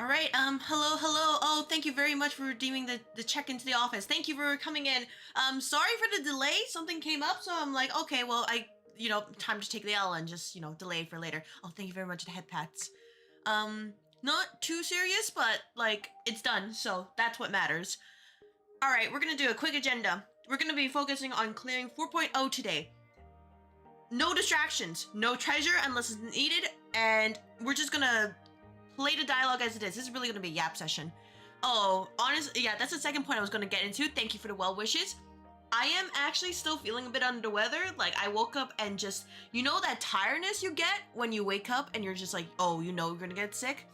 All right, hello. Oh, thank you very much for redeeming the check into the office. Thank you for coming in. Sorry for the delay. Something came up, so I'm like, okay, well, time to take the L and just, delay it for later. Oh, thank you very much, the head pats. Not too serious, but, it's done, so that's what matters. All right, we're gonna do a quick agenda. We're gonna be focusing on clearing 4.0 today. No distractions, no treasure unless it's needed, and we're just gonna play the dialogue as it is. This is really gonna be a yap session. Oh, honestly, yeah, that's the second point I was gonna get into. Thank you for the well wishes. I am actually still feeling a bit under the weather. Like, I woke up and just, that tiredness you get when you wake up and you're just like, oh, you're gonna get sick?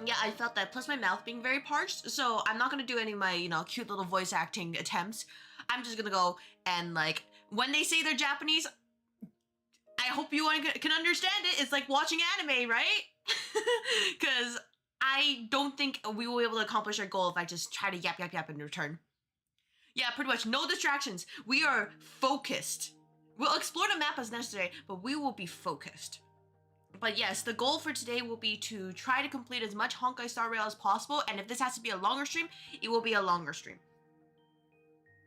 Yeah, I felt that, plus my mouth being very parched, so I'm not gonna do any of my, cute little voice acting attempts. I'm just gonna go and, when they say they're Japanese, I hope you can understand it. It's like watching anime, right? Because I don't think we will be able to accomplish our goal if I just try to yap in return. Yeah, pretty much. No distractions. We are focused. We'll explore the map as necessary, but we will be focused. But yes, the goal for today will be to try to complete as much Honkai Star Rail as possible, and if this has to be a longer stream, it will be a longer stream.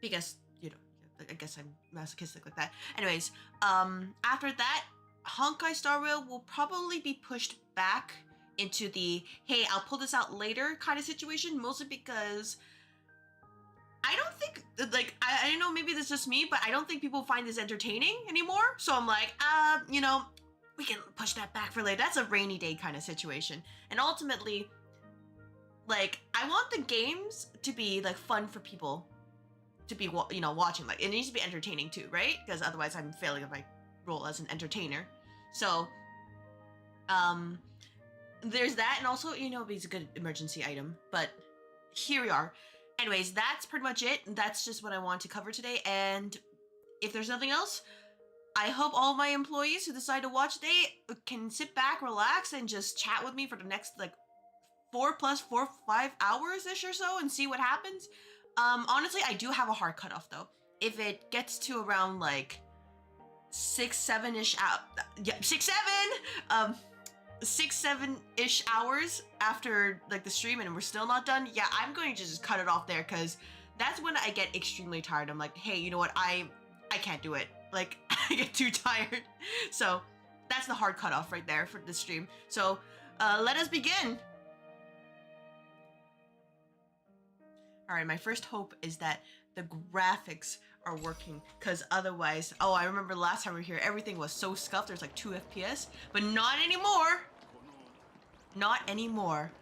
Because, I guess I'm masochistic like that. Anyways, after that, Honkai Star Rail will probably be pushed back into the, hey, I'll pull this out later kind of situation, mostly because I don't think, I don't know, maybe this is just me, but I don't think people find this entertaining anymore. So I'm like, we can push that back for later. That's a rainy day kind of situation. And ultimately, I want the games to be, fun for people to be, watching. It needs to be entertaining too, right? Because otherwise I'm failing at my role as an entertainer. So, there's that, and also, it's a good emergency item, but here we are. Anyways, that's pretty much it. That's just what I want to cover today, and if there's nothing else, I hope all my employees who decide to watch today can sit back, relax, and just chat with me for the next, 5 hours-ish or so and see what happens. Honestly, I do have a hard cutoff, though. If it gets to around, 6-7-ish out, yeah, 6-7-ish hours after the stream and we're still not done, yeah, I'm going to just cut it off there, because that's when I get extremely tired. I'm like, hey, you know what, I can't do it. I get too tired. So that's the hard cutoff right there for the stream. So let us begin. All right, my first hope is that the graphics are working, because otherwise, oh, I remember last time we were here, everything was so scuffed, there's 2 FPS, but not anymore. Not anymore.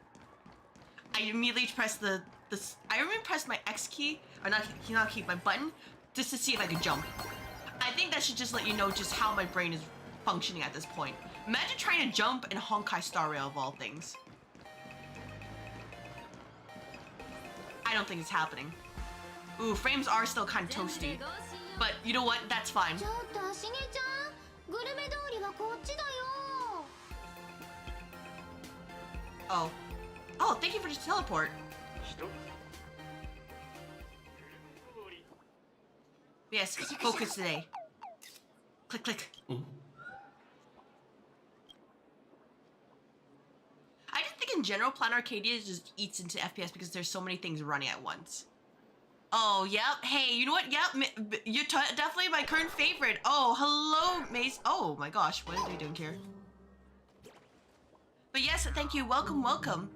I immediately pressed I remember pressed my X key, or not key, my button, just to see if I could jump. I think that should just let you know just how my brain is functioning at this point. Imagine trying to jump in Honkai Star Rail of all things. I don't think it's happening. Ooh, frames are still kind of toasty. But you know what? That's fine. Oh. Oh, thank you for the teleport. Yes, focus today. Click, click. I just think in general, Plan Arcadia just eats into FPS because there's so many things running at once. Oh, yep. Hey, you know what? Yep, you're definitely my current favorite. Oh, hello, Mace. Oh my gosh, what are they doing here? But yes, thank you. Welcome, welcome.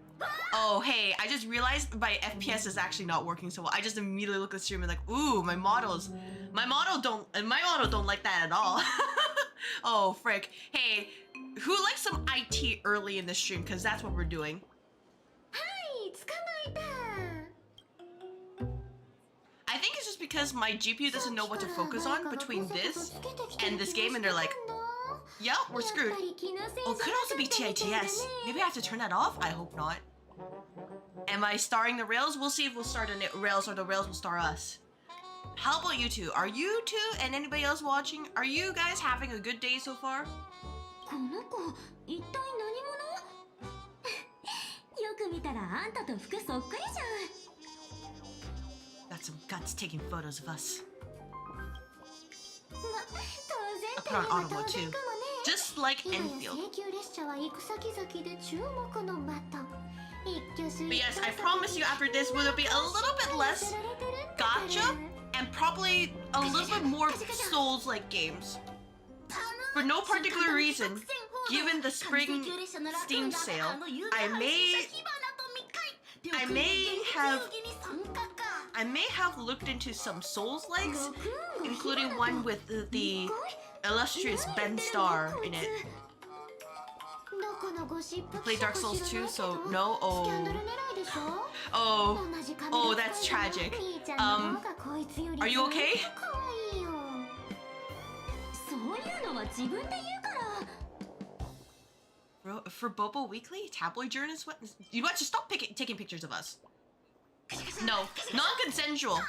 Oh, hey, I just realized my FPS is actually not working so well. I just immediately look at the stream and like, ooh, my model don't like that at all. Oh, frick. Hey, who likes some IT early in the stream? Because that's what we're doing. I think it's just because my GPU doesn't know what to focus on between this and this game, and they're like, yup, we're screwed. Oh, could also be TITS. Maybe I have to turn that off? I hope not. Am I starring the rails? We'll see if we'll start the rails or the rails will star us. How about you two? Are you two and anybody else watching? Are you guys having a good day so far? Got some guts taking photos of us. I'll put on auto mode too. Just like Enfield. But yes, I promise you after this will be a little bit less gacha and probably a little bit more Souls-like games. For no particular reason, given the spring Steam sale, I may have looked into some Souls-likes, including one with the illustrious Ben Starr in it. Play Dark Souls 2, so no. Oh, that's tragic. Are you okay? For Bobo Weekly, tabloid journalists, what? You want to stop taking pictures of us? No, non-consensual.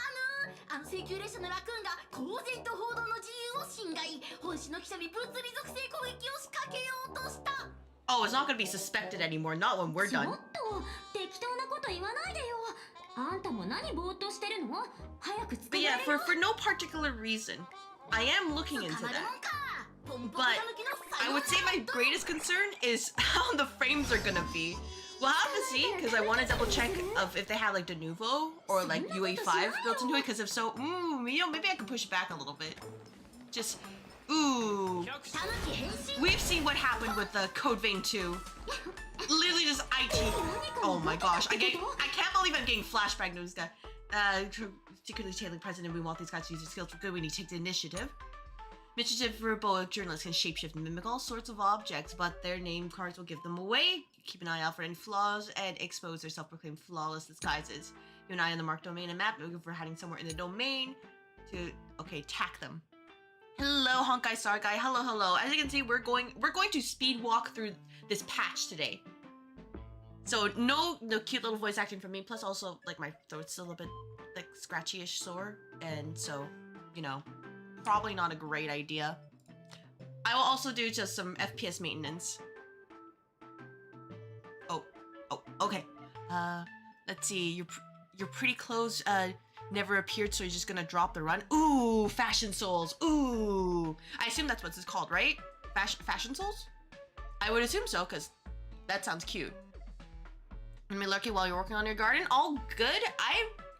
Oh, it's not gonna be suspected anymore, not when we're done. But yeah, for no particular reason, I am looking into that. But I would say my greatest concern is how the frames are gonna be. We'll have to see, because I want to double check of if they have like de novo or like UE5 built into it, because if so, you know, maybe I could push it back a little bit. Just, we've seen what happened with the Code Vein 2. Literally just IT. Oh my gosh, I can't believe I'm getting flashback news, guy. Particularly tailing president, we want these guys to use their skills for good. We need to take the initiative. Initiative verbal journalists can shapeshift and mimic all sorts of objects, but their name cards will give them away. Keep an eye out for any flaws and expose their self-proclaimed flawless disguises. Keep an eye on the marked domain and map, looking for hiding somewhere in the domain to, tack them. Hello, Honkai Star Guy. Hello. As you can see, we're going to speed walk through this patch today. So no cute little voice acting from me. Plus, also like my throat's still a bit like scratchy-ish sore, and so probably not a great idea. I will also do just some FPS maintenance. Oh, okay. Let's see. Your pretty clothes never appeared, so you're just gonna drop the run. Ooh, Fashion Souls. Ooh, I assume that's what it's called, right? Fashion Souls? I would assume so, because that sounds cute. And be lucky while you're working on your garden. All good.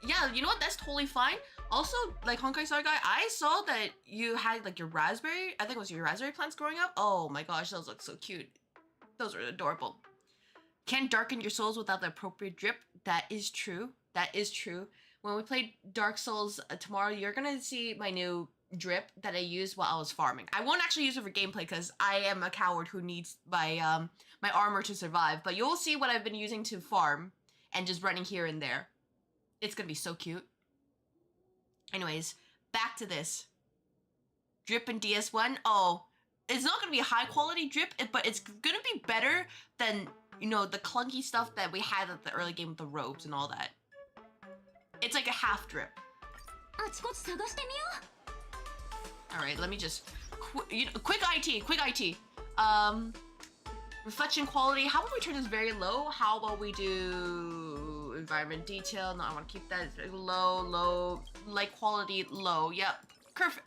Yeah, you know what? That's totally fine. Also, like Honkai Star Guy, I saw that you had like your raspberry. I think it was your raspberry plants growing up. Oh my gosh, those look so cute. Those are adorable. Can't darken your souls without the appropriate drip. That is true. That is true. When we play Dark Souls tomorrow, you're gonna see my new drip that I used while I was farming. I won't actually use it for gameplay because I am a coward who needs my my armor to survive. But you'll see what I've been using to farm and just running here and there. It's gonna be so cute. Anyways, back to this. Drip in DS1. Oh, it's not gonna be a high quality drip, but it's gonna be better than, the clunky stuff that we had at the early game with the robes and all that. It's like a half drip. Alright, let me just... quick IT. Reflection quality. How about we turn this very low? How about we do... environment detail? No, I want to keep that low. Light quality, low. Yep.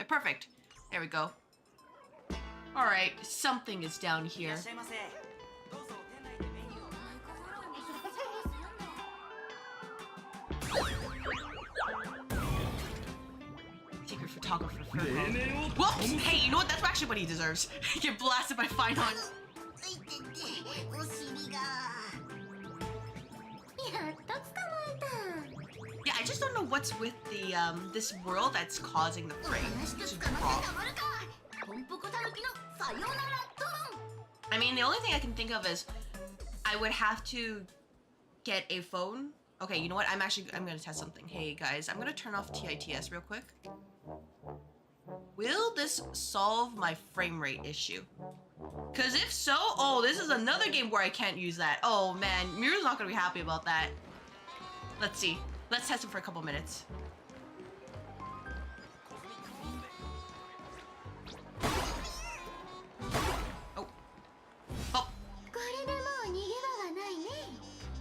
Perfect. There we go. Alright, something is down here. Secret photographer. Whoops! Hey, you know what? That's actually what he deserves. Get blasted by Finon. Yeah, I just don't know what's with the this world that's causing the frames to drop. I mean, the only thing I can think of is I would have to get a phone. Okay, you know what? I'm gonna test something. Hey guys, I'm gonna turn off TITS real quick. Will this solve my frame rate issue? Cause if so, this is another game where I can't use that. Oh man, Miru's not gonna be happy about that. Let's see. Let's test it for a couple minutes. Oh.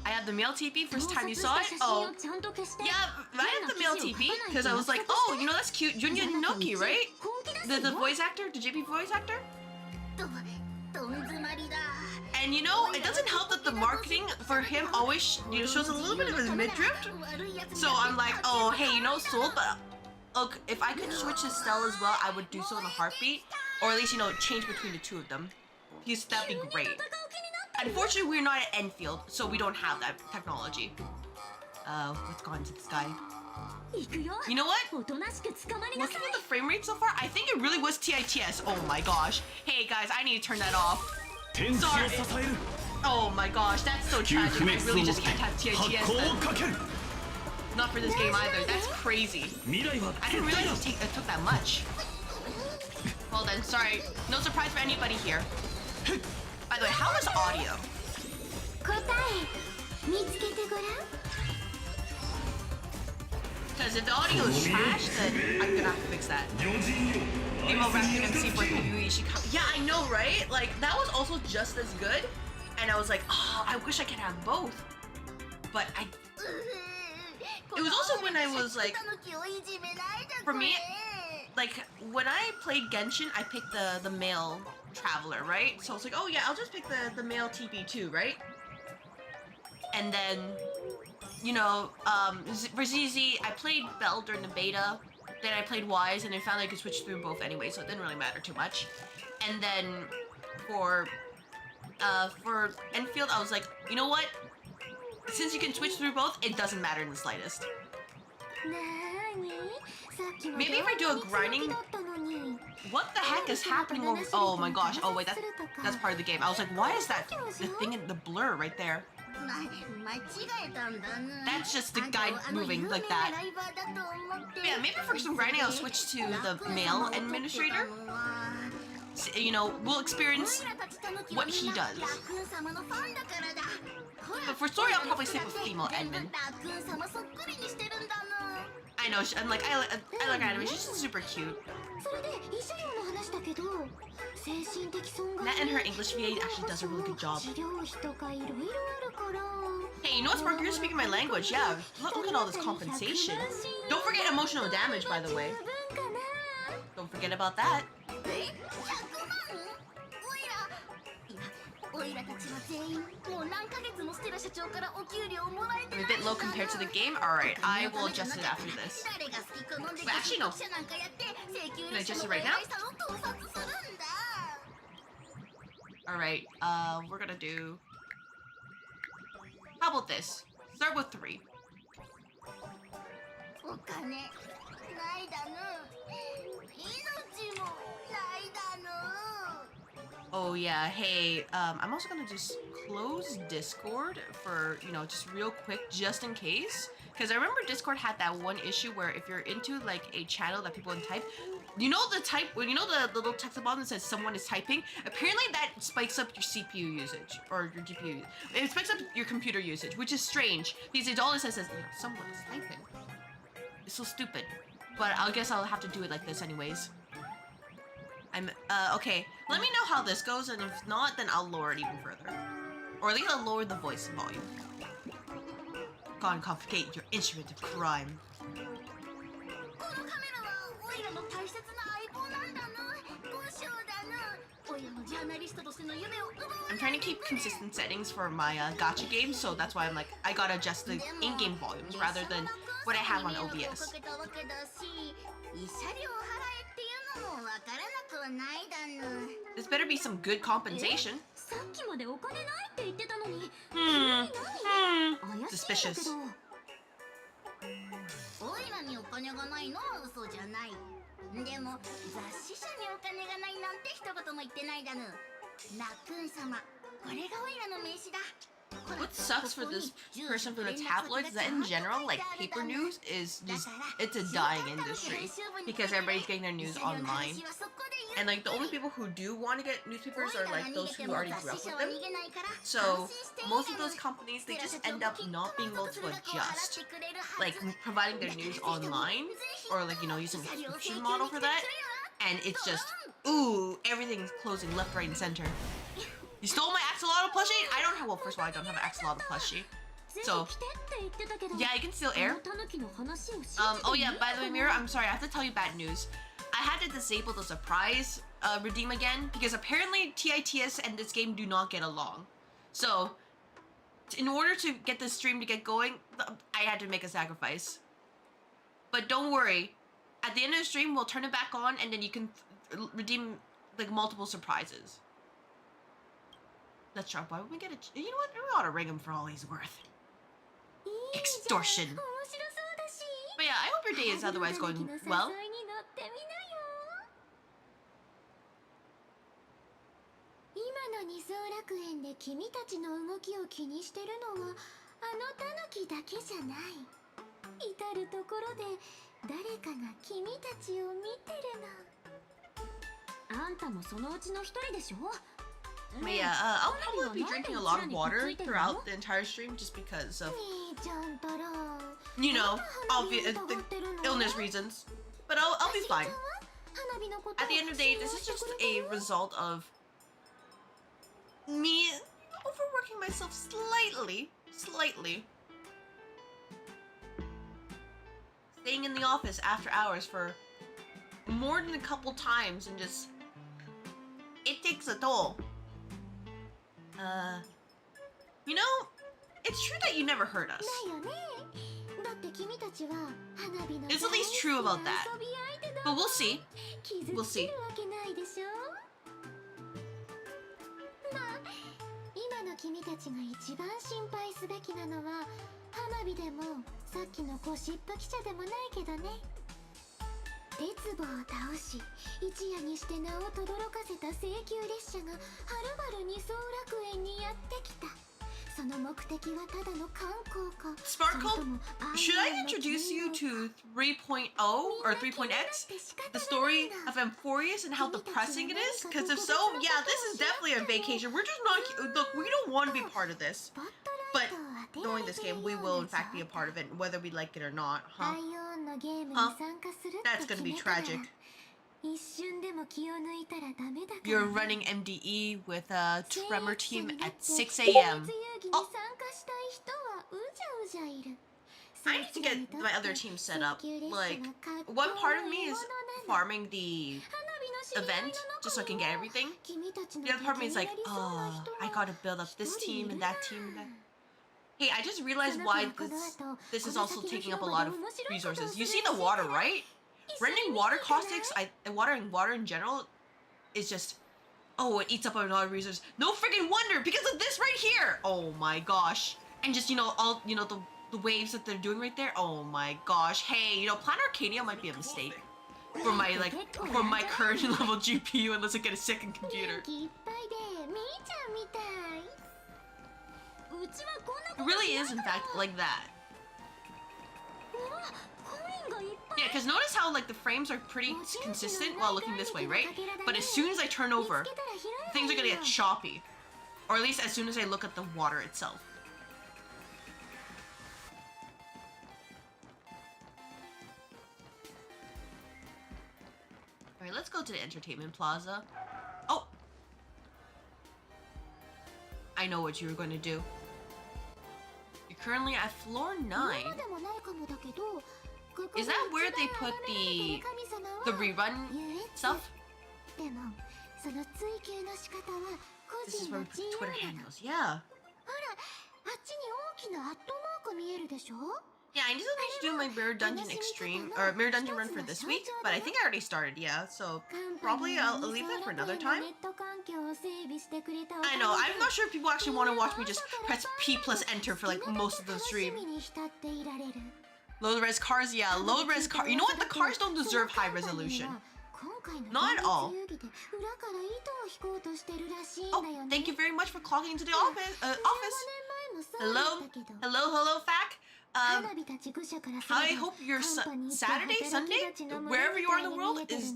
I have the male TP, first time you saw it? Oh. Yeah, I have the male TP, because I was like, oh, that's cute. Junya Noki, right? The voice actor, the JP voice actor? And you know, it doesn't help that the marketing for him always shows a little bit of his midriff. So I'm like, oh, hey, you know, Soul, but look, if I could switch his style as well, I would do so in a heartbeat. Or at least, you know, change between the two of them. Because that'd be great. Unfortunately, we're not at Enfield, so we don't have that technology. Let's go into this guy. You know what? Looking at the frame rate so far, I think it really was TITS. Oh my gosh. Hey guys, I need to turn that off. Sorry. Oh my gosh, that's so tragic. I really just can't have TITS then. Not for this game either. That's crazy. I didn't realize it took that much. Well then, sorry. No surprise for anybody here. By the way, how was audio? Because if the audio is trash, then I'm gonna have to fix that. Female Raccoon MC for Yui Ishikawa. Yeah, I know, right? Like, that was also just as good. And I was like, oh, I wish I could have both. But it was also when I was like, for me, like, when I played Genshin, I picked the male traveler, right? So I was like, oh yeah, I'll just pick the male TP2, right? And then, you know, for ZZ, I played Bell during the beta, then I played Wise, and I found I could switch through both anyway, so it didn't really matter too much. And then for Enfield, I was like, you know what? Since you can switch through both, it doesn't matter in the slightest. Maybe if I do a grinding... What the heck is happening over... Oh my gosh. Oh wait, that's part of the game. I was like, why is that the thing in the blur right there? That's just the guy moving like that. Yeah, maybe for some grinding I'll switch to the male administrator. So, you know, we'll experience what he does. But for story, I'll probably stick with female admin. I know, I'm like, I like anime, she's just super cute. That and her English VA actually does a really good job. Hey, you know what, Spark? You're speaking my language, yeah. Look at all this compensation. Don't forget emotional damage, by the way. Don't forget about that. I'm a bit low compared to the game? Alright, I will adjust it after this. Wait, actually no. Can I adjust it right now? Alright, we're gonna do... How about this? Start with 3. Oh yeah, hey, I'm also gonna just close Discord for, you know, just real quick, just in case. Because I remember Discord had that one issue where if you're into, like, a channel that people can type, you know the little text button that says someone is typing? Apparently that spikes up your CPU usage, or your GPU. It spikes up your computer usage, which is strange, because it all says is, you know, someone is typing. It's so stupid. But I guess I'll have to do it like this anyways. Okay, let me know how this goes, and if not, then I'll lower it even further. Or at least I'll lower the voice volume. Go and confiscate your instrument of crime. I'm trying to keep consistent settings for my gacha games, so that's why I'm like, I gotta adjust the in-game volumes rather than what I have on OBS. This better be some good compensation. Suspicious. What sucks for this person for the tabloids is that in general, like, paper news is just, it's a dying industry because everybody's getting their news online. And like the only people who do want to get newspapers are like those who already grew up with them. So most of those companies, they just end up not being able to adjust, like providing their news online or like, you know, using a subscription model for that. And it's just, ooh, everything's closing left, right, and center. You stole my axolotl plushie? I don't have, well, first of all, I don't have an axolotl plushie. So, yeah, I can steal air. Oh yeah, by the way, Mira, I'm sorry, I have to tell you bad news. I had to disable the surprise redeem again because apparently TITS and this game do not get along. So, in order to get this stream to get going, I had to make a sacrifice. But don't worry, at the end of the stream, we'll turn it back on, and then you can redeem like multiple surprises. Let's try. Why would we get a? You know what? We ought to ring him for all he's worth. Extortion. But yeah, I hope your day is otherwise going well. 今の二層楽園で君たちの動きを気にしてるのはあのタヌキだけじゃない。至るところで誰かが君たちを見てるの。あんたもそのうちの一人でしょ? But yeah, I'll probably be drinking a lot of water throughout the entire stream just because of, you know, obvious the illness reasons. But I'll be fine. At the end of the day, this is just a result of me overworking myself slightly. Staying in the office after hours for more than a couple times and just, it takes a toll. You know, it's true that you never hurt us. It's at least true about that. But we'll see. We'll see. 今の君たちが一番心配すべきなのは花火でもさっきのゴシップ記者でもないけどね。鉄棒を倒し一夜にして名を轟かせた請求列車がはるばる二層楽園にやってきた。その目的はただの観光か。Sparkle, should I introduce you to 3.0 or 3.x? The story of Amphorius and how depressing it is? Because if so, yeah, this is definitely a vacation. We're just not, look, we don't want to be part of this. But knowing this game, we will in fact be a part of it, whether we like it or not, huh? Huh? That's gonna be tragic. You're running MDE with a Tremor team at 6 a.m. Oh. I need to get my other team set up. Like, one part of me is farming the event just so I can get everything. The other part of me is like, oh, I gotta build up this team and that team and that. Hey, I just realized why this is also taking up a lot of resources. You see the water, right? Rendering water caustics, watering water in general, is just, oh, it eats up a lot of resources. No freaking wonder, because of this right here! Oh my gosh. And just, you know, all, you know, the waves that they're doing right there, oh my gosh. Hey, you know, Planet Arcadia might be a mistake. For my, like, for my current level GPU, unless I get a second computer. It really is, in fact, like that. Yeah, because notice how, like, the frames are pretty consistent while looking this way, right? But as soon as I turn over, things are gonna get choppy. Or at least as soon as I look at the water itself. Alright, let's go to the entertainment plaza. Oh! I know what you were going to do. You're currently at floor 9. Is that where they put the rerun stuff? This is where we put the Twitter handles, yeah. Yeah, I still need to do my Mirror Dungeon Extreme, or Mirror Dungeon run for this week, but I think I already started, yeah, so probably I'll leave that for another time. I know, I'm not sure if people actually want to watch me just press P plus enter for like most of the stream. Low res cars, yeah, low res car. You know what? The cars don't deserve high resolution. Not at all. Oh, thank you very much for clocking into the office. Hello, hello, Fac. I hope your Saturday, Sunday, wherever you are in the world, is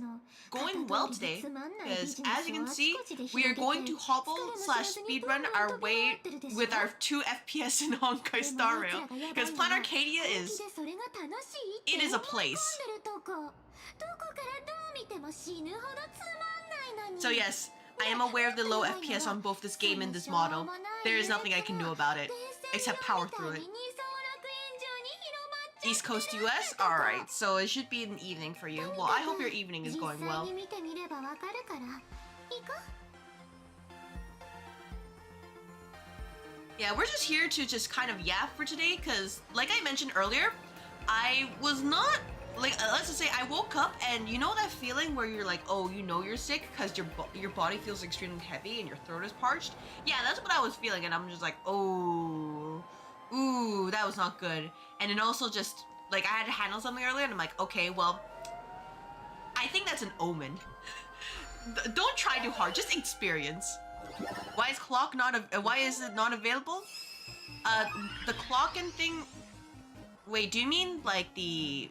going well today. Because as you can see, we are going to hobble / speedrun our way with our 2 FPS in Honkai Star Rail. Because Planet Arcadia is... it is a place. So yes, I am aware of the low FPS on both this game and this model. There is nothing I can do about it, except power through it. East Coast US? Alright, so it should be an evening for you. Well, I hope your evening is going well. Yeah, we're just here to just kind of yap for today, because like I mentioned earlier, I was not, like, let's just say I woke up and you know that feeling where you're like, oh, you know you're sick because your body feels extremely heavy and your throat is parched? Yeah, that's what I was feeling, and I'm just like, oh, ooh, that was not good. And then also just, like, I had to handle something earlier, and I'm like, okay, well, I think that's an omen. Don't try too hard, just experience. Why is clock not, why is it not available? The clock and thing, wait, do you mean like the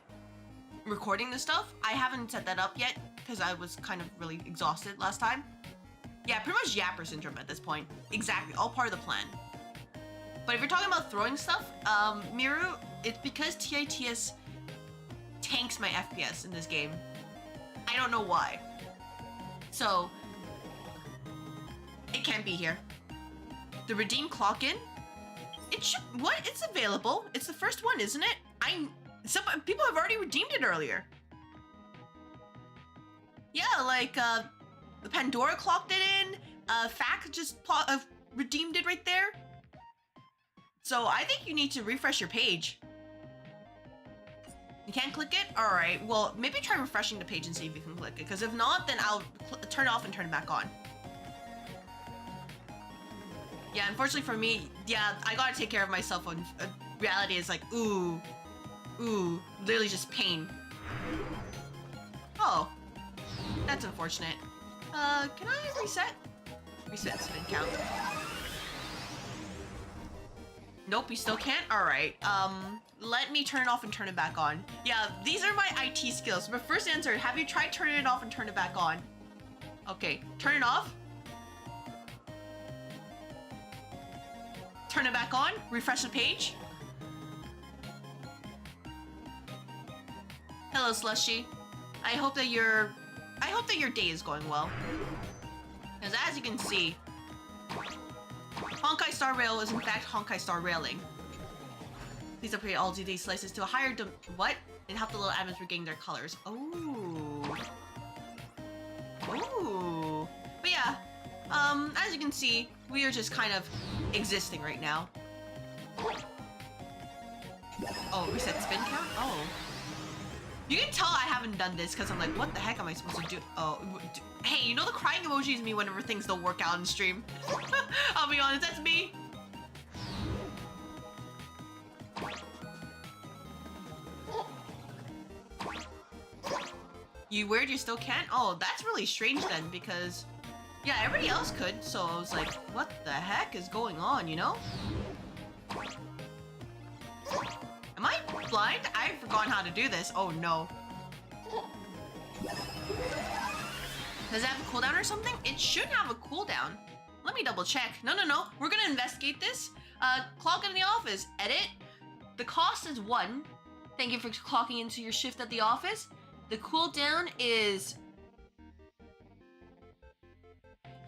recording the stuff? I haven't set that up yet because I was kind of really exhausted last time. Yeah, pretty much yapper syndrome at this point. Exactly, all part of the plan. But if you're talking about throwing stuff, Miru, it's because TITS tanks my FPS in this game. I don't know why. So, it can't be here. The redeem clock in? It should, what? It's available. It's the first one, isn't it? Some people have already redeemed it earlier. Yeah, like, the Pandora clocked it in, Fac just redeemed it right there. So I think you need to refresh your page. You can't click it? All right, well, maybe try refreshing the page and see if you can click it, because if not, then I'll turn it off and turn it back on. Yeah, unfortunately for me, yeah, I gotta take care of myself when reality is like, ooh, literally just pain. Oh, that's unfortunate. Can I reset? Reset spin count. Nope, you still can't? All right, let me turn it off and turn it back on. Yeah, these are my IT skills. But first answer, have you tried turning it off and turn it back on? Okay, turn it off. Turn it back on, refresh the page. Hello, Slushy. I hope that your day is going well. Because as you can see, Honkai Star Rail is in fact Honkai Star Railing. Please upgrade all GD slices to a higher what? And help the little admins regain their colors. Oh. Ooh. But yeah, as you can see, we are just kind of existing right now. Oh, reset spin count? Oh. You can tell I haven't done this because I'm like, what the heck am I supposed to do? Oh, hey, you know the crying emoji is me whenever things don't work out in stream. I'll be honest, that's me. You weird, you still can't? Oh, that's really strange then, because yeah, everybody else could, so I was like, what the heck is going on, you know? Am I blind? I've forgotten how to do this. Oh no. Does it have a cooldown or something? It should have a cooldown. Let me double check. No. We're gonna investigate this. Clock in the office. Edit. The cost is 1. Thank you for clocking into your shift at the office. The cooldown is...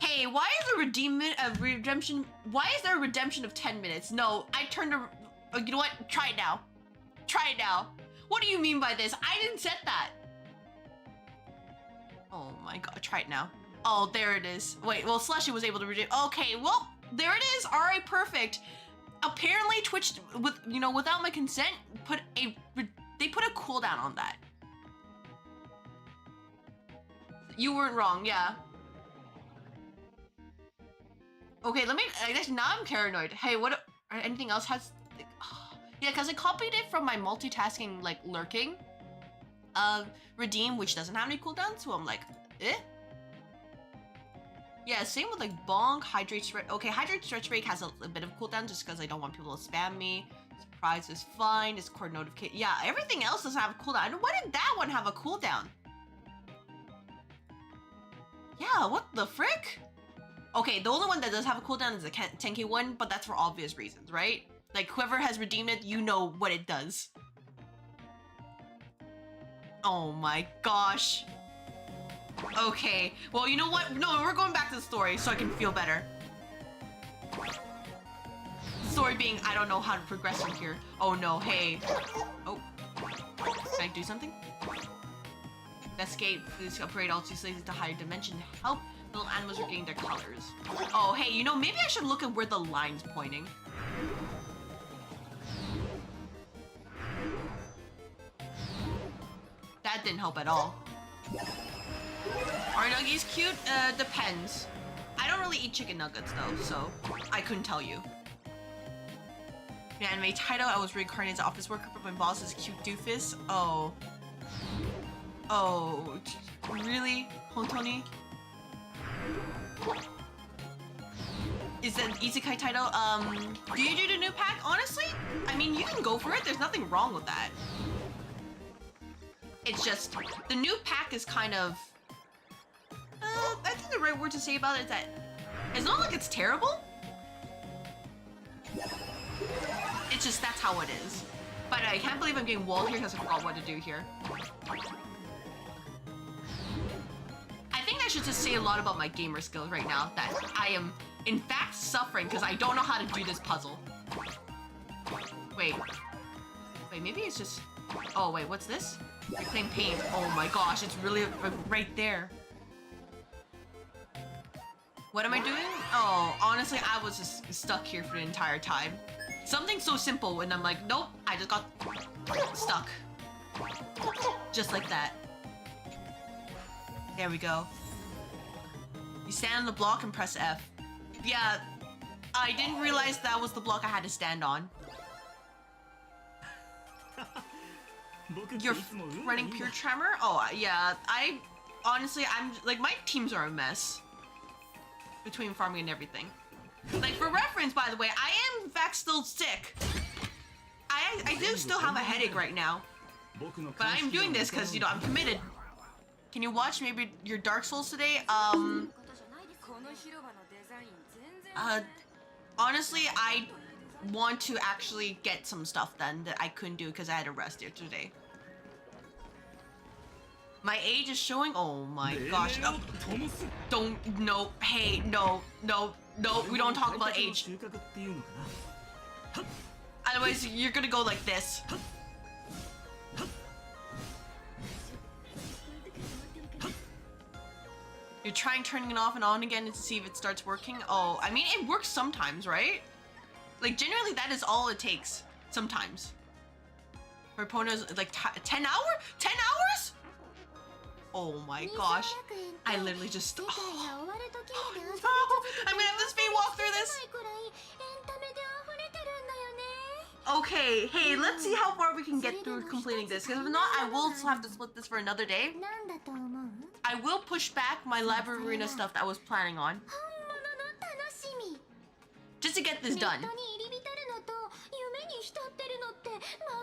Hey, why is a redemption? Why is there a redemption of 10 minutes? No, I turned a... you know what? Try it now. Try it now. What do you mean by this? I didn't set that. Oh my god, try it now. Oh, there it is. Wait, well, Slushy was able to redeem. Okay, well, there it is. All right, perfect. Apparently, Twitch, without my consent, they put a cooldown on that. You weren't wrong, yeah. Okay, I guess now I'm paranoid. Hey, what, anything else has, like, yeah, because I copied it from my multitasking, like, lurking, redeem, which doesn't have any cooldowns, so I'm like, eh? Yeah, same with, like, bonk, hydrate, stretch. Okay, hydrate, stretch break has a bit of cooldown just because I don't want people to spam me. Surprise is fine, Discord notification. Yeah, everything else doesn't have a cooldown. Why did that one have a cooldown? Yeah, what the frick? Okay, the only one that does have a cooldown is the 10k one, but that's for obvious reasons, right? Like, whoever has redeemed it, you know what it does. Oh my gosh. Okay, well, you know what? No, we're going back to the story so I can feel better. The story being, I don't know how to progress from here. Oh no, hey. Oh. Can I do something? Investigate, please upgrade all 2 slaves to higher dimension. Help little animals regain their colors. Oh, hey, maybe I should look at where the line's pointing. That didn't help at all. Are nuggies cute? Depends. I don't really eat chicken nuggets though, so I couldn't tell you. The anime title, I was reincarnated as an office worker, but my boss is a cute doofus. Oh. Oh, really? Hontoni? Is that an isekai title? Do you do the new pack? Honestly, I mean, you can go for it. There's nothing wrong with that. It's just, the new pack is kind of... I think the right word to say about it is that it's not like it's terrible. It's just, that's how it is. But I can't believe I'm getting walled here because I forgot what to do here. I think I should just say a lot about my gamer skills right now, that I am, in fact, suffering because I don't know how to do this puzzle. Wait, maybe it's just... Oh, wait, what's this? Reclaim paint. Oh my gosh, it's really right there. What am I doing? Oh, honestly, I was just stuck here for the entire time. Something so simple, and I'm like, nope, I just got stuck. Just like that. There we go. You stand on the block and press F. Yeah, I didn't realize that was the block I had to stand on. You're running pure tremor? Oh, yeah, honestly, I'm, like, my teams are a mess. Between farming and everything. Like, for reference, by the way, I am, in fact, still sick. I do still have a headache right now. But I am doing this because, you know, I'm committed. Can you watch maybe your Dark Souls today? Honestly, I want to actually get some stuff done that I couldn't do because I had to rest here today. My age is showing. Oh my gosh. Oh, don't, no, hey, no, we don't talk about age. Otherwise, you're gonna go like this. You're trying turning it off and on again to see if it starts working. Oh, I mean, it works sometimes, right? Like, generally, that is all it takes. Sometimes. For opponents, like, 10 hours? 10 hours? Oh my gosh. I literally just... Oh, no! I'm gonna have to speed walk through this! Okay, hey, let's see how far we can get through completing this. Because if not, I will have to split this for another day. I will push back my library arena stuff that I was planning on. Just to get this done.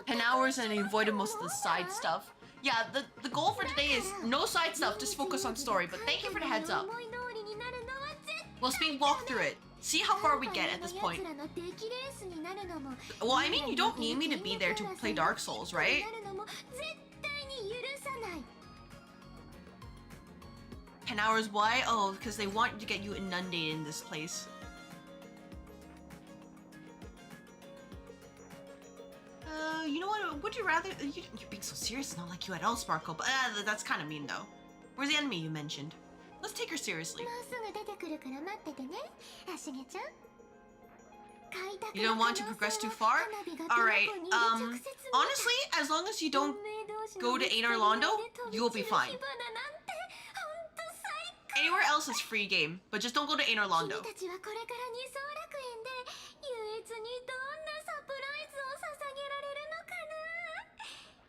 10 hours and I avoided most of the side stuff. Yeah, the goal for today is no side stuff, just focus on story, but thank you for the heads up. We'll speed walk through it. See how far we get at this point. Well, I mean, you don't need me to be there to play Dark Souls, right? 10 hours, why? Oh, because they want to get you inundated in this place. You know what? Would you rather? You're being so serious, not like you at all, Sparkle. But that's kind of mean, though. Where's the enemy you mentioned? Let's take her seriously. You don't want to progress too far? Alright, honestly, as long as you don't go to Einar Londo, you'll be fine. Anywhere else is free game, but just don't go to Einar Londo.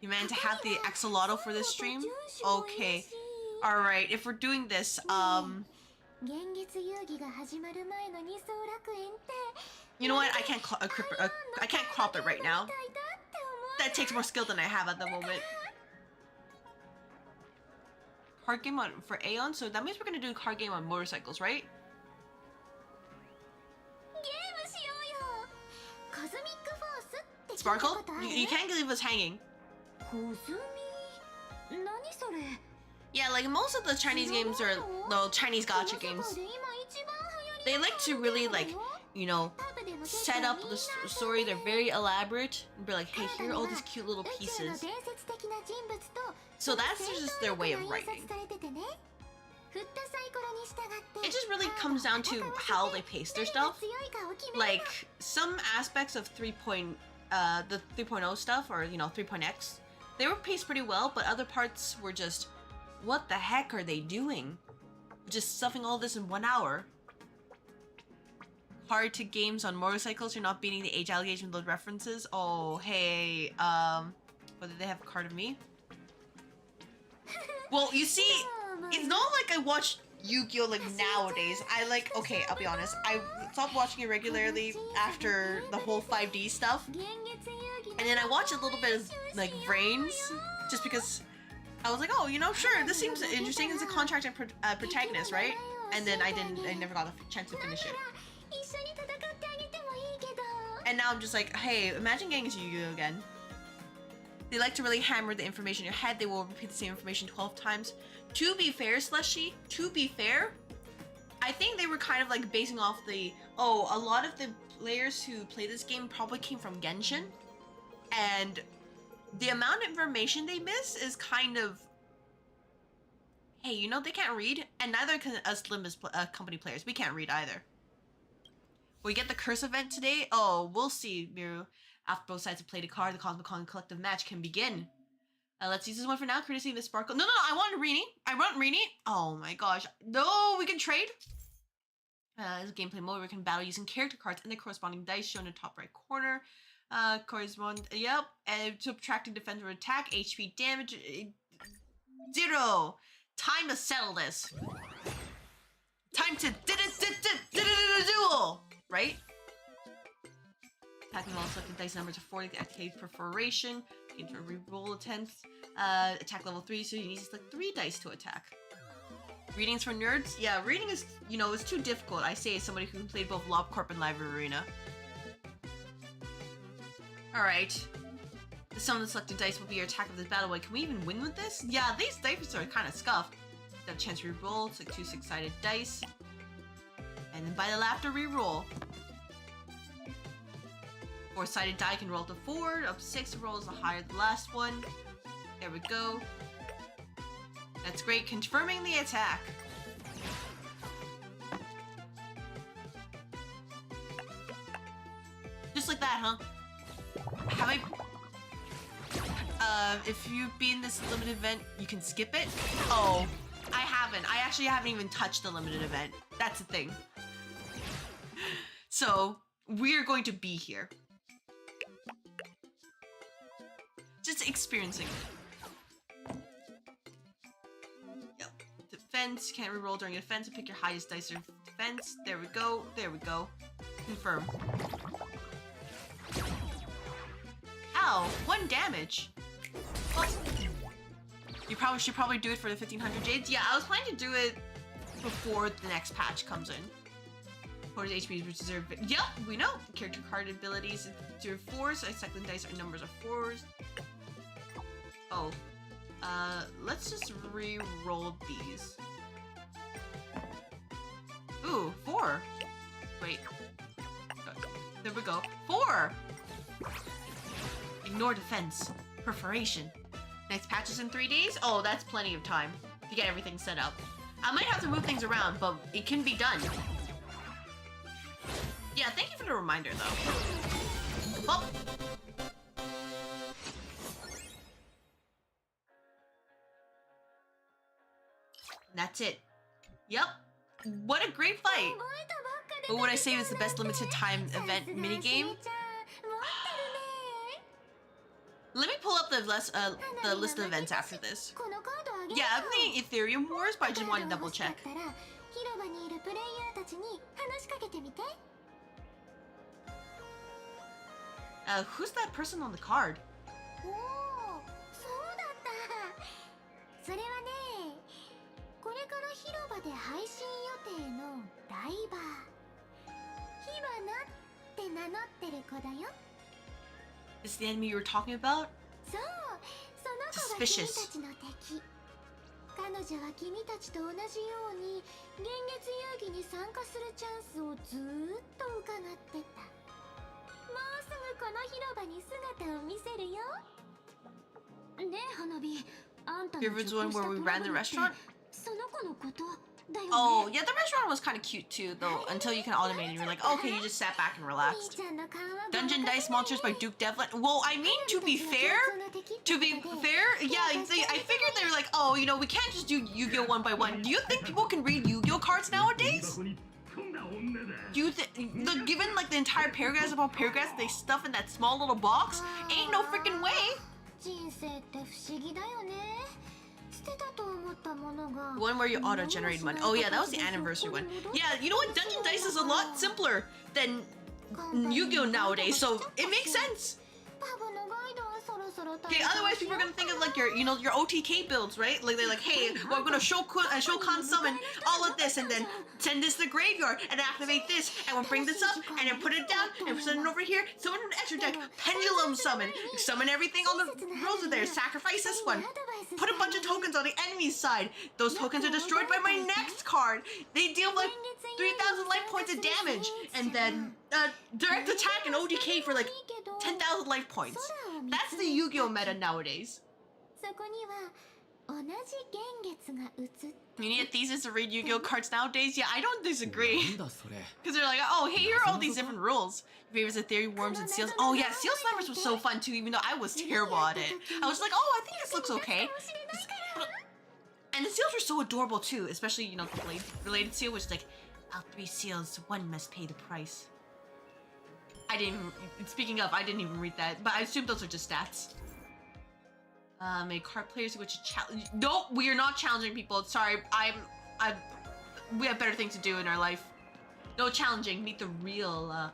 You meant to have the axolotl for this stream? Okay. Alright, if we're doing this, you know what? I can't crop it right now. That takes more skill than I have at the moment. Card game on for Aeon, so that means we're gonna do a card game on motorcycles, right? Sparkle? You can't leave us hanging. Yeah, like most of the Chinese games are, no, Chinese gacha games. They like to really, like, you know, set up the story. They're very elaborate. And be like, hey, here are all these cute little pieces. So that's just their way of writing. it just really comes down to how they pace their stuff. Like, some aspects of the 3.0 stuff, or, you know, 3.x, they were paced pretty well, but other parts were just, what the heck are they doing? Just stuffing all this in 1 hour. Hard to games on motorcycles, you're not beating the age allegation with those references. Oh, hey, whether they have a card of me? Well, you see, it's not like I watch Yu-Gi-Oh! Like nowadays. Okay, I'll be honest, I stopped watching it regularly after the whole 5D stuff. And then I watched a little bit of, like, Vrains, just because I was like, oh, you know, sure, this seems interesting. It's a contract and protagonist, right? And then I never got a chance to finish it. And now I'm just like, hey, imagine getting into Yu-Gi-Oh! Again. They like to really hammer the information in your head. They will repeat the same information 12 times. To be fair, Slushy, to be fair, I think they were kind of like basing off a lot of the players who play this game probably came from Genshin. And the amount of information they miss is kind of, hey, you know, they can't read, and neither can us Limbus company players. We can't read either. We get the curse event today. Oh, we'll see, Miru. After both sides have played a card, the Cosmicon collective match can begin. Let's use this one for now, courtesy of the Sparkle. No, I want Rini. I want Rini. Oh my gosh. No, we can trade. This gameplay mode, we can battle using character cards and the corresponding dice shown in the top right corner. Correspond, yep. And subtracting defense or attack, HP damage, 0. Time to settle this. Time to duel, right? Attacking all selected dice numbers of 40 to activate perforation. Into a reroll attempt. Attack level 3, so you need to select 3 dice to attack. Readings for nerds? Yeah, reading is, you know, it's too difficult. I say as somebody who played both LobCorp and Live Arena. Alright. The sum of the selected dice will be your attack of this battle. Wait, can we even win with this? Yeah, these dice are kind of scuffed. Got a chance to reroll. Select 2 6-sided dice. And then by the laughter, reroll. 4-sided die can roll up to 4. Up to 6 rolls the higher the last one. There we go. That's great. Confirming the attack. Just like that, huh? Have I... if you've been this limited event, you can skip it? Oh, I haven't. I actually haven't even touched the limited event. That's the thing. So, we're going to be here. Just experiencing it. Yep. Defense. Can't reroll during a defense. Pick your highest dice of defense. There we go. There we go. Confirm. Ow! 1 damage. Well, you should probably do it for the 1500 jades. Yeah, I was planning to do it before the next patch comes in. Opponent's HP is reserved. Yep, we know. Character card abilities 0-4s. Second dice are numbers of 4s. Oh, let's just re-roll these. Ooh, 4. Wait. There we go. 4! Ignore defense. Perforation. Next patch is in 3 days? Oh, that's plenty of time to get everything set up. I might have to move things around, but it can be done. Yeah, thank you for the reminder, though. Oh. That's it. Yep. What a great fight. What would I say was the best limited time event minigame? Let me pull up the list of events after this. Yeah, I'm thinking Ethereum Wars, but I just want to double check. Who's that person on the card? Is the enemy you were talking about? Suspicious. You ever the one where we ran the restaurant? Oh, yeah, the restaurant was kind of cute too, though, until you can automate it. You're like, okay, you just sat back and relaxed. Dungeon Dice Monsters by Duke Devlin. Well, I mean, to be fair, yeah, I figured they were like, oh, you know, we can't just do Yu-Gi-Oh! One by one. Do you think people can read Yu-Gi-Oh! Cards nowadays? Given like the entire paragraphs upon paragraphs they stuff in that small little box, ain't no freaking way. One where you auto-generate money. Oh yeah, that was the anniversary one. Yeah, you know what? Dungeon Dice is a lot simpler than Yu-Gi-Oh! Nowadays, so it makes sense. Okay, otherwise people are gonna think of like your OTK builds, right? Like they're like, hey, well, I'm gonna Shokan summon all of this and then send this to the graveyard and activate this and we'll bring this up and then put it down and send it over here. Summon an extra deck, pendulum summon everything on the rows of there. Sacrifice this one. Put a bunch of tokens on the enemy's side. Those tokens are destroyed by my next card. They deal like 3,000 life points of damage and then direct attack and OTK for like 10,000 life points. That's the Yu-Gi-Oh! Meta nowadays. You need a thesis to read Yu-Gi-Oh! Cards nowadays? Yeah, I don't disagree. Because they're like, oh, hey, here are all these different rules. Favors of Theory, Worms, and Seals. Oh yeah, Seal Slammers was so fun too, even though I was terrible at it. I was like, oh, I think this looks okay. And the seals were so adorable too, especially, you know, the blade-related seal, which is like, out 3 seals, one must pay the price. I didn't even, speaking of, I didn't even read that, but I assume those are just stats. Make card players which challenge. No, we are not challenging people. Sorry, we have better things to do in our life. No challenging. Meet the real,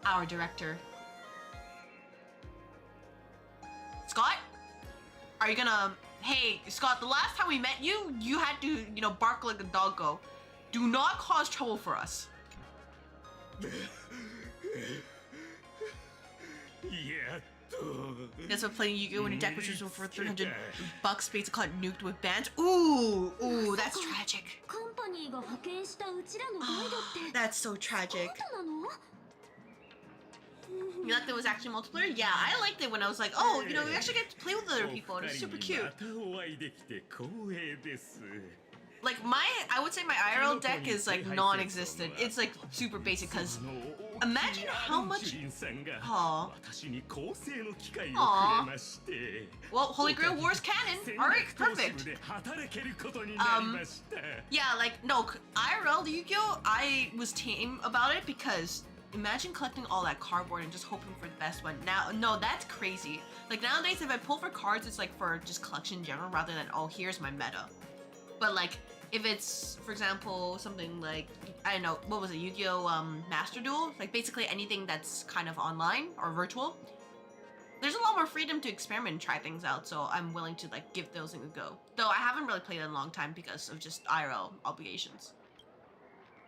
our director. Scott? Are you gonna... Hey, Scott, the last time we met you, you had to, you know, bark like a doggo. Do not cause trouble for us. That's what playing Yu-Gi-Oh! In a deck which was for $300 basically called nuked with bans. Ooh, that's tragic. That's so tragic. You liked it was actually multiplayer? Yeah, I liked it when I was like, oh, you know, we actually get to play with other people. It's super cute. Like I would say my IRL deck is like non-existent. It's like super basic because imagine how much. Aww. Well, Holy Grail Wars canon. All right, perfect. Yeah, like no IRL Yu-Gi-Oh! I was tame about it because imagine collecting all that cardboard and just hoping for the best one. Now, no, that's crazy. Like nowadays, if I pull for cards, it's like for just collection in general rather than oh here's my meta. But like. If it's, for example, something like, I don't know, what was it, Yu-Gi-Oh! Master Duel? Like basically anything that's kind of online or virtual. There's a lot more freedom to experiment and try things out, so I'm willing to like give those a go. Though I haven't really played it in a long time because of just IRL obligations.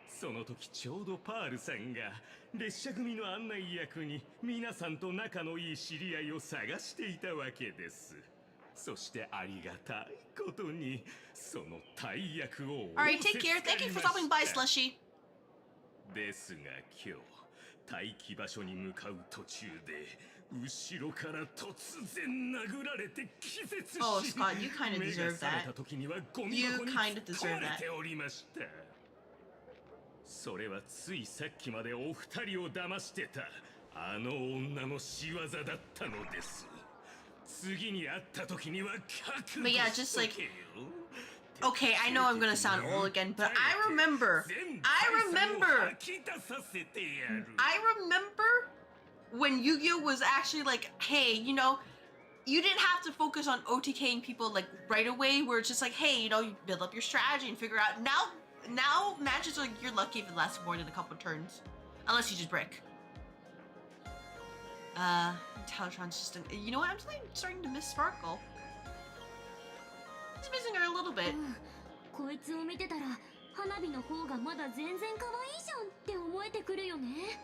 その時ちょうどパールさんが列車組の案内役に皆さんと仲のいい知り合いを探していたわけです。そしてありがたいことにその大役を Alright, take care. Thank you for stopping by, Slushy. ですが今日待機場所に向かう途中で後ろから突然殴られて気絶し Oh, Scott, you kind of deserve that. た時にはゴミ箱に突っ込まれておりました。それはついさっきまでお二人を騙してたあの女の仕業だったのです。 But yeah, just like, okay, I know I'm gonna sound old again, but I remember when Yu-Gi-Oh! Was actually like, hey, you know, you didn't have to focus on OTKing people like right away, where it's just like, hey, you know, you build up your strategy and figure out. Now matches are like you're lucky if it lasts more than a couple turns, unless you just brick. Talotron's just you know what? I'm starting to miss Sparkle. Just missing her a little bit. こいつを見てたら花火の方がまだ全然可愛いじゃんって思えてくるよね。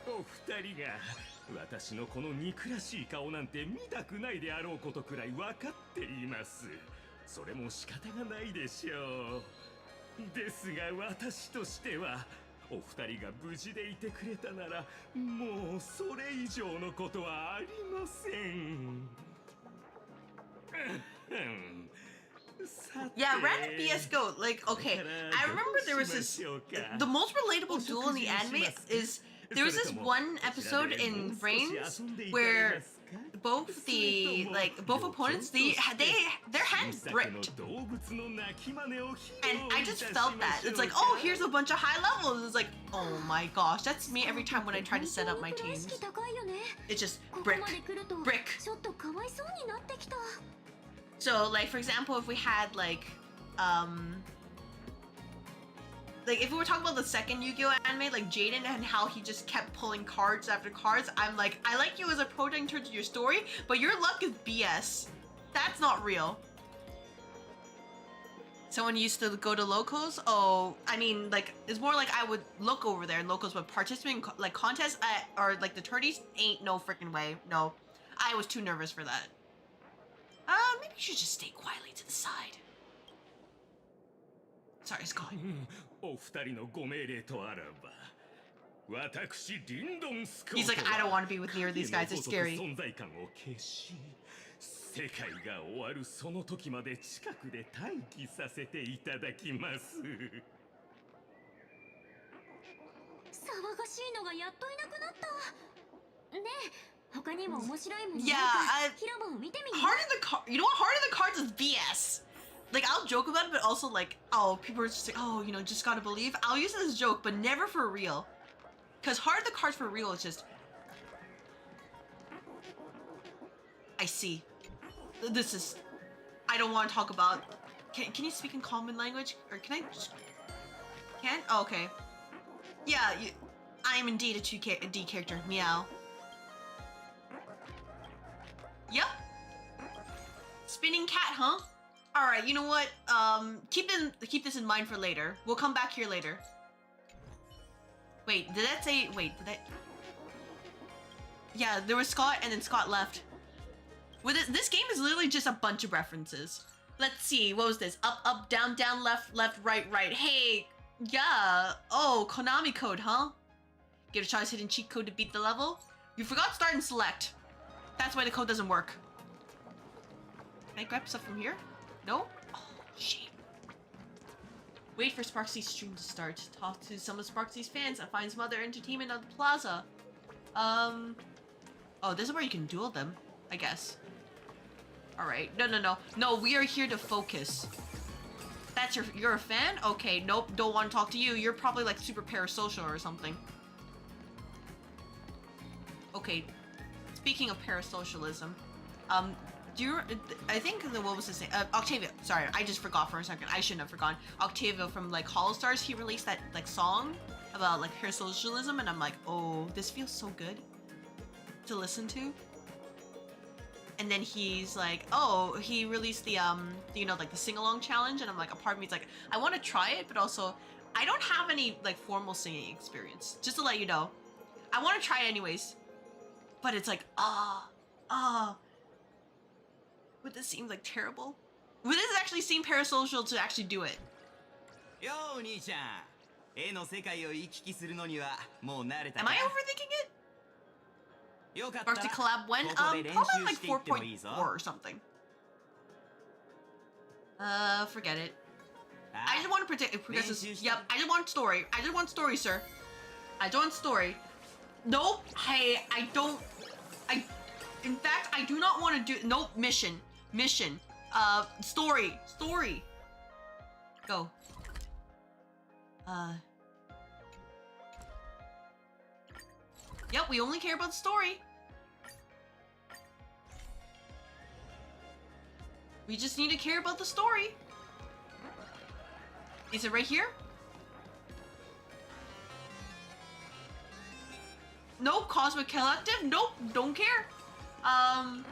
お二人が私のこの憎らしい顔なんて見たくないであろうことくらい分かっています。それも仕方がないでしょう。ですが私としては。 お二人が無事でいてくれたならもうそれ以上のことはありません。Yeah, random BS Goat. Like, okay, I remember there was this. The most relatable duel in the anime is there was this one episode in Reigns where both opponents their hands bricked, and I just felt that. It's like, oh, here's a bunch of high levels. It's like, oh my gosh, that's me every time when I try to set up my teams. It's just brick. So, like, for example, if we had, like if we were talking about the second Yu-Gi-Oh anime, like Jaden and how he just kept pulling cards after cards, I'm like, I like you as a protagonist in terms of your story, but your luck is BS. That's not real. Someone used to go to locals? Oh, I mean, like, it's more like I would look over there in locals, but participating in, like, contests or, like, the tourneys ain't no freaking way. No. I was too nervous for that. Maybe you should just stay quietly to the side. Sorry, it's going. He's like, I don't want to be with near these guys, they're scary. 世界が終わるその時まで近くで待機させていただきます。騒がしいのがやっといなくなった。ねえ、他にも面白いものないか広場を見てみる。Heart of the card, you know what? Heart of the cards is BS. Like, I'll joke about it, but also like, oh, people are just like, oh, you know, just gotta believe. I'll use it as a joke, but never for real. Because Heart of the cards for real is just, I see. This is, I don't want to talk about. Can you speak in common language, or can I? Can't? Oh, okay. Yeah, I am indeed a D character. Meow. Yep. Spinning cat, huh? All right. You know what? Keep this in mind for later. We'll come back here later. Wait, did that say? Wait, did that? Yeah, there was Scott, and then Scott left. With it, this game is literally just a bunch of references. Let's see, what was this? Up, up, down, down, left, left, right, right. Hey, yeah. Oh, Konami code, huh? Get a choice hidden cheat code to beat the level? You forgot start and select. That's why the code doesn't work. Can I grab stuff from here? No? Oh, shit. Wait for Sparksy's stream to start. Talk to some of Sparksy's fans and find some other entertainment on the plaza. Oh, this is where you can duel them, I guess. Alright, no, we are here to focus. That's you're a fan? Okay, nope, don't want to talk to you. You're probably like super parasocial or something. Okay, speaking of parasocialism, I think, what was his name? Octavio, sorry, I just forgot for a second. I shouldn't have forgotten. Octavio from like Hollow Stars, he released that like song about like parasocialism, and I'm like, oh, this feels so good to listen to. And then he's like, oh, he released the you know, like the sing-along challenge, and I'm like, a part of me's like, I want to try it, but also I don't have any like formal singing experience, just to let you know. I want to try it anyways, but it's like, would this seem like terrible? Would this actually seem parasocial to actually do it? Yo, Ni-chan. Am I overthinking it? Varsity collab when? Probably like 4.4 or something. Forget it. I just want to progress this. Yep, I just want story. I just want story, sir. I just want story. Nope. Hey, in fact, I do not want to do, nope, mission. Story. Go. Yep, we only care about the story. We just need to care about the story. Is it right here? Nope, Cosmic Collective? Nope, don't care. I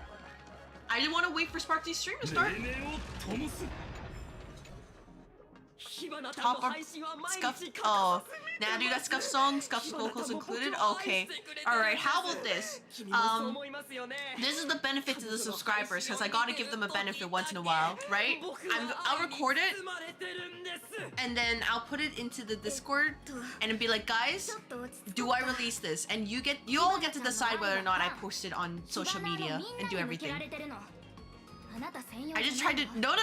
didn't want to wait for Sparksy's stream to start. Top up Scuff. Oh, nah, dude, that Scuff song, Scuff's vocals included. Okay, all right. How about this? This is the benefit to the subscribers, because I gotta give them a benefit once in a while, right? I'll record it, and then I'll put it into the Discord, and be like, guys, do I release this? And you all get to decide whether or not I post it on social media and do everything. I just tried to. No,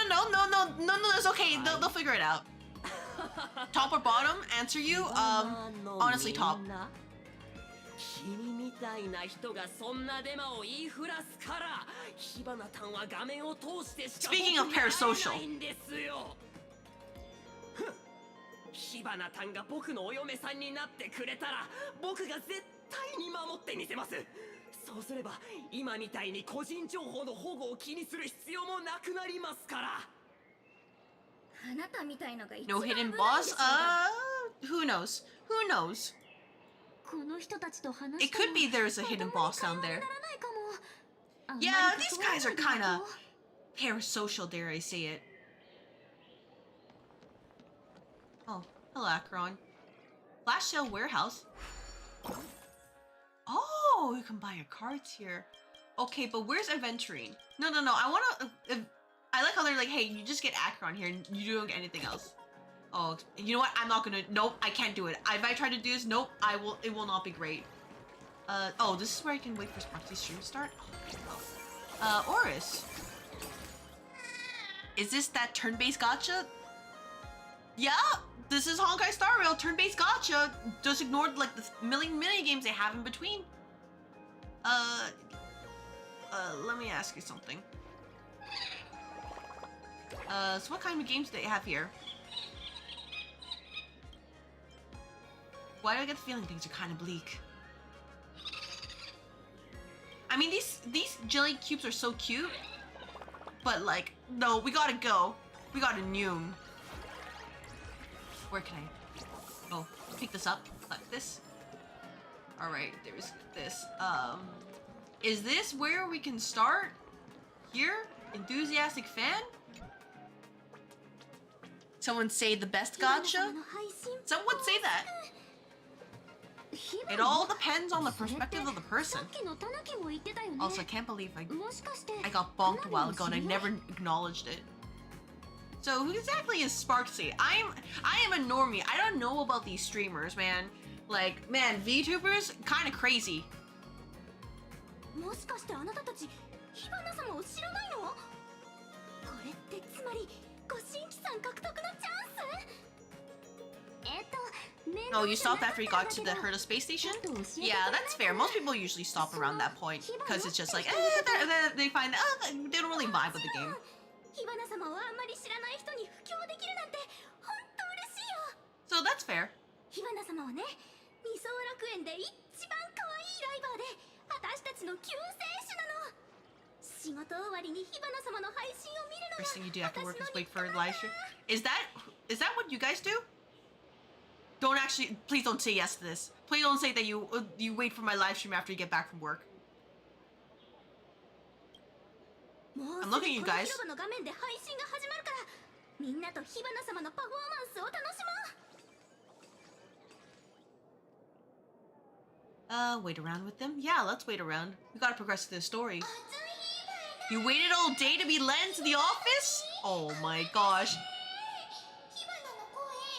it's okay. They'll figure it out. Top or bottom? Answer you? Honestly, top. 君みたいな人がそんなデマを言いふらすから火花たんは画面を通してしか Speaking of parasocial ないんですよ。ふん火花たんが僕のお嫁さんになってくれたら僕が絶対に守ってみせます。そうすれば今みたいに個人情報の保護を気にする必要もなくなりますから。あなたみたいのが一 No 番 hidden 危ないで boss? しょうが。 Who knows? Who knows? この人たちと話 It could be there's a hidden boss down there. ならないかも。あんまり Yeah, these 関わ guys ら are ないで kinda おこう。 parasocial, dare I say it. Oh, hello, Akron. Flash sale warehouse. Oh, you can buy your cards here. Okay, but where's adventuring? No. I wanna. I like how they're like, hey, you just get Akron here, and you don't get anything else. Oh, you know what? I'm not gonna. Nope, I can't do it. If I try to do this, nope, I will. It will not be great. Oh, this is where I can wait for Sparky's stream to start. Oris. Is this that turn-based gacha? Yeah, this is Honkai Star Rail turn-based gacha. Just ignored like the million mini games they have in between. Let me ask you something. So what kind of games do they have here? Why do I get the feeling things are kind of bleak? I mean, these jelly cubes are so cute, but like, no, we gotta go. We gotta noom. Where can I? Oh, pick this up like this. All right, there's this. Is this where we can start? Here, enthusiastic fan. Someone say the best gacha. Someone say that. It all depends on the perspective of the person. Also, I can't believe I got bonked a while ago and I never acknowledged it. So who exactly is Sparksy? I am a normie. I don't know about these streamers, man. Like, man, VTubers kind of crazy. もしかしてあなたたち火花様を知らないの？これってつまりご新規さん獲得のチャンス？Oh, you stopped after you got to the Herta space station? Yeah, that's fair. Most people usually stop around that point because it's just like, they find they don't really vibe with the game. 火花様をあんまり知らない人に布教できるなんて本当嬉しいよ。 So that's fair. 火花様はね、二層楽園で一番可愛いライバーで私たちの救世主なの。仕事終わりに火花様の配信を見るのが First thing you do after work is wait for a live stream. Is that what you guys do? Don't actually, please don't say yes to this. Please don't say that you wait for my live stream after you get back from work. I'm looking at you guys. 広場の画面で配信が始まるからみんなと火花様のパフォーマンスを楽しもう。 Wait around with them? Yeah, let's wait around. We gotta progress through the story. You waited all day to be let into the office? Oh my gosh.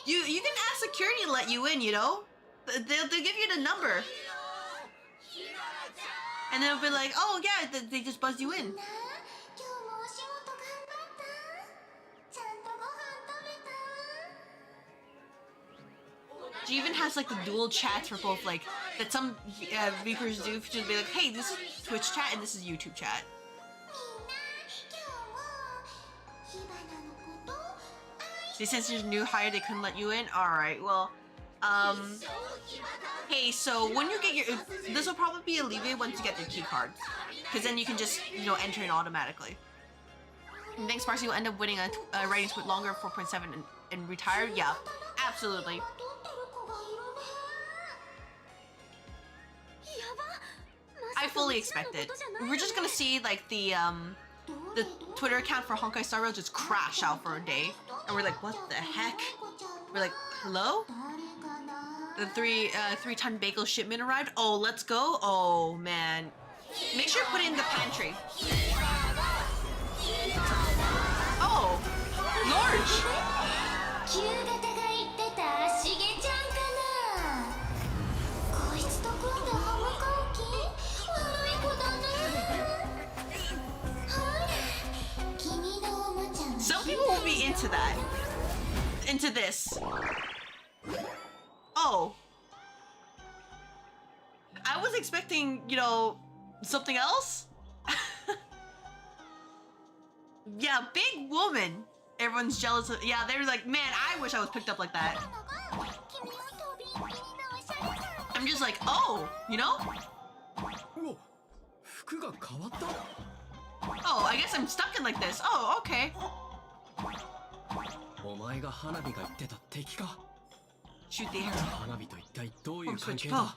You can ask security to let you in, you know? They'll give you the number. And they'll be like, oh yeah, they just buzzed you in. She even has like the dual chats for both, like that some viewers do to be like, hey, this is Twitch chat and this is YouTube chat. Since you're new hire, they couldn't let you in. All right, well, hey, so when you get your, this will probably be alleviated once you get your key card, because then you can just enter in automatically. And thanks, Marcy. You'll end up winning a rating with longer 4.7 and retire. Yeah, absolutely. I fully expect it. We're just gonna see like the Twitter account for Honkai Star Rail just crash out for a day, and we're like, what the heck? We're like, hello? The 3-ton bagel shipment arrived. Oh, let's go. Oh man, make sure to put it in the pantry. Oh, large. こ into that. Into this. Oh. I was expecting, you know, something else? Yeah, big woman. Everyone's jealous of, yeah, they're like, man, I wish I was picked up like that. I'm just like, oh, you know? Oh, I guess I'm stuck in like this. Oh, okay. Shoot the arrow. Oh, switch. Oh.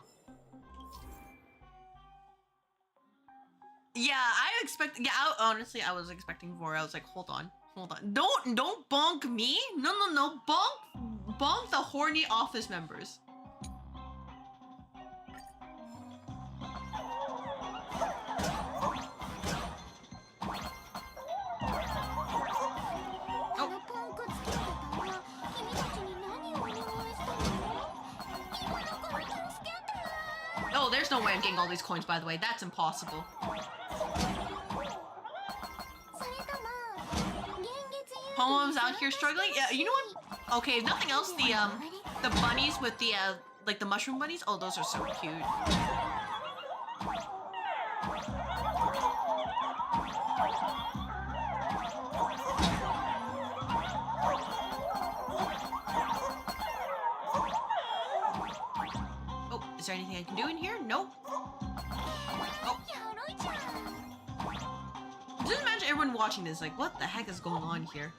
Yeah, honestly, I was expecting more. I was like, hold on. Don't bonk me. No. Bonk the horny office members. Oh, there's no way I'm getting all these coins, by the way. That's impossible. Homo's out here struggling? Yeah, you know what? Okay, if nothing else, the bunnies with the, like the mushroom bunnies? Oh, those are so cute. Oh, is there anything I can do in here? Nope. Oh. Just imagine everyone watching this, like, what the heck is going on here?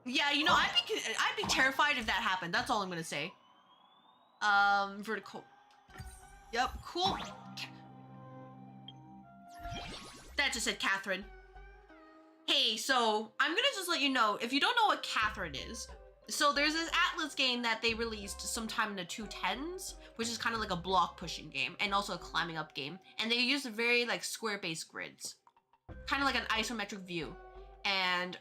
Yeah, you know, I'd be terrified if that happened. That's all I'm gonna say. Vertical. Yep, cool. That just said Catherine. Hey, so I'm gonna just let you know, if you don't know what Catherine is, so there's this Atlas game that they released sometime in the 2010s, which is kind of like a block pushing game and also a climbing up game. And they use a very like square-based grids, kind of like an isometric view. And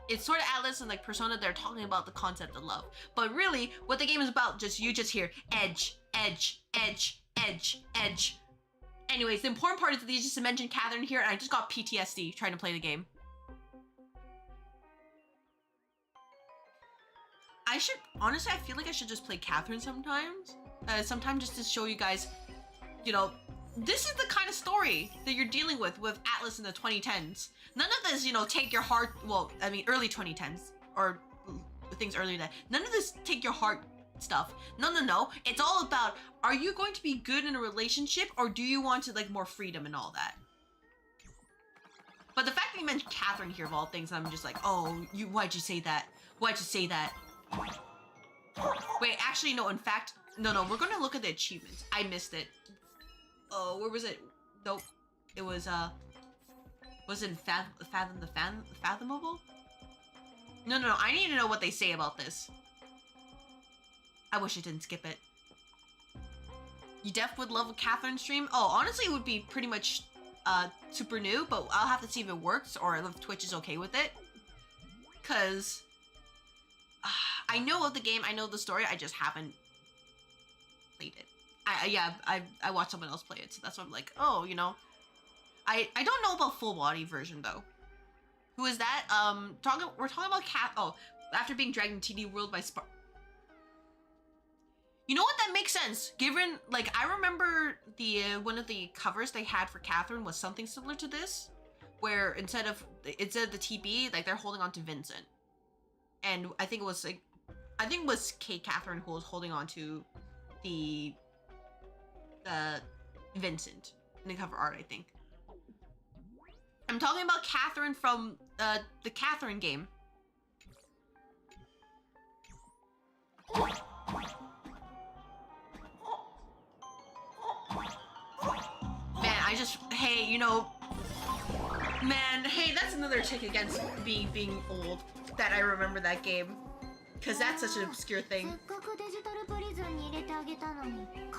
it's sort of Atlas and like Persona, they're talking about the concept of love. But really, what the game is about, you just hear edge, edge, edge, edge, edge. Anyways, the important part is that they just mentioned Catherine here, and I just got PTSD trying to play the game. Honestly, I feel like I should just play Catherine sometimes. Sometimes just to show you guys, you know, this is the kind of story that you're dealing with Atlas in the 2010s. None of this, you know, take your heart, well, I mean, early 2010s, or things earlier than that. None of this take your heart stuff. No. It's all about, are you going to be good in a relationship, or do you want to, like, more freedom and all that? But the fact that you mentioned Catherine here, of all things, I'm just like, oh, why'd you say that? Why'd you say that? Wait, actually, no, in fact, no, we're gonna look at the achievements. I missed it. Oh, where was it? Nope. It was it Fathomable? No, I need to know what they say about this. I wish I didn't skip it. You def would love a Catherine stream? Oh, honestly, it would be pretty much, super new, but I'll have to see if it works or if Twitch is okay with it. Cause I know of the game, I know the story, I just haven't played it. I watched someone else play it, so that's why I'm like, oh, you know. I don't know about full body version though. Who is that? We're talking about after being dragged in TD World by Spark. You know what? That makes sense. Given, like, I remember one of the covers they had for Catherine was something similar to this, where instead of the TB, like they're holding on to Vincent. And I think it was Kate Catherine who was holding on to the Vincent in the cover art, I think. I'm talking about Catherine from the Catherine game. Man, hey, you know, man, hey, that's another tick against being old, that I remember that game. Because that's such an obscure thing.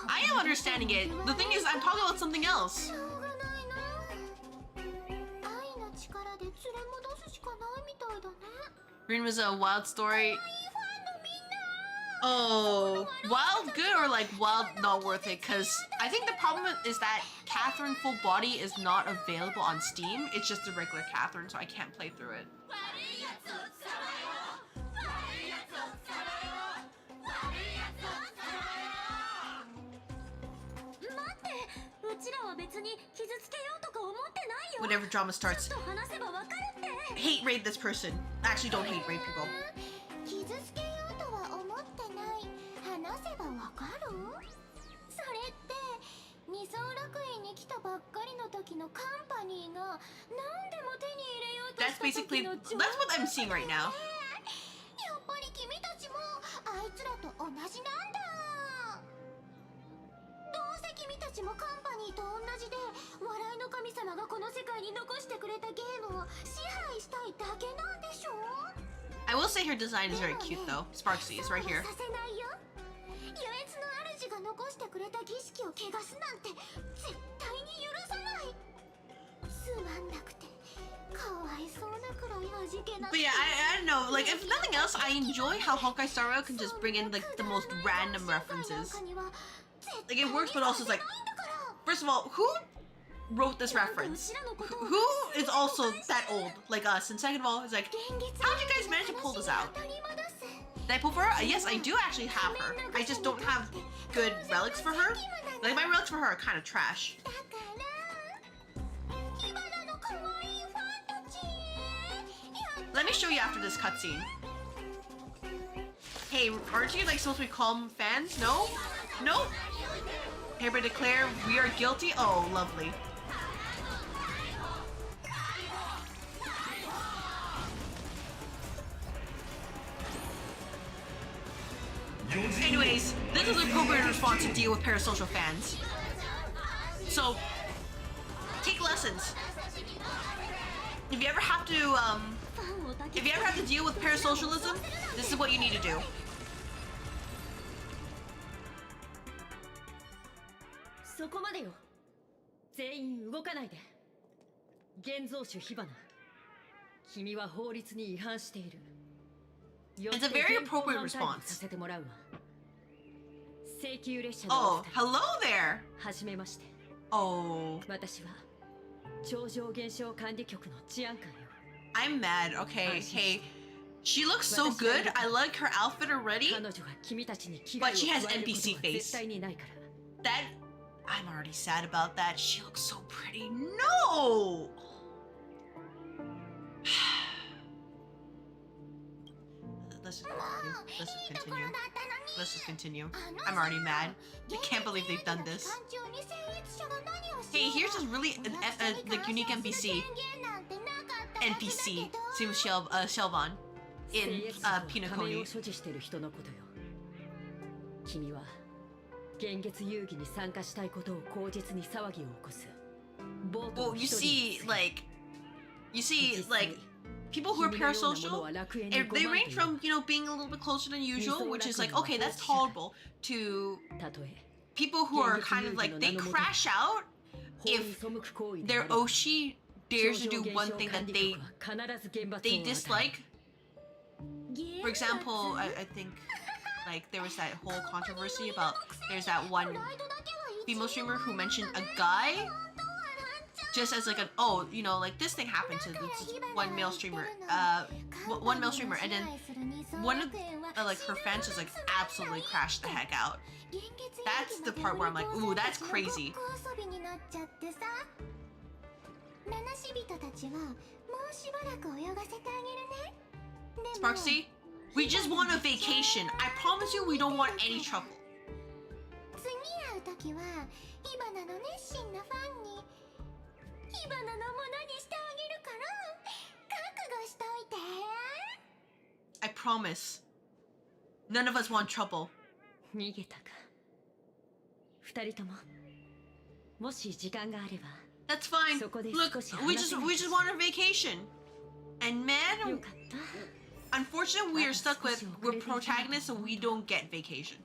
I am understanding it. The thing is, I'm talking about something else. Green was a wild story. Oh, wild good or like wild not worth it? Because I think the problem is that Catherine full body is not available on Steam. It's just the regular Catherine, so I can't play through it. Whenever drama starts, hate raid this person. Actually, don't hate raid people. 傷つけようとは思ってない。話せばわかる？それって二層楽園に来たばっかりの時のカンパニーが何でも手に入れようとした時の That's what I'm seeing right now. やっぱり君たちもあいつらと同じなんだ。どうせ君たちもカンパニーと同じで笑いの神様がこの世界に残してくれたゲームを支配したいだけなんでしょ？ I will say her design is very cute though. Sparksy is right here. させないよ。優越の主が残してくれた儀式を汚すなんて絶対に許さない。すまんなくてかわいそうなくらい味気なく But て。 yeah, I don't know. Like, if nothing else, I enjoy how Honkai Star Rail can just bring in like the most random references. Like, it works, but also it's like, first of all, who wrote this reference? Who is also that old like us? And second of all, it's like, how did you guys manage to pull this out? Did I pull for her? Yes, I do actually have her. I just don't have good relics for her. Like, my relics for her are kind of trash. だから火花の可愛いファンたち。 Let me show you after this cutscene. Hey, aren't you like supposed to be calm fans? No? No? Hereby declare we are guilty? Oh, lovely. Anyways, this is an appropriate response to deal with parasocial fans. So, take lessons. If you ever have to deal with parasocialism, this is what you need to do. そこまでよ。全員動かないで。現像種火花。君は法律に違反している。 It's a very appropriate response. させてもらうわ。請求列車 Oh, のお二人 hello there. はじめまして。 Oh, 私は超常現象管理局の治安官よ。 I'm mad. Okay, hey. She looks so good. I like her outfit already. 彼女が君たちに危害を But she has 加えること NPC は face. 絶対にないから。 That I'm already sad about that. She looks so pretty. No. Let's just continue. Let's just continue. I'm already mad. I can't believe they've done this. Hey, here's this really like unique NPC. Same with Shelvan in 聖越の仮面 Pinocchio. を所持している人のことよ。君は現月遊戯に参加したいことを口実に騒ぎを起こす。ボート Well, を you 一人 see, に like, people who are parasocial, if they range from, you know, being a little bit closer than usual, which is like, okay, that's tolerable, to たとえ people who are kind of like, they crash out 法に if 背く行為で their あれば Oshi dares to do one thing that 必ず厳罰を they 与える dislike. For example, I think, like, there was that whole controversy about, there's that one female streamer who mentioned a guy just as like an, oh, you know, like this thing happened to this one male streamer, and then one of like her fans just like absolutely crashed the heck out. That's the part where I'm like, ooh, that's crazy. Sparksy, we just want a vacation. I promise you we don't want any trouble. 次会う時は火花の熱心なファンに火花のものにしてあげるから覚悟しといて。 I promise. None of us want trouble. 逃げたか。二人とももし時間があれば That's fine. So Look,こで少し we just want a vacation. And よ man, かった。 unfortunately, we are stuck with we're protagonists, so we don't get vacation.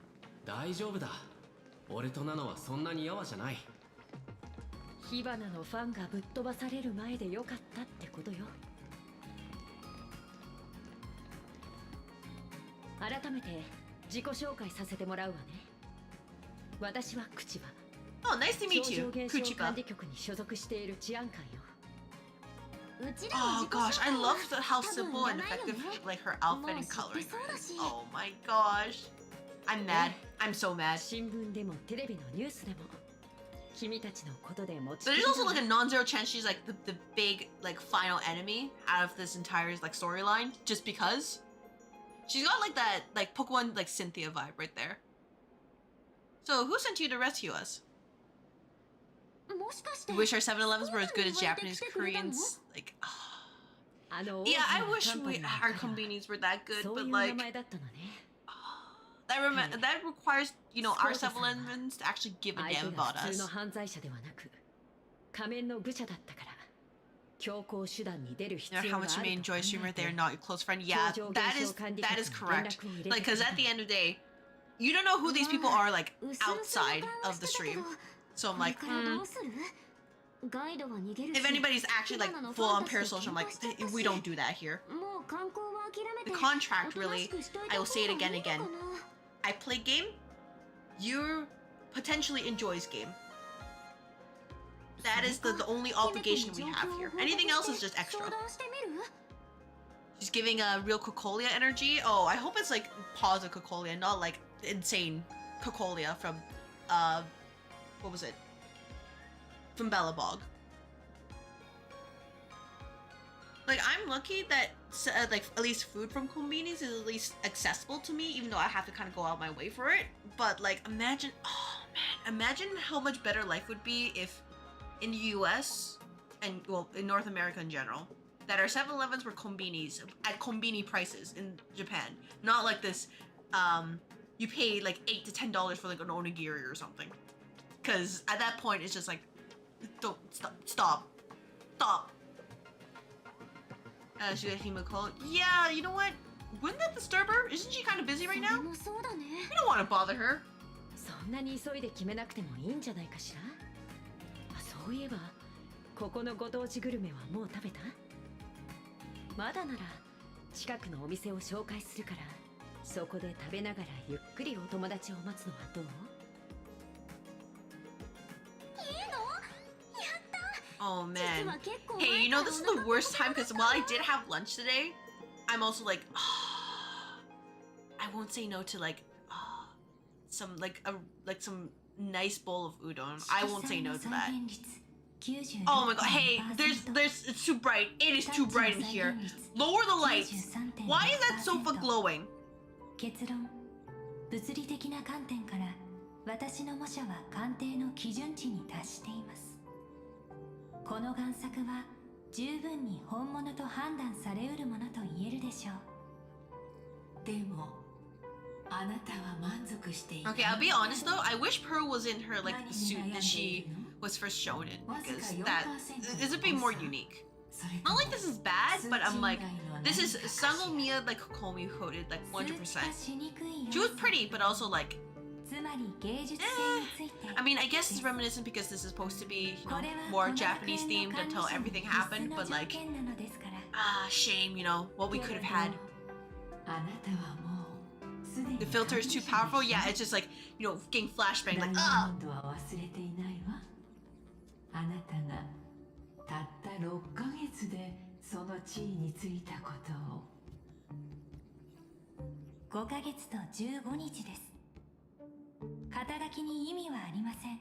大丈夫だ。俺とナノはそんなにやわじゃない。火花のファンがぶっ飛ばされる前でよかったってことよ。改めて自己紹介させてもらうわね。私は口は Oh, nice to meet 超 you, 常現象 Kuchika. 管理局に所属している治安官よ。うちらの Oh 自己 gosh, I 紹介は love how 多分 simple いら and ないよ effective ね。 like her outfit and もう知って coloring そうだ is. し。 Oh my gosh. I'm mad. I'm so mad. 新聞でもテレビのニュースでも君たちのことで持ち There's also like a non-zero chance she's like the big like final enemy out of this entire like storyline just because she's got like that like Pokemon like Cynthia vibe right there. So who sent you to rescue us? もしかして You wish our 7-Elevens were as good as Japanese Koreans? Like, あの yeah, I 大 wish きなカンパニー our の彼は convenies were that good, そう but いう名 like 前だったのね。 that requires you know our スコートさんは 7-Elevens to actually give a 相 damn 手が about 普通の us. 犯罪者ではなく仮面の愚者だったから強行手段に出る必 You know 要 how が much あ you may ると enjoy 考 streamer え if て they're not your close friend. Yeah, 超常 that 現 is 象管理 that 局 is に correct. 連絡を入れて Like, く cause れ at た the end of the day, you don't know who these people are like うすうす outside 予 of 感 the はしてたけ stream. ど So I'm これ like, からどうするガイドは逃げるし if anybody's actually like 火花の full on ファンタジー parasocial, I'm like, 喧嘩しちゃったし we don't do that here. もう観光は諦め The て contract おとなし really, くしといた I 方 will say it が again い and いのか again. な I play game, you potentially enjoys game. That is the only obligation we have here. Anything else is just extra. 相談してみる She's giving a real Cocolia energy. Oh, I hope it's like positive Cocolia, not like insane Cocolia from, what was it? From Bellabog. Like, I'm lucky that, like, at least food from Konbinis is at least accessible to me, even though I have to kind of go out my way for it. But, like, imagine, oh man, imagine how much better life would be if in the US, and, well, in North America in general, that our 7-Elevens were Konbinis at Konbini prices in Japan. Not like this, you pay like $8 to $10 for like an onigiri or something. Because at that point, it's just like, don't, stop. She got Himiko. Yeah, you know what? Wouldn't that disturb her? Isn't she kind of busy right それ now? もそうだね We don't want to bother her. そんなに急いで決めなくてもいいんじゃないかしら。あ、そういえばここのご当地グルメはもう食べた？まだなら近くのお店を紹介するからそこで食べながらゆっくりお友達を待つのはどう？ Oh 実 man. は結構 Hey, 前 you か know ら this is お the 腹 worst time because while I did have lunch today, I'm also like, I won't say no to like some like some nice bowl of udon. I won't say no to that. Oh my god, hey, there's it's too bright. It is too bright in here. Lower the lights. Why is that sofa glowing? 結論物理的な観点から私の模写は鑑定の基準値に達しています。この贋作は十分に本物と判断されうるものと言えるでしょう。でもあなたは満足していない。 Okay, I'll be honest though. I wish Pearl was in her like the suit that she was first shown in because that is a bit more unique. Not like this is bad, but I'm like, this is Sangomiya like Kokomi coded like 100%. She was pretty, but also like, つまり芸術性について I mean, I guess it's reminiscent because this is supposed to be, you know, more Japanese themed until everything happened, but like, shame, you know, what we could have had. あなたはもうすでに The filter is too powerful. Yeah, it's just like, you know, getting flashbang, ダ like, イヤモンドは忘れていないわ。あなたがたった6ヶ月でその地位についたことを。5ヶ月と15日です。肩書きに意味はありません。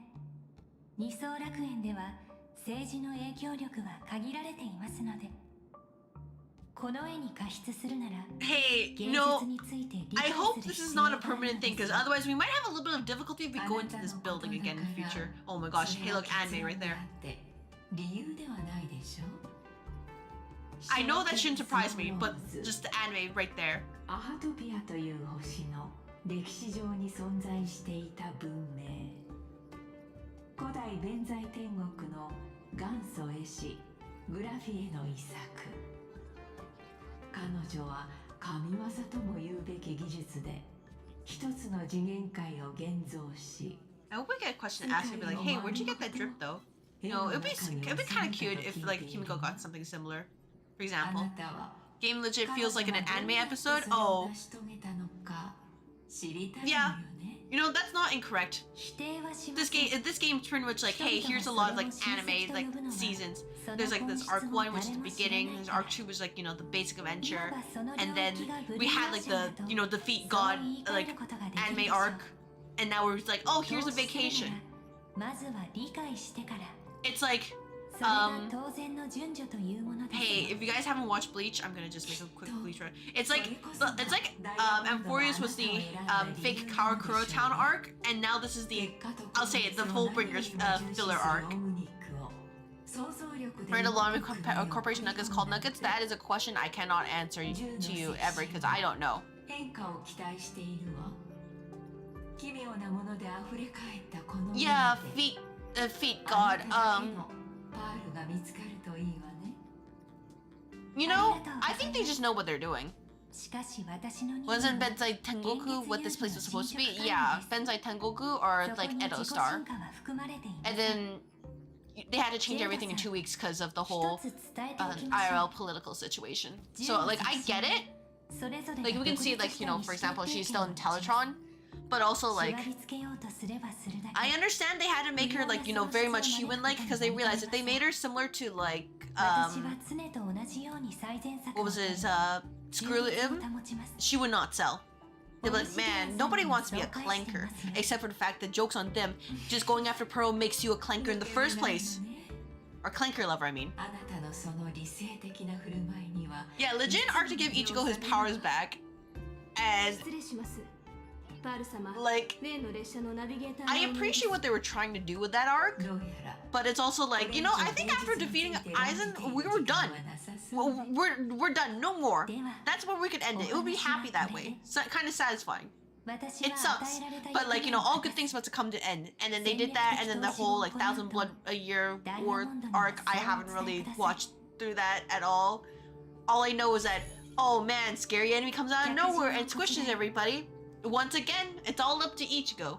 二層楽園では政治の影響力は限られていますので、この絵に加筆するなら hey, 芸 you know, 術について理 I 解 hope する this is 必 not 要 a があるの permanent で thing す because otherwise we might have a little bit of difficulty if we go into this building again in the future. Oh my gosh, hey look, anime right there. 理由ではないでしょう。 I know that shouldn't surprise me, but just the anime right there. アハトピアという星の歴史上に存在していた文明。古代弁財天国の元祖絵師グラフィエの遺作。彼女は神業とも言うべき技術で一つの次元界を現像し。 I hope we get a question asked and be like, hey, where'd you get that drip though? You know, it'd be kind of cute if like Kimiko got something similar. For あ example, なたは game legit feels like an anime episode. Oh, 知りたいの Yeah. よね。 You know, that's not incorrect. 否定はしま This せん game's pretty much like, hey, here's a lot of like anime like seasons. There's like this arc 1, which is the beginning. There's arc 2, which is like, you know, the basic adventure. And then we had like the, you know, defeat god like anime arc. And now we're just like, oh, here's a vacation. まずは理解してから It's like, それが当然の順序というものです hey, if you guys haven't watched Bleach, I'm gonna just make a quick Bleach run. It's like Amphorius was the fake Karakura Town arc, and now this is the, I'll say it, the Fullbringers filler arc. Right, a lot of corporation nuggets called nuggets. That is a question I cannot answer to you ever because I don't know. 変化を期待しているわ。奇妙なもので溢れ返ったこの Yeah, feet god. パールが見つかるといいわね。 You know, I think they just know what they're doing. しかし私の Wasn't Benzai Tengoku what this place was supposed to be? Yeah, Benzai Tengoku or like Edo Star. And then they had to change everything in 2 weeks because of the whole IRL political situation. So like I get it. Like we can see like, you know, for example, she's still in Teletron, but also like I understand they had to make her like, you know, very much human-like because they realized if they made her similar to like what was his Screwlim, she would not sell. They'd be like, man, nobody wants to be a clanker, except for the fact that joke's on them. Just going after Pearl makes you a clanker in the first place. Or clanker lover, I mean. あなたのその理性的な振る舞いには Yeah, legit arc to give Ichigo his powers back. And 失礼しますパール様 like 例の列車のナビゲーター I appreciate what they were trying to do with that arc, どうやら but it's also like, you know, I think after defeating Aizen, we were done. We're done, no more. That's where we could end it. It would be happy that way. So, kind of satisfying. 私 It は sucks, 与えられた but like, you know, all good things about to come to end. And then they did that, and then the whole like 1,000 Blood a Year War arc, I haven't really watched through that at all. All I know is that, oh man, scary enemy comes out of nowhere and squishes everybody. Once again, it's all up to Ichigo.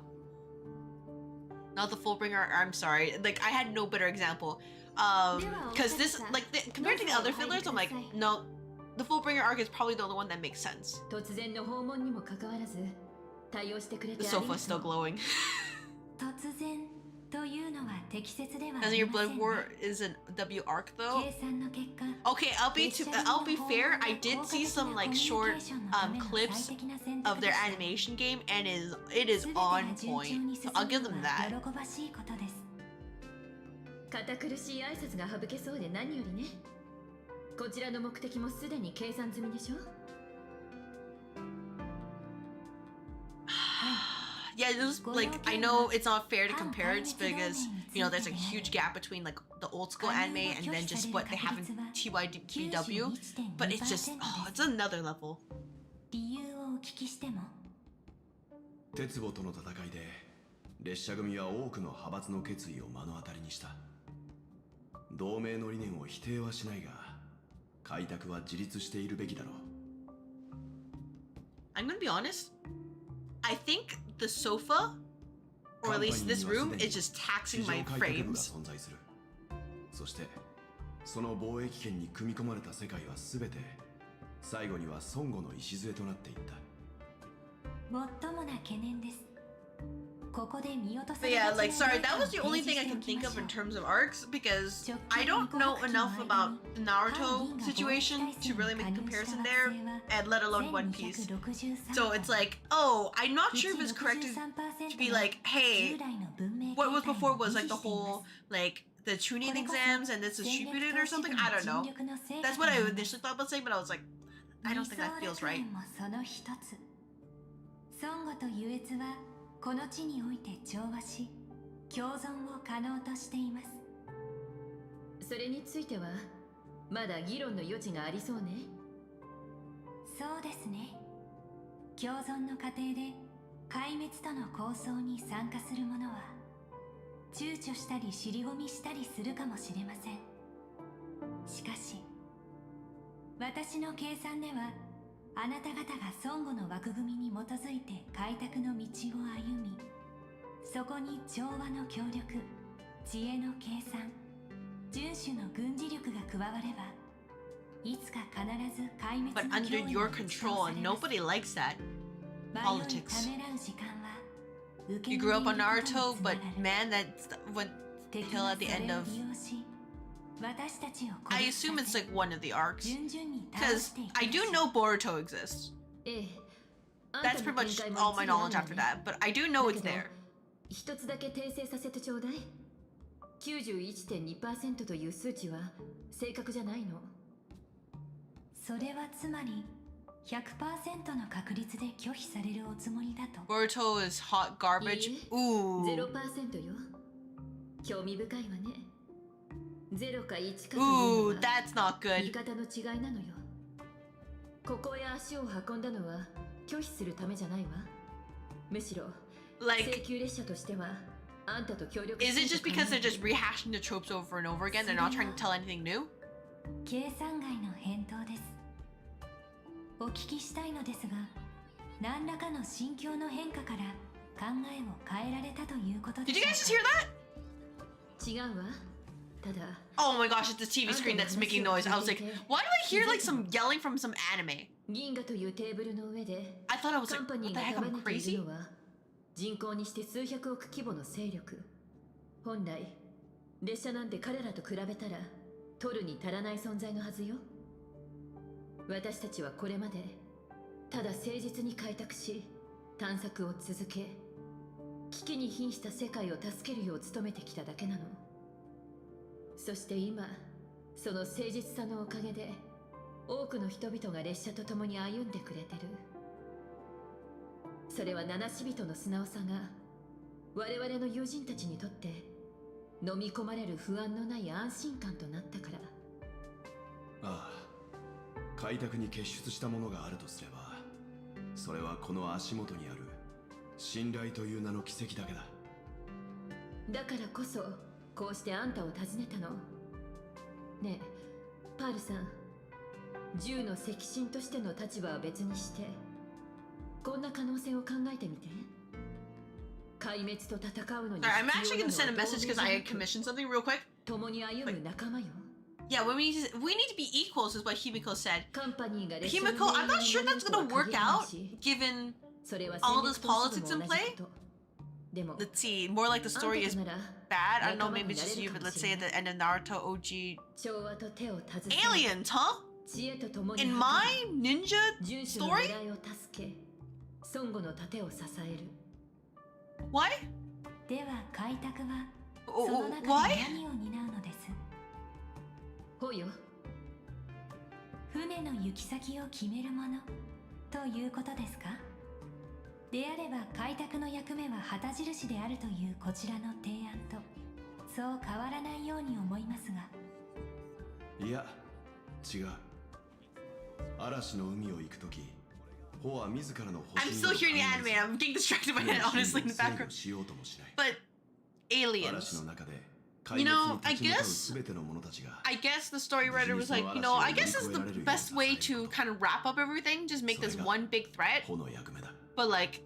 Not the Fullbringer, I'm sorry. Like, I had no better example. Because this, like, compared to the other fillers, I'm like, no, the Fullbringer arc is probably the only one that makes sense. 突然の訪問にもかかわらず対応してくれ The てありが sofa's still とう glowing. 突然というのは適切ではあ Doesn't り your ません blood ね war is an W arc though? 計算の結果 Okay, I'll be fair. I did see some like short clips of their animation game, and it is on point. So I'll give them that. 喜ばしいことです堅苦しい挨拶が省けそうで何よりねこちらの目的もすでに計算済みでしょ Yeah, it was like I know it's not fair to compare it because you know there's a huge gap between like the old school anime and then just what they have in TYBW, but it's just it's another level. 理由をお聞きしても鉄母との戦いで列車組は多くの派閥の決意を目の当たりにした。同盟の理念を否定はしないが開拓は自立しているべきだろう。 I'm gonna be honest. I think the sofa, or at least this room, is just taxing my frames. そしてその貿易圏に組み込まれた世界は全て最後には孫悟の礎となっていった。最もな懸念ですここで見落とさ But れ yeah, がち like な sorry, that was the only thing I can think of in terms of arcs because I don't know enough about the Naruto situation to really make a comparison there, and let alone One Piece. So it's like, oh, I'm not sure if it's correct to be like, hey, what was before was like the whole like the Chunin exams and this is Shippuden or something. I don't know. That's what I initially thought about saying, but I was like, I don't think that feels right. 孫悟と優越はこの地において調和し共存を可能としていますそれについてはまだ議論の余地がありそうねそうですね共存の過程で壊滅との構想に参加する者は躊躇したり尻込みしたりするかもしれませんしかし私の計算ではあなた方が孫悟の枠組みに基づいて開拓の道を歩みそこに調和の協力知恵の計算遵守の軍事力が加わればいつか必ず壊滅 But の脅 under 威 your に打ち control, 倒さ and れます nobody likes that. politics. 迷う時間は受け You 身 grew up on でいることに Naruto, つなが but る man, that went 敵 hill は at the それ end を of. 利用し私たちを I 孤立 assume さ it's せ like one of the arcs, 順々に倒 because していく I do know Boruto exists. ええ That's pretty much all my knowledge after that, but I do know it's there. 一つだけ訂正させてちょうだい。91.2% という数値は正確じゃないの。それはつまり 100% の確率で拒否されるおつもりだと Boruto is hot garbage. いいえ Ooh. 0% よ。興味深いわね。0か1かという Ooh, のは that's not 言い good. 方の違いなのよ。ここへ足を運んだのは拒否するためじゃないわ。むしろ請 Like, 求列車としてはあんたと協力 is し it たい just と考 because え they're て just rehashing the tropes over and over again? They're not trying to tell anything new? 計算外の返答です。お聞きしたいのですが、何らかの心境の変化から考えを変えられたということで Did し you ょう guys か just hear that? 違うわ。ただ Oh my gosh, it's the TV screen that's making noise. I was like, why do I hear like some yelling from some anime? 銀河というテーブルの上で I thought I was カ like, ンパ what ニー the が heck, 束 I'm ねてい crazy? るのは人口にして数百億規模の勢力。本来列車なんて彼らと比べたら取るに足らない存在のはずよ。私たちはこれまでただ誠実に開拓し探索を続け、危機に瀕した世界を助けるよう努めてきただけなの。そして今その誠実さのおかげで多くの人々が列車と共に歩んでくれてる。それは七死人の素直さが我々の友人たちにとって飲み込まれる不安のない安心感となったから。ああ、開拓に結出したものがあるとすれば、それはこの足元にある信頼という名の奇跡だけだ。だからこそこうしてあんたを訪ねたの。ねえパールさん、銃の赤心としての立場は別にしてこんな可能性を考えてみて。壊滅と戦うのに Sorry, I'm actually gonna send a message because I commissioned something real quick. 共に歩む仲間よ。 Yeah, we need to be equals, is what Himiko said. カンパニーが列車の Himiko, I'm 命 not 令 sure に that's 乗 gonna るとは work 限らない out し、 given それは all 戦 this 略として politics も in 同じ play. こと。でも Let's see, more like the story is あんたとなら bad. I don't know, 仲間に maybe it's な just れ you, る but かも let's しれ say ない at the end of Naruto OG 調和と手を携え aliens, huh? 知恵と共に In my ninja 遵守の story? 狙いを助け孫悟の盾を支える。 Why? では開拓は Oh, その中で why? 何を担うのです。ほうよ。船の行き先を決めるものということですか。であれば開拓の役目は旗印であるというこちらの提案とそう変わらないように思いますが。いや、違う。嵐の海を行くとき、ホは自らの I'm still hearing the anime. I'm getting distracted by it, honestly, in the background. しようともしない。 But 嵐 aliens. の中で You 壊滅 know, に I 立ち向かう guess すべての者たちが I guess the story writer was like, you know, I guess this is the best way to kind of wrap up everything. Just make this one big threat. ホの役目だ。 But like,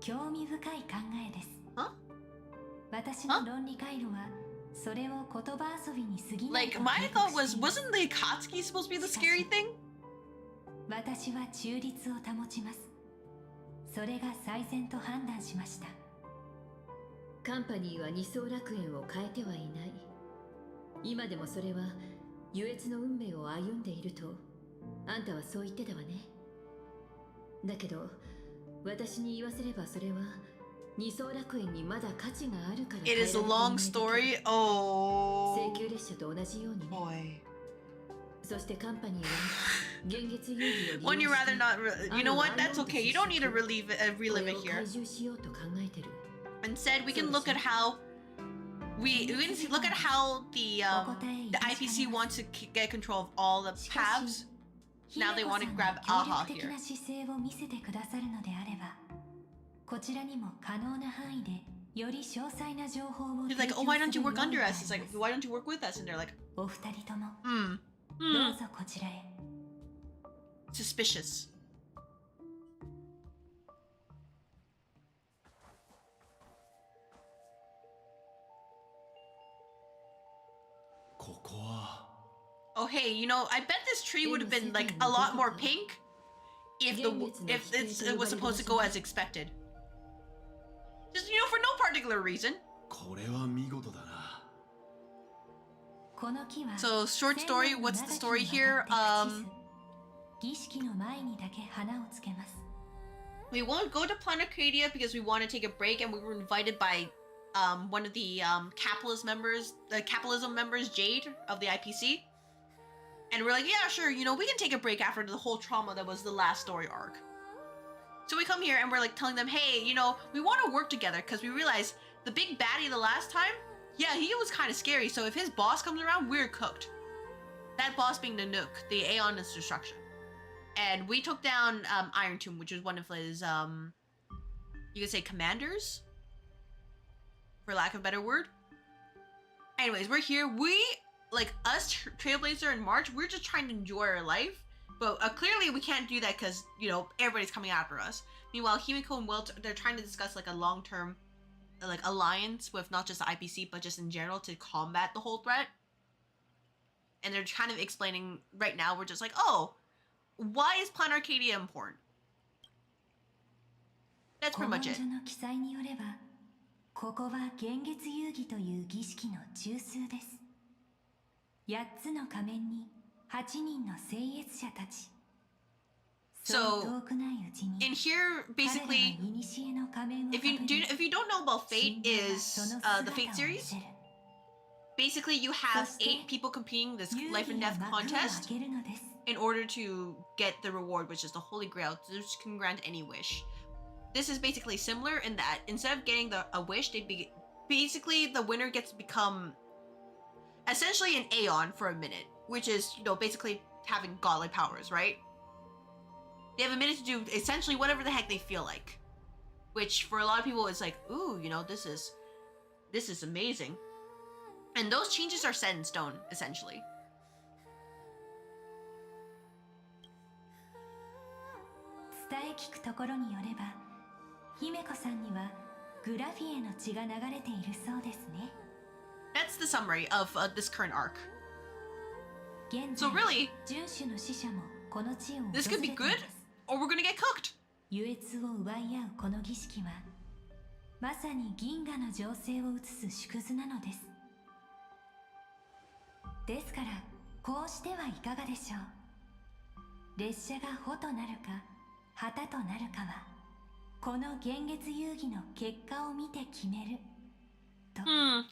興味深い考えです。 huh? 私の論理回路はそれを言葉遊びに過ぎない Like と my 計 thought 画して was, います。 wasn't the Akatsuki supposed to be the scary thing? 私は中立を保ちます。それが最善と判断しました。カンパニーは二層楽園を変えてはいない。今でもそれは優越の運命を歩んでいるとあんたはそう言ってたわね。だけど私に言わせればそれは二層楽園にまだ価値があるから It is a long story. Oh 請求列車と同じようにね。 boy. そしてカンパニーは現月遊戯を利 When 用 you して rather not, you know what? That's okay. You don't need to reliveこれ it を here. 懐柔しようと考えてる。 Instead, we can look at how we can look at how the IPC wants to get control of all the paths. Now they want to grab 協 Aha 力的 here. な姿勢を見せてくださるのであれば、こちらにも可能な範囲でより詳細な情報を He's 提 like, 供 oh, why don't す you る work 用意 under があ us? り He's ま like, す。 why don't you work with us? And they're like, お二人とも hmm, ど hmm, うぞこちらへ。 suspicious. ここは Oh, hey, you know, I bet this tree would have been like a lot more pink if it was supposed to go as expected. Just, you know, for no particular reason. これは見事だな。 So, short story, what's the story here? 儀式の前にだけ花をつけます。 We won't go to Planarcadia because we want to take a break, and we were invited by one of the capitalism members, Jade of the IPC. And we're like, yeah, sure, you know, we can take a break after the whole trauma that was the last story arc. So we come here and we're like telling them, hey, you know, we want to work together because we realized the big baddie the last time, yeah, he was kind of scary. So if his boss comes around, we're cooked. That boss being the Nook, the Aeon's destruction. And we took down Iron Tomb, which was one of his, you could say commanders? For lack of a better word. Anyways, we're here. We, like us, Trailblazer and March, we're just trying to enjoy our life. But clearly we can't do that because, you know, everybody's coming after us. Meanwhile, Himiko and Wilt, they're trying to discuss like a long-term like alliance with not just the IPC, but just in general to combat the whole threat. And they're kind of explaining right now, we're just like, oh, why is Planarcadia important? That's pretty much it. 記載によれば、ここは幻月遊戯という儀式の中枢です。8つの仮面に8人の聖越者たち。 So, in here, basically, if you don't know about Fate, is the Fate series. Basically, you have 8 people competing this life and death contest in order to get the reward, which is the Holy Grail, which can grant any wish. This is basically similar in that instead of getting a wish, basically the winner gets to become essentially an Aeon for a minute, which is, you know, basically having godlike powers, right? They have a minute to do essentially whatever the heck they feel like. Which for a lot of people is like, ooh, you know, this is amazing. And those changes are set in stone, essentially. 伝え聞くところによれば、姫子さんにはグラフィエの血が流れているそうですね。 That's the summary of this current arc. 現 So 在、 really, 遵守の使者もこの地を訪れ this て could い be ま good, す。 or we're gonna get cooked. 優越を奪い合うこの儀式は、まさに銀河の情勢を映す縮図なのです。ですから、こうしてはいかがでしょう。列車が帆となるか、旗となるかは、この幻月遊戯の結果を見て決める。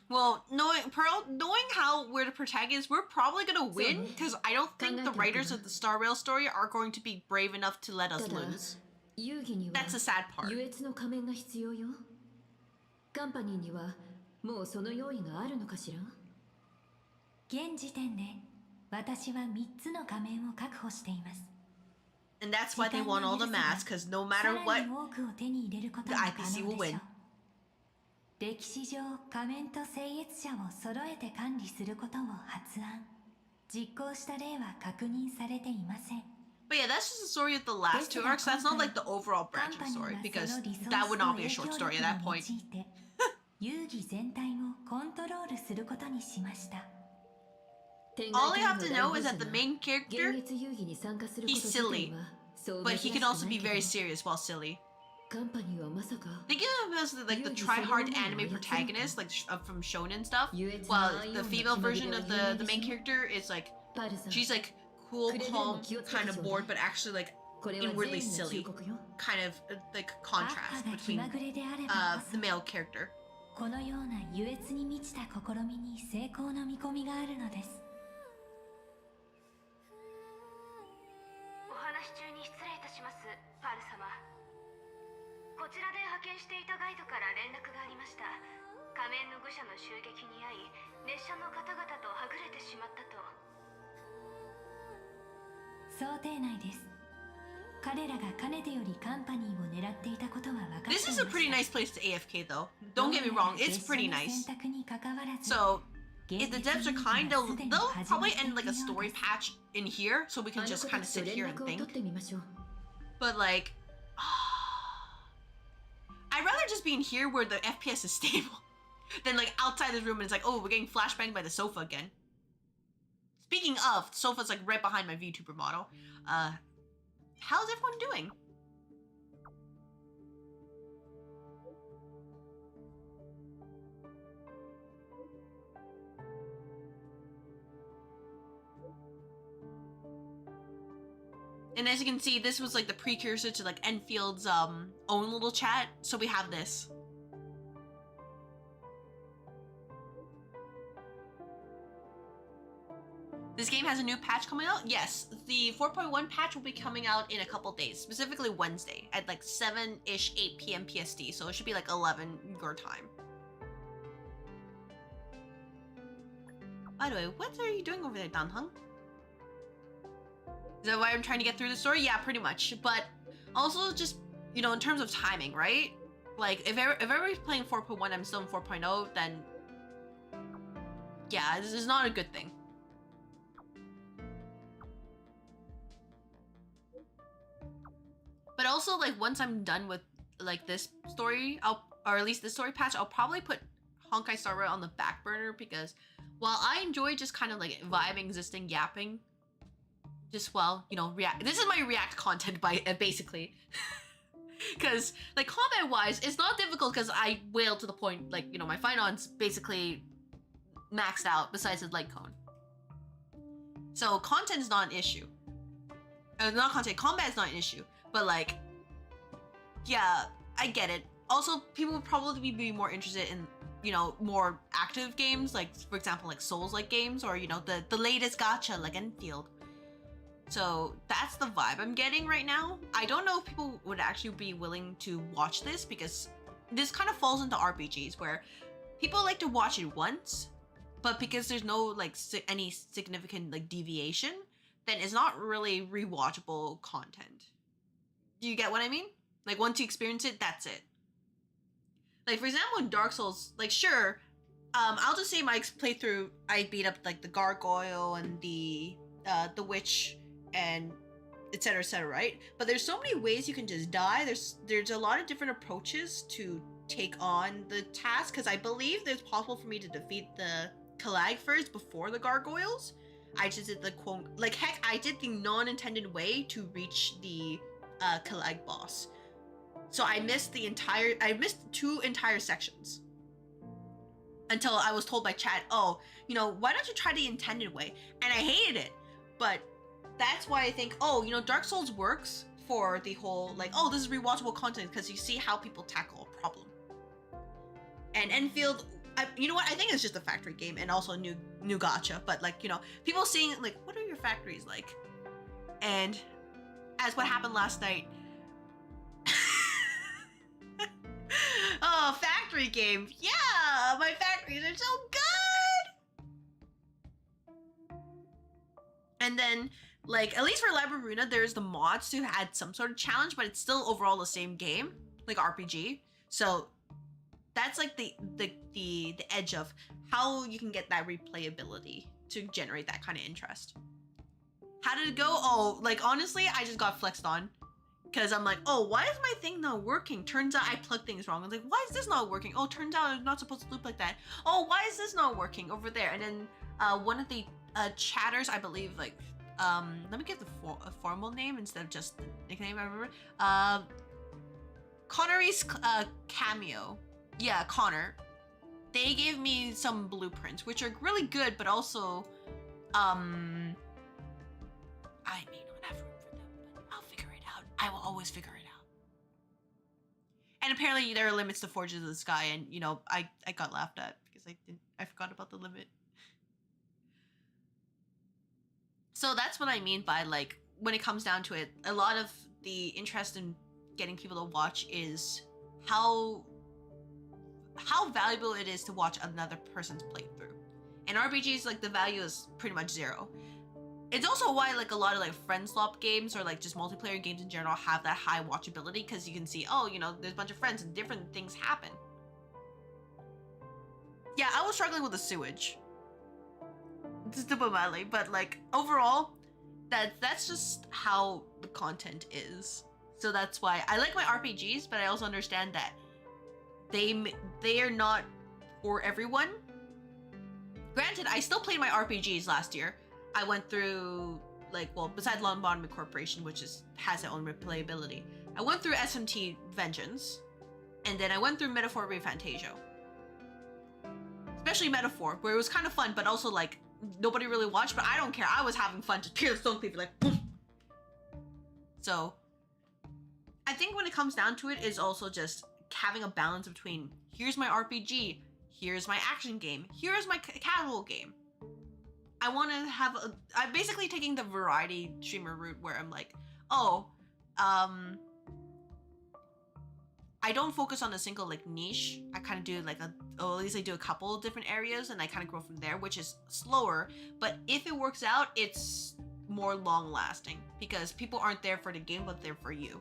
Well, knowing how we're the protagonists, we're probably gonna win because I don't think the writers of the Star Rail story are going to be brave enough to let us lose. 遊戯には That's the sad part. 優越の仮面が必要よ。カンパニーにはもうその用意があるのかしら。現時点で私は3つの仮面を確保しています。 And that's why they want all the masks, because no matter さ what, らに多くを手に入れること the が可 IPC 能 will でしょ win. う。歴史上仮面と聖越者を揃えて管理することを発案実行した例は確認されていません。 But yeah, that's just the story of the last 2 arcs. That's not like the overall branch of the story, because that would not be a short story at that point. 遊戯全体をコントロールすることにしました。 All you have to know is that the main 幻 character, 月遊戯に参加すること he's 自体 silly, はそう but 珍 he しく can ない also be け very ど serious while silly. カンパニーはまさか Think of him as like the try-hard anime protagonist, like from shonen stuff, while the female version of the main character is like, パルさん she's like cool, calm, kind of bored, but actually like これは inwardly 全員の忠 silly, 告よ。 kind of like 母 contrast が気 between まぐれであればこ the そ male character. このような優越に満ちた試みに成功の見込みがあるのです。お話中に失礼いたします、パール様。こちらで派遣していたガイドから連絡がありました。仮面の愚者の襲撃に遭い、列車の方々とはぐれてしまったと。想定内です。彼らがかねてよりカンパニーを狙っていたことは分かっていま This した。 is a pretty nice place to AFK though. Don't get me wrong, it's pretty nice. 選択に関わらず So if the devs are kind, they'll probably end like a story patch in here, so we can あの just 子 kind た of ちと sit 連 here and 絡を取 think. ってみましょう。 But like, I'd rather just be in here where the FPS is stable than like outside this room and it's like, oh, we're getting flashbanged by the sofa again. Speaking of, the sofa's like right behind my VTuber model. how's everyone doing? And as you can see, this was like the precursor to like Enfield's own little chat. So we have this. This game has a new patch coming out? Yes, the 4.1 patch will be coming out in a couple days, specifically Wednesday at like 7-ish, 8 p.m. PST. So it should be like 11 your time. By the way, what are you doing over there, Danhung? Is that why I'm trying to get through the story? Yeah, pretty much. But also just, you know, in terms of timing, right? Like, if everybody's playing 4.1, I'm still in 4.0, then yeah, this is not a good thing. But also, like, once I'm done with, like, this story, or at least this story patch, I'll probably put Honkai Star Rail on the back burner because while I enjoy just kind of, like, vibing, existing, yapping, just, well, you know, react. This is my react content by basically. Because, like, combat-wise, it's not difficult because I wail to the point, like, you know, my Finon's basically maxed out besides his light cone. So, content is not an issue. Not content, combat is not an issue. But, like, yeah, I get it. Also, people would probably be more interested in, you know, more active games, like, for example, like Souls-like games, or, you know, the latest gacha, like Enfield. So that's the vibe I'm getting right now. I don't know if people would actually be willing to watch this because this kind of falls into RPGs where people like to watch it once, but because there's no like any significant like deviation, then it's not really rewatchable content. Do you get what I mean? Like once you experience it, that's it. Like for example, in Dark Souls, like sure, I'll just say my playthrough, I beat up like the gargoyle and the witch and etc, right? But there's so many ways you can just die. There's a lot of different approaches to take on the task because I believe it's possible for me to defeat the Calag first before the gargoyles. I just did the quote, like heck, I did the non-intended way to reach the Calag boss. So I missed two entire sections until I was told by chat, oh, you know, why don't you try the intended way? And I hated it, but that's why I think, oh, you know, Dark Souls works for the whole, like, oh, this is rewatchable content because you see how people tackle a problem. And Enfield, you know what, I think it's just a factory game and also new gacha, but like, you know, people seeing, like, what are your factories like? And as what happened last night, oh, factory game, yeah, my factories are so good! And then, like, at least for Labyrinth, there's the mods to add some sort of challenge, but it's still overall the same game, like RPG. So that's like the edge of how you can get that replayability to generate that kind of interest. How did it go? Oh, like honestly, I just got flexed on because I'm like, oh, why is my thing not working? Turns out I plugged things wrong. I was like, why is this not working? Oh, turns out I'm not supposed to loop like that. Oh, why is this not working over there? And then one of the chatters, I believe, like, let me give a formal name instead of just the nickname. I remember Connery's cameo. Yeah, Connor. They gave me some blueprints, which are really good, but also, I may not have room for them, but I'll figure it out. I will always figure it out. And apparently there are limits to Forges of the Sky, and you know, I got laughed at because I forgot about the limit. So that's what I mean by, like, when it comes down to it, a lot of the interest in getting people to watch is how valuable it is to watch another person's playthrough. In RPGs, like, the value is pretty much zero. It's also why, like, a lot of, like, friend swap games or, like, just multiplayer games in general have that high watchability because you can see, oh, you know, there's a bunch of friends and different things happen. Yeah, I was struggling with the sewage. Just to put mildly, but like overall, that's just how the content is. So that's why I like my RPGs, but I also understand that they are not for everyone. Granted, I still played my RPGs last year. I went through like, well, besides Lobotomy Corporation, which has its own replayability, I went through SMT Vengeance, and then I went through Metaphor Refantasio. Especially Metaphor, where it was kind of fun, but also like nobody really watched, but I don't care. I was having fun, just pure stone cleaver, like boom. So I think when it comes down to it is also just having a balance between here's my RPG, here's my action game, here's my casual game. I want to have I'm basically taking the variety streamer route where I'm like, oh, I don't focus on a single like niche. I kind of do like at least I do a couple different areas and I kind of grow from there, which is slower. But if it works out, it's more long lasting because people aren't there for the game, but they're for you.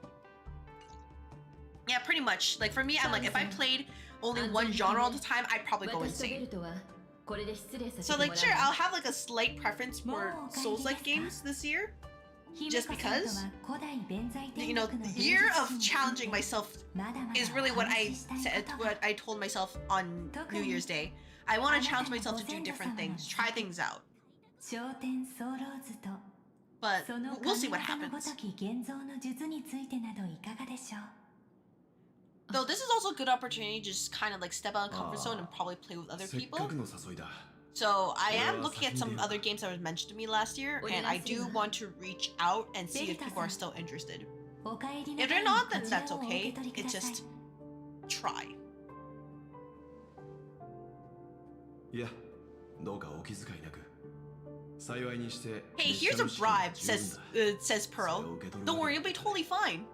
Yeah, pretty much. Like for me, I'm like, if I played only one genre all the time, I'd probably go insane. So like, sure, I'll have like a slight preference for Souls-like games this year. Just because, you know, the year of challenging myself is really what I said, what I told myself on New Year's Day. I want to challenge myself to do different things, try things out. But we'll see what happens. Though this is also a good opportunity to just kind of like step out of the comfort zone and probably play with other people. So I am looking at some other games that were mentioned to me last year, and I do want to reach out and see if people are still interested. If they're not, then that's okay. It's just try. Yeah. Hey, here's a bribe, says Pearl. Don't worry, you'll be totally fine.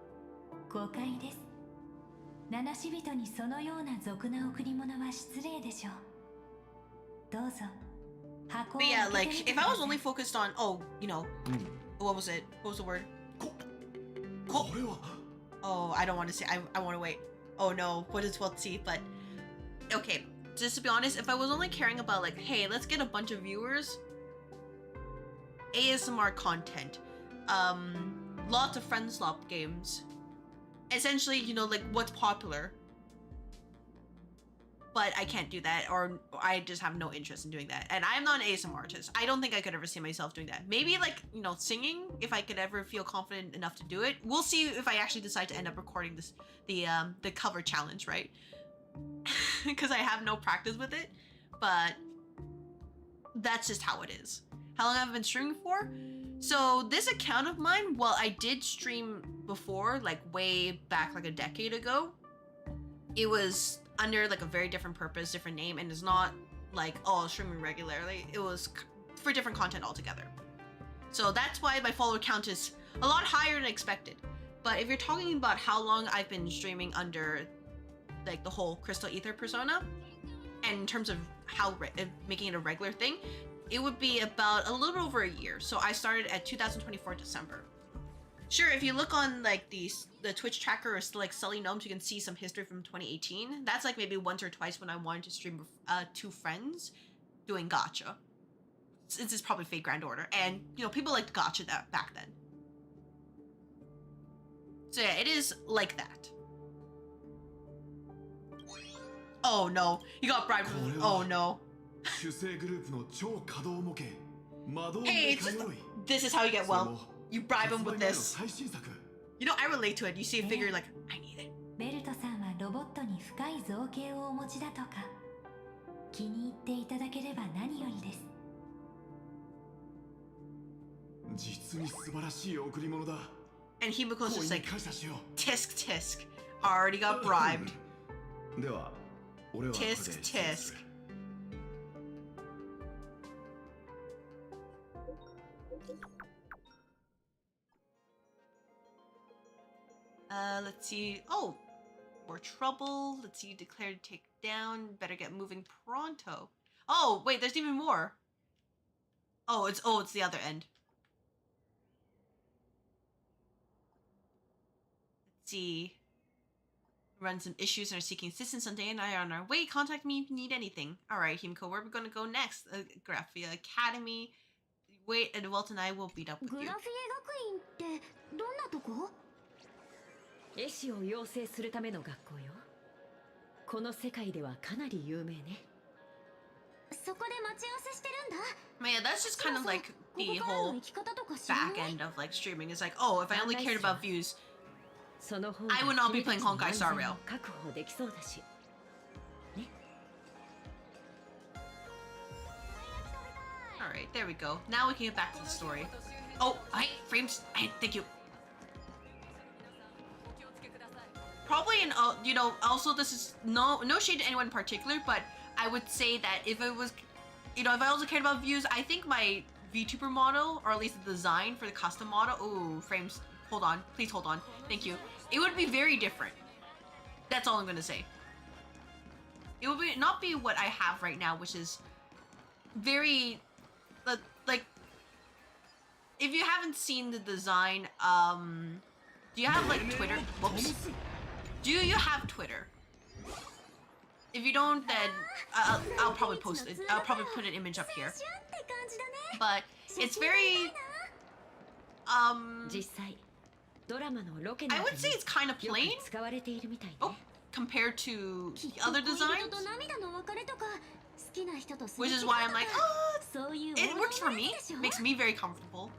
But yeah, like, if I was only focused on, oh, you know, what was it? What was the word? Oh, I don't want to say, I want to wait. Oh no, what is see? But, okay, just to be honest, if I was only caring about like, hey, let's get a bunch of viewers, ASMR content, lots of friend slop games, essentially, you know, like what's popular. But I can't do that, or I just have no interest in doing that. And I'm not an ASMR artist. I don't think I could ever see myself doing that. Maybe like, you know, singing, if I could ever feel confident enough to do it. We'll see if I actually decide to end up recording this, the cover challenge, right? Because I have no practice with it, but that's just how it is. How long have I been streaming for? So this account of mine, well, I did stream before, like way back like a decade ago. It was under like a very different purpose, different name, and it's not like, oh, streaming regularly. It was for different content altogether. So that's why my follower count is a lot higher than expected. But if you're talking about how long I've been streaming under like the whole CrystalAether persona, and in terms of how making it a regular thing, it would be about a little over a year. So I started at 2024 December. Sure, if you look on like the Twitch tracker or like Sully Gnomes, you can see some history from 2018. That's like maybe once or twice when I wanted to stream with 2 friends doing gacha. This is probably Fate Grand Order, and you know, people liked gacha back then. So yeah, it is like that. Oh no, you got bribed. Oh no. Hey, it's just, this is how you get well. You bribe him with this. You know, I relate to it. You see a figure like, I need it. And Himiko's just like, tisk tisk. Already got bribed. Tisk tisk. Let's see. Oh, more trouble. Let's see. Declared take down. Better get moving pronto. Oh, wait, there's even more. Oh, it's the other end. Let's see. Run some issues and are seeking assistance on day and I on our way. Contact me if you need anything. All right, Himiko, where are we gonna go next? Graphia Academy. Wait, and Walt and I will beat up with you. 絵師を養成するための学校よ。この世界ではかなり有名ね。そそこで待ち合わせしてるんだ。 But yeah, that's just kind of like the whole back end of like streaming. It's like, oh, if I only cared about views, その方 I would not be playing Honkai Star Rail. 確保できそうだし。 Alright, there we go. Now we can get back to the story. Oh, hi, frames. Thank you. Probably you know, also this is no shade to anyone in particular, but I would say that if it was, you know, if I also cared about views, I think my VTuber model, or at least the design for the custom model, ooh, frames, hold on, please hold on, thank you. It would be very different. That's all I'm gonna say. It would not be what I have right now, which is very, like, if you haven't seen the design, do you have like Twitter? Whoops. Do you have Twitter? If you don't, then I'll probably post it. I'll probably put an image up here. But it's very, I would say it's kind of plain. Oh, compared to the other designs. Which is why I'm like, oh, it works for me. Makes me very comfortable.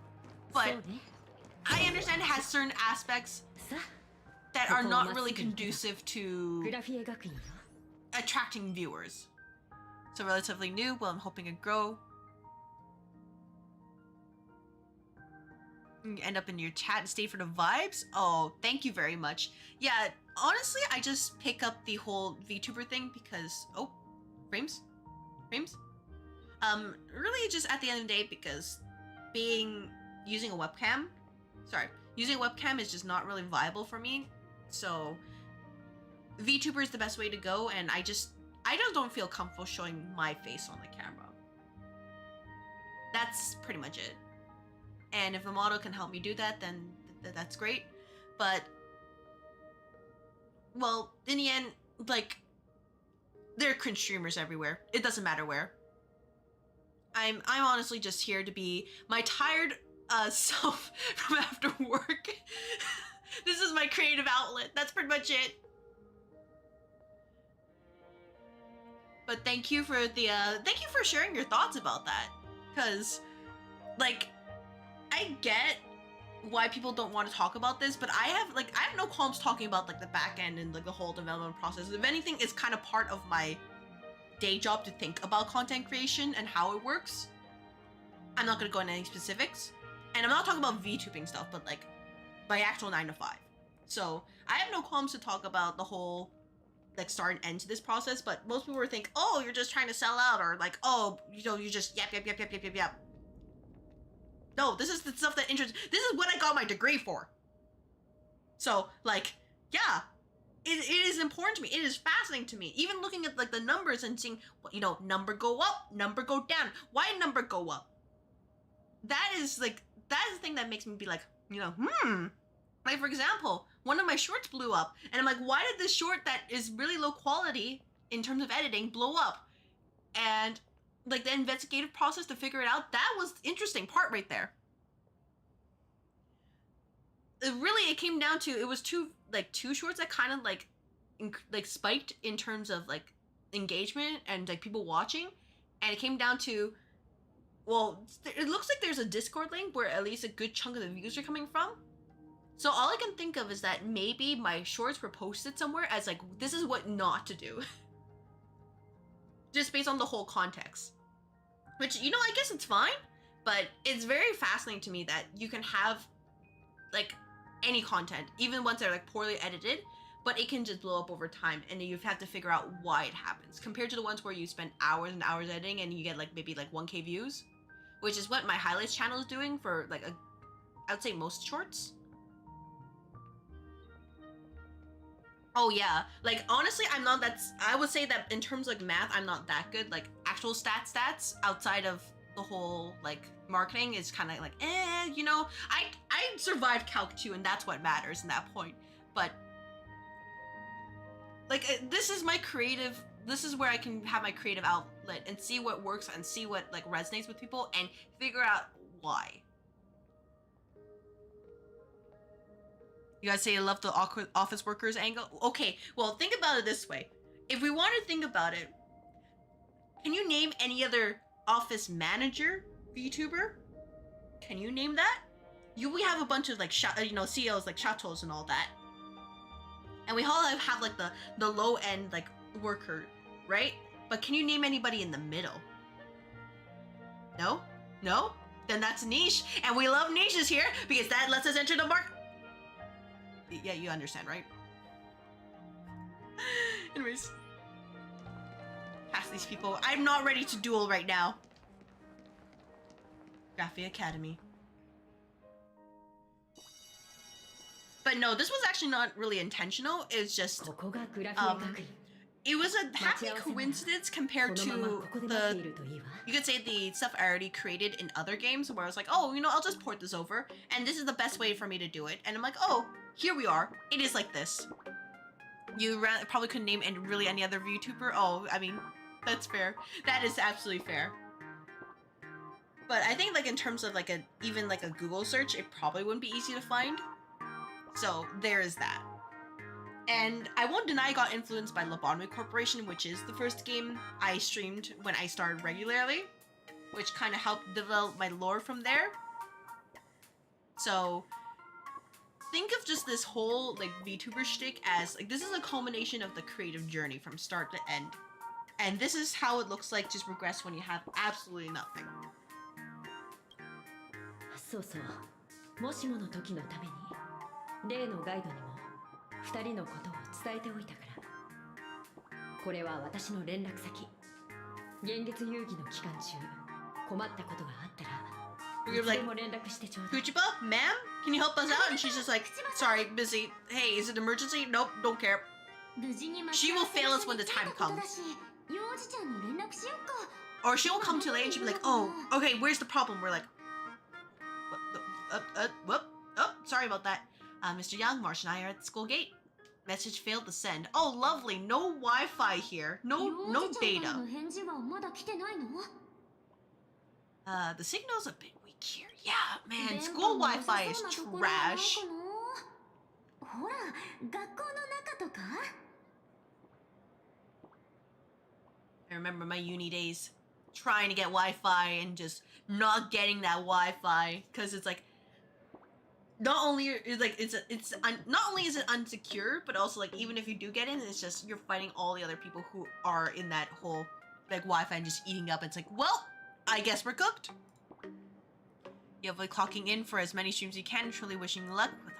But I understand it has certain aspects that are not really conducive to attracting viewers. So relatively new, well, I'm hoping to grow. You end up in your chat and stay for the vibes. Oh, thank you very much. Yeah, honestly, I just pick up the whole VTuber thing because, oh, frames? Really just at the end of the day, because using a webcam is just not really viable for me. So VTuber is the best way to go, and I just don't feel comfortable showing my face on the camera. That's pretty much it. And if a model can help me do that, then that's great. But, well, in the end, like, there are cringe streamers everywhere. It doesn't matter where. I'm honestly just here to be my tired self from after work. This is my creative outlet. That's pretty much it. But thank you for sharing your thoughts about that. Cause, like, I get why people don't want to talk about this, but I have no qualms talking about like the back end and like the whole development process. If anything, it's kind of part of my day job to think about content creation and how it works. I'm not gonna go into any specifics, and I'm not talking about VTubing stuff, but like my actual 9 to 5. So I have no qualms to talk about the whole like start and end to this process. But most people would think, oh, you're just trying to sell out, or like, oh, you know, you just yap. No, this is the stuff that interests. This is what I got my degree for. So, like, yeah, it is important to me. It is fascinating to me. Even looking at like the numbers and seeing, you know, number go up, number go down. Why number go up? That is the thing that makes me be like, you know, Like, for example, one of my shorts blew up, and I'm like, why did this short that is really low quality in terms of editing blow up? And like the investigative process to figure it out, that was the interesting part right there. It came down to, it was two shorts that kind of like spiked in terms of like engagement and like people watching, and it came down to, well, it looks like there's a Discord link where at least a good chunk of the views are coming from. So all I can think of is that maybe my shorts were posted somewhere as like, this is what not to do. Just based on the whole context. Which, you know, I guess it's fine, but it's very fascinating to me that you can have like any content, even ones that are like poorly edited, but it can just blow up over time, and you have to figure out why it happens, compared to the ones where you spend hours and hours editing and you get like maybe like 1K views, which is what my highlights channel is doing for like I would say most shorts. Oh yeah, like honestly, I'm not that, I would say that in terms of like math, I'm not that good. Like actual stats outside of the whole like marketing is kind of like, you know, I survived Calc 2, and that's what matters in that point. But like this is where I can have my creative outlet and see what works and see what like resonates with people and figure out why. You guys say you love the awkward office workers angle? Okay, well, think about it this way. If we want to think about it, Can you name any other office manager VTuber? Can you name that? We have a bunch of like CEOs like Chatos and all that, and we all have like the low end like worker, right? But can you name anybody in the middle? No? No? Then that's niche, and we love niches here because that lets us enter the market. Yeah, you understand, right? Anyways, past these people. I'm not ready to duel right now. Graphy Academy. But no, this was actually not really intentional. It's just it was a happy coincidence compared to you could say the stuff I already created in other games where I was like, oh, you know, I'll just port this over and this is the best way for me to do it. And I'm like, oh, here we are. It is like this. You probably couldn't name really any other VTuber. Oh, I mean, that's fair. That is absolutely fair. But I think like in terms of like even like a Google search, it probably wouldn't be easy to find. So there is that. And I won't deny I got influenced by Lobotomy Corporation, which is the first game I streamed when I started regularly, which kind of helped develop my lore from there. So think of just this whole like VTuber shtick as like this is a culmination of the creative journey from start to end. And this is how it looks like to progress when you have absolutely nothing. そうそう。もしもの時のために例のガイドにも2人のことを伝えておいたから。これは私の連絡先。現月遊戯の期間中困ったことがあったら。We're like, Fujiba, ma'am, can you help us out? And she's just like, sorry, busy. Hey, is it emergency? Nope, don't care. She will fail us when the time comes. Or she'll come too late and she'll be like, oh, okay, where's the problem? We're like, whoop, oh, sorry about that. Mr. Young, Marsh and I are at the school gate. Message failed to send. Oh, lovely, no Wi-Fi here. No data. The signal's a bit weak here. Yeah, man, school Wi-Fi is trash. I remember my uni days trying to get Wi-Fi and just not getting that Wi-Fi because it's like not only is it unsecure, but also like even if you do get in, it's just you're fighting all the other people who are in that whole like Wi-Fi and just eating up. It's like, well, I guess we're cooked. You'll be clocking in for as many streams you can. Truly wishing you luck with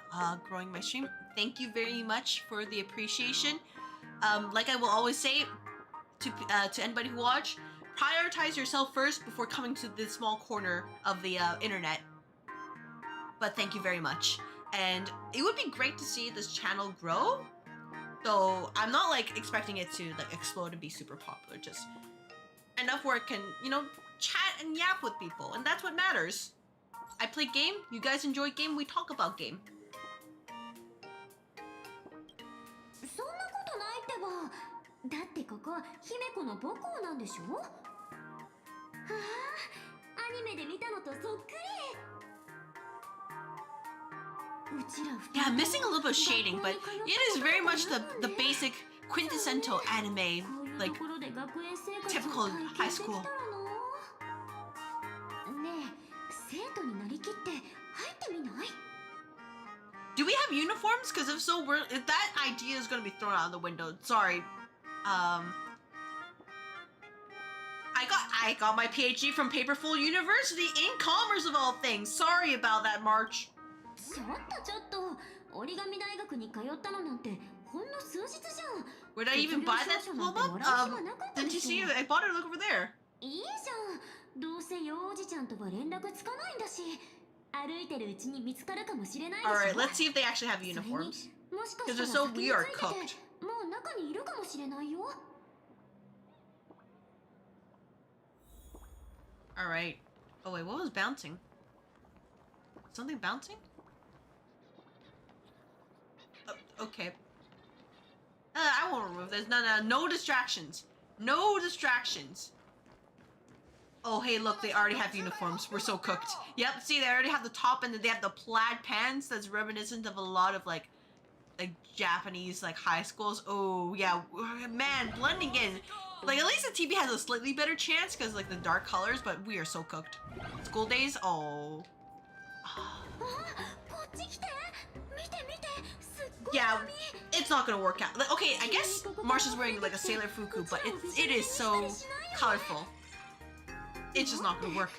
growing my stream. Thank you very much for the appreciation. Like I will always say to anybody who watch, prioritize yourself first before coming to this small corner of the internet. But thank you very much. And it would be great to see this channel grow. Though I'm not like expecting it to like explode and be super popular. Just enough where it can, you know, chat and yap with people, and that's what matters. I play game, you guys enjoy game, we talk about game. そんなことないってば。だってここ姫子の母校なんでしょ。はあ、アニメで見たのとそっくり。Yeah, I'm missing a little bit of shading, but it is very much the basic quintessential anime, like typical high school. Do we have uniforms? Because if so, if that idea is going to be thrown out the window. Sorry. I got my PhD from Paperful University in commerce of all things. Sorry about that, March. ちょっと折り紙大学に通ったのなんてほんの数日じゃん。 Would I even buy that diploma? Didn't you see it? I bought it. Look over there. いいじゃん。どうせよおじちゃんとは連絡つかないんだし、歩いてるうちに見つかるかもしれないでしょ。 Alright, let's see if they actually have uniforms. Because they're so we are cooked. もう中にいるかもしれないよ。 Alright. Oh wait, what was bouncing? Something bouncing? Okay. I won't remove this. No distractions. No distractions. Oh, hey, look, they already have uniforms. We're so cooked. Yep, see, they already have the top and then they have the plaid pants that's reminiscent of a lot of, like Japanese, like, high schools. Oh, yeah. Man, blending in. Like, at least the TV has a slightly better chance because, like, the dark colors, but we are so cooked. School days? Oh. Yeah, it's not gonna work out. Like, okay, I guess Marsha's wearing, like, a Sailor Fuku, but it is so colorful. It's just not gonna work.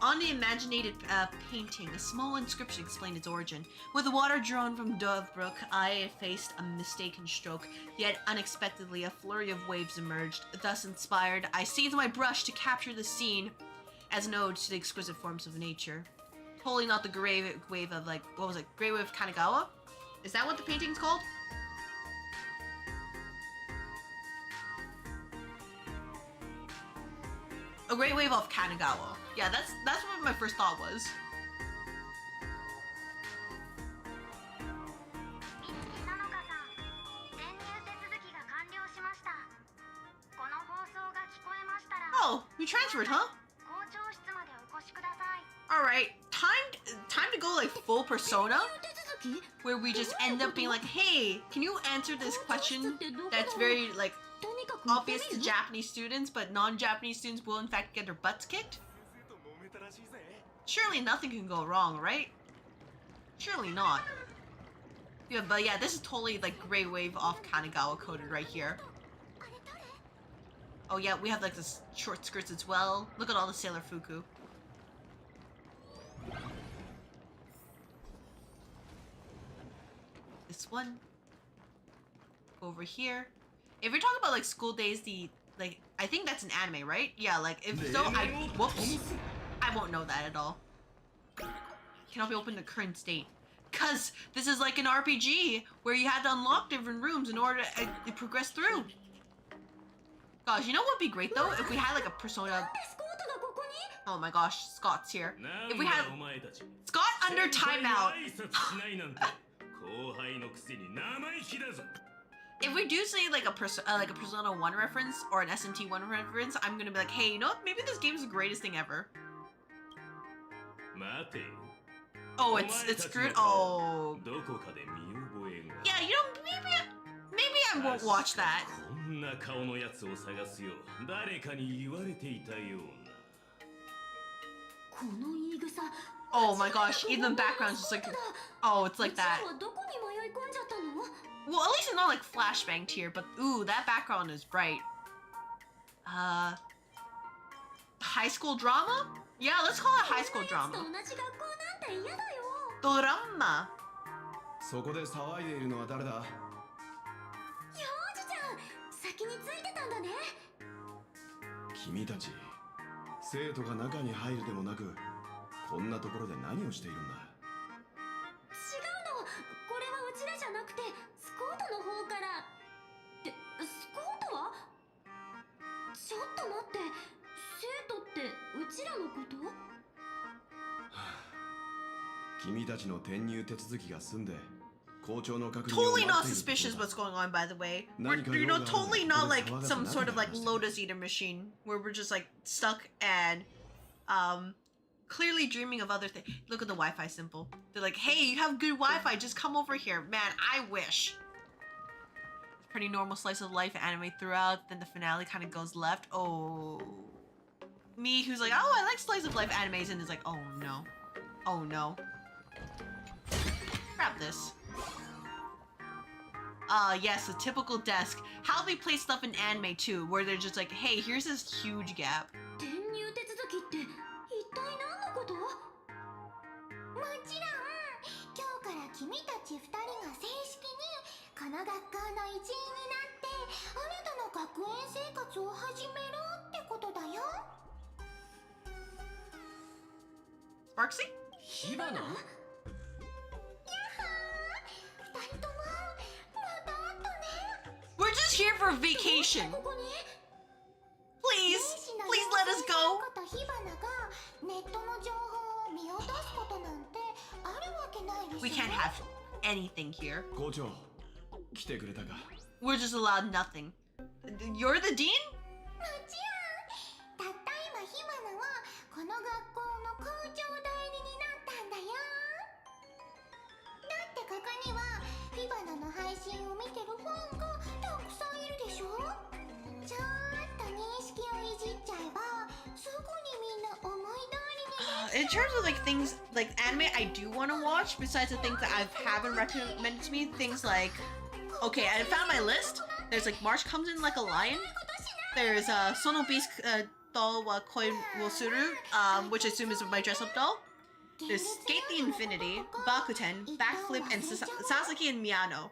On the imaginated painting, a small inscription explained its origin. With the water drawn from Dovebrook, I faced a mistaken stroke, yet unexpectedly a flurry of waves emerged. Thus inspired, I seized my brush to capture the scene as an ode to the exquisite forms of nature. Totally not the great wave of, like, what was it? Great Wave of Kanagawa? Is that what the painting's called? A Great Wave of Kanagawa. Yeah, that's what my first thought was. Oh, you transferred, huh? Alright, time to go like full Persona, where we just end up being like, hey, can you answer this question that's very like obvious to Japanese students, but non-Japanese students will in fact get their butts kicked? Surely nothing can go wrong, right? Surely not. Yeah, but yeah, this is totally like Grey Wave off Kanagawa coded right here. Oh yeah, we have like the short skirts as well. Look at all the Sailor Fuku. This one. Over here. If you're talking about like school days, I think that's an anime, right? Yeah, like if so, whoops. I won't know that at all. Cannot be opened to current state. Cause this is like an RPG where you had to unlock different rooms in order to progress through. Gosh, you know what would be great though? If we had like a Persona... Oh my gosh, Scott's here. If we had... Scott under timeout! If we do say like a Persona 1 reference or an SMT 1 reference, I'm gonna be like, hey, you know what? Maybe this game's the greatest thing ever. Oh, it's screwed. Oh. Yeah, you know, maybe I won't watch that. Oh my gosh, even the background's just like, oh, it's like that. Well, at least it's not like flashbanged here, but ooh, that background is bright. High school drama? Yeah, let's call it high school drama. Drama. そこで騒いでいるのは誰だ? 先についてたんだね。君たち、生徒が中に入るでもなく、こんなところで何をしているんだ? 違うの。これはうちらじゃなくてスコートの方から。ってスコートは？ちょっと待って。生徒ってうちらのこと？君たちの転入手続きが済んで。 Totally not suspicious what's going on, by the way. We're, you know, totally not like some sort of like Lotus Eater machine where we're just like stuck and clearly dreaming of other things. Look at the Wi-Fi symbol. They're like, hey, you have good Wi-Fi, just come over here. Man, I wish. Pretty normal slice of life anime throughout, then the finale kind of goes left. Oh. Me, who's like, oh, I like slice of life animes, and is like, oh no. Oh no. Grab this. Yes, a typical desk. How they play stuff in anime too, where they're just like, hey, here's this huge gap. 転入手続きって一体何のこと？もちろん、今日から君たち2人が正式にこの学校の一員になって新たな学園生活を始めるってことだよ。Sparksy? 火花? We're just here for vacation. Please, please let us go. We can't have anything here. We're just allowed nothing. You're the dean? ここにはフィバナの配信を見てるファンがたくさんいるでしょ。ちょっと認識をいじっちゃえばすぐにみんな思い通りに。 In terms of like things like anime I do want to watch, besides the things that I haven't recommended to me, things like, okay, I found my list. There's like March Comes In Like a Lion. There's Sono Beast doll wa koi wo suru, which I assume is my dress up doll. There's Skate the Infinity, Bakuten, Backflip, and Sasaki and Miyano.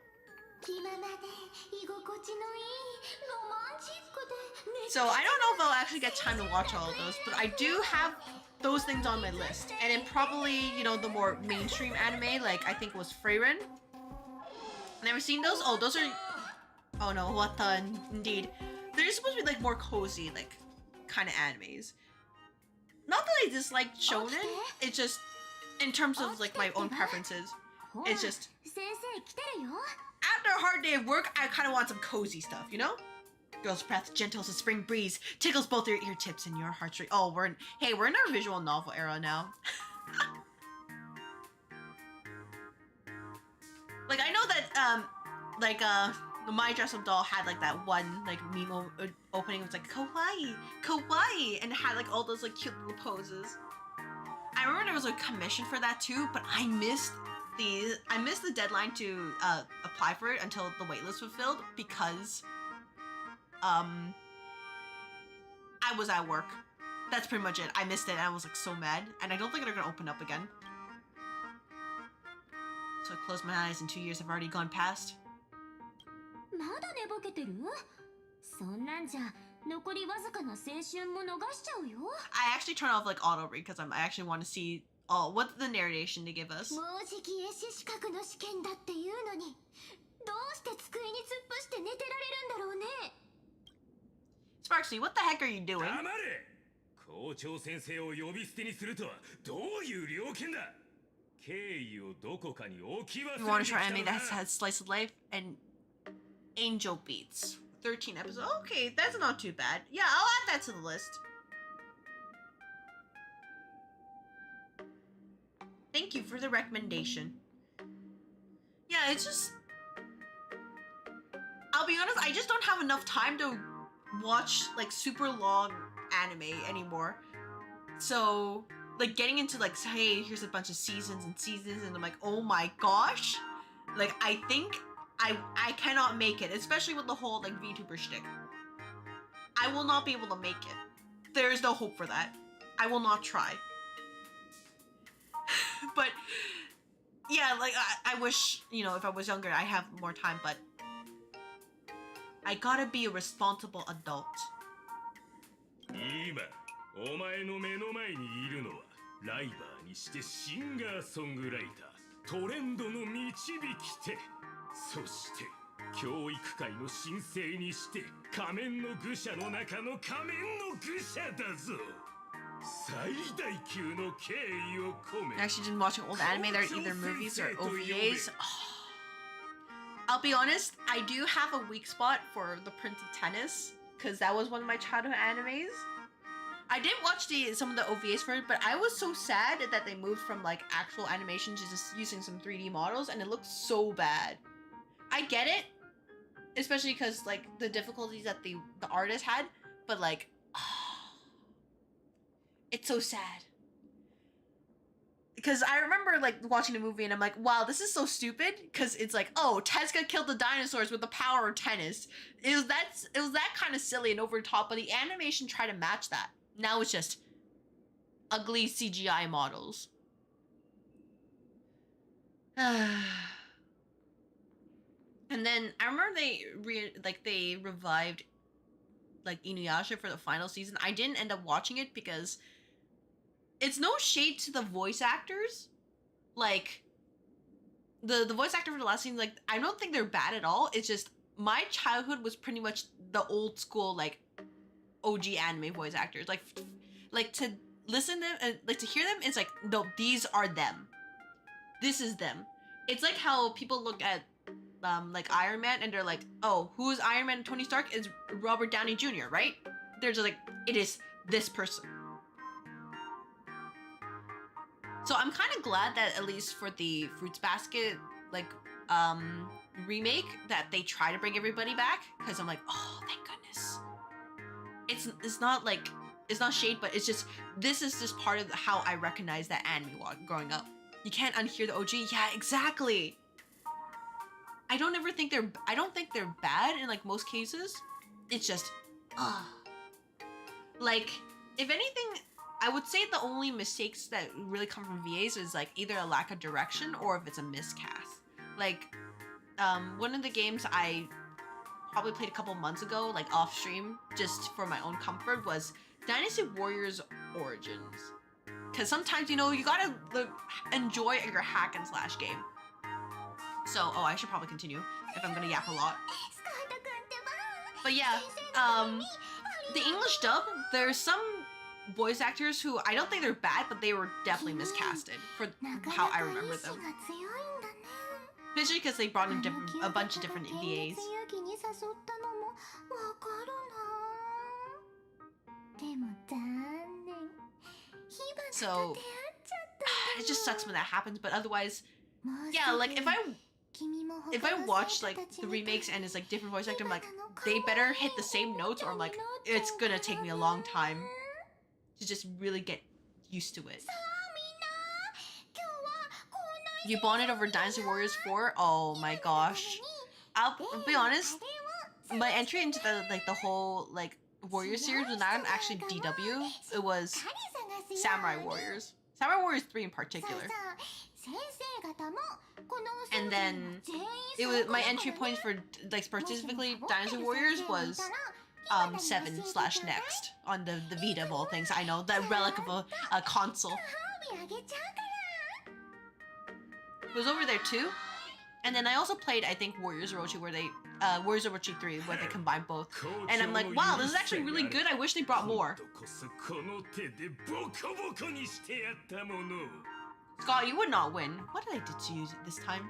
So I don't know if I'll actually get time to watch all of those, but I do have those things on my list. And then probably, you know, the more mainstream anime, like I think it was Freyren. Never seen those? Oh, those are... Oh no, what the... Indeed. They're supposed to be like more cozy, like, kind of animes. Not that I dislike shonen, it's just... In terms of like my own preferences, it's just... After a hard day of work, I kind of want some cozy stuff, you know? Girl's breath, gentle as a spring breeze, tickles both your ear tips and your heartstrings. Oh, we're in our visual novel era now. Like, I know that, My Dress Up Doll had like that one like meme opening. It was like kawaii, kawaii, and it had like all those like cute little poses. I remember there was a commission for that too, but I missed the deadline to apply for it until the waitlist was filled because I was at work. That's pretty much it. I missed it and I was like so mad, and I don't think they're gonna open up again. So I closed my eyes and 2 years have already gone past. I actually turn off like auto read because I actually want to see what's the narration they give us. Sparksy, what the heck are you doing? You want to try anime that has slice of life and Angel Beats. 13 episodes. Okay, that's not too bad. Yeah, I'll add that to the list. Thank you for the recommendation. Yeah, it's just... I'll be honest, I just don't have enough time to watch like super long anime anymore. So, like getting into like, hey, here's a bunch of seasons and I'm like, oh my gosh. Like, I think I cannot make it, especially with the whole like VTuber shtick. I will not be able to make it. There is no hope for that. I will not try. But yeah, like I wish, you know, if I was younger, I have more time, but I gotta be a responsible adult. 今、お前の目の前にいるのはライバーにしてシンガーソングライター、トレンドの導き手。そして教育界の新星にして仮面の愚者の中の仮面の愚者だぞ。最大級の敬意を込め。Actually, just watching old anime, they're either movies or OVAs. I'll be honest, I do have a weak spot for the Prince of Tennis because that was one of my childhood animes. I did watch some of the OVAs for it, but I was so sad that they moved from like actual animation to just using some 3D models, and it looked so bad. I get it, especially because like the difficulties that the artist had, but like, it's so sad. Because I remember like watching the movie and I'm like, wow, this is so stupid. Because it's like, oh, Tezuka killed the dinosaurs with the power of tennis. It was that kind of silly and over the top, but the animation tried to match that. Now it's just ugly CGI models. And then I remember they revived like Inuyasha for the final season. I didn't end up watching it because it's no shade to the voice actors. Like the voice actor for the last season, like I don't think they're bad at all. It's just my childhood was pretty much the old school like OG anime voice actors. Like to listen to them, like to hear them, it's like, no, these are them. This is them. It's like how people look at like Iron Man and they're like, oh, who is Iron Man and Tony Stark? Is Robert Downey Jr., right? They're just like, it is this person. So I'm kind of glad that at least for the Fruits Basket remake that they try to bring everybody back, because I'm like, oh, thank goodness. It's not like, it's not shade, but it's just, this is just part of how I recognize that anime growing up. You can't unhear the OG. Yeah, exactly. I don't think they're bad in like most cases. It's just, like, if anything, I would say the only mistakes that really come from VAs is like either a lack of direction or if it's a miscast. Like, one of the games I probably played a couple months ago, like off stream, just for my own comfort, was Dynasty Warriors Origins. Because sometimes, you know, you gotta enjoy your hack and slash game. So, I should probably continue if I'm gonna yap a lot. But yeah, the English dub, there's some voice actors who I don't think they're bad, but they were definitely miscasted for how I remember them. Especially because they brought in a bunch of different VAs. So, it just sucks when that happens, but otherwise, yeah, like, if I watch, like, the remakes and it's, like, different voice actor, I'm like, they better hit the same notes or I'm like, it's gonna take me a long time to just really get used to it. You bonded over Dynasty Warriors 4? Oh my gosh. I'll be honest, my entry into the whole, like, Warriors series was not actually DW, it was Samurai Warriors. Samurai Warriors 3 in particular. And then it was my entry points for like specifically Dynasty Warriors was 7/next on the Vita of all things. I know, that relic of a console. It was over there too. And then I also played, I think, Warriors Orochi, where they Warriors Orochi 3, where they combined both. And I'm like, wow, this is actually really good. I wish they brought more. Scott, you would not win. What did I do to you this time?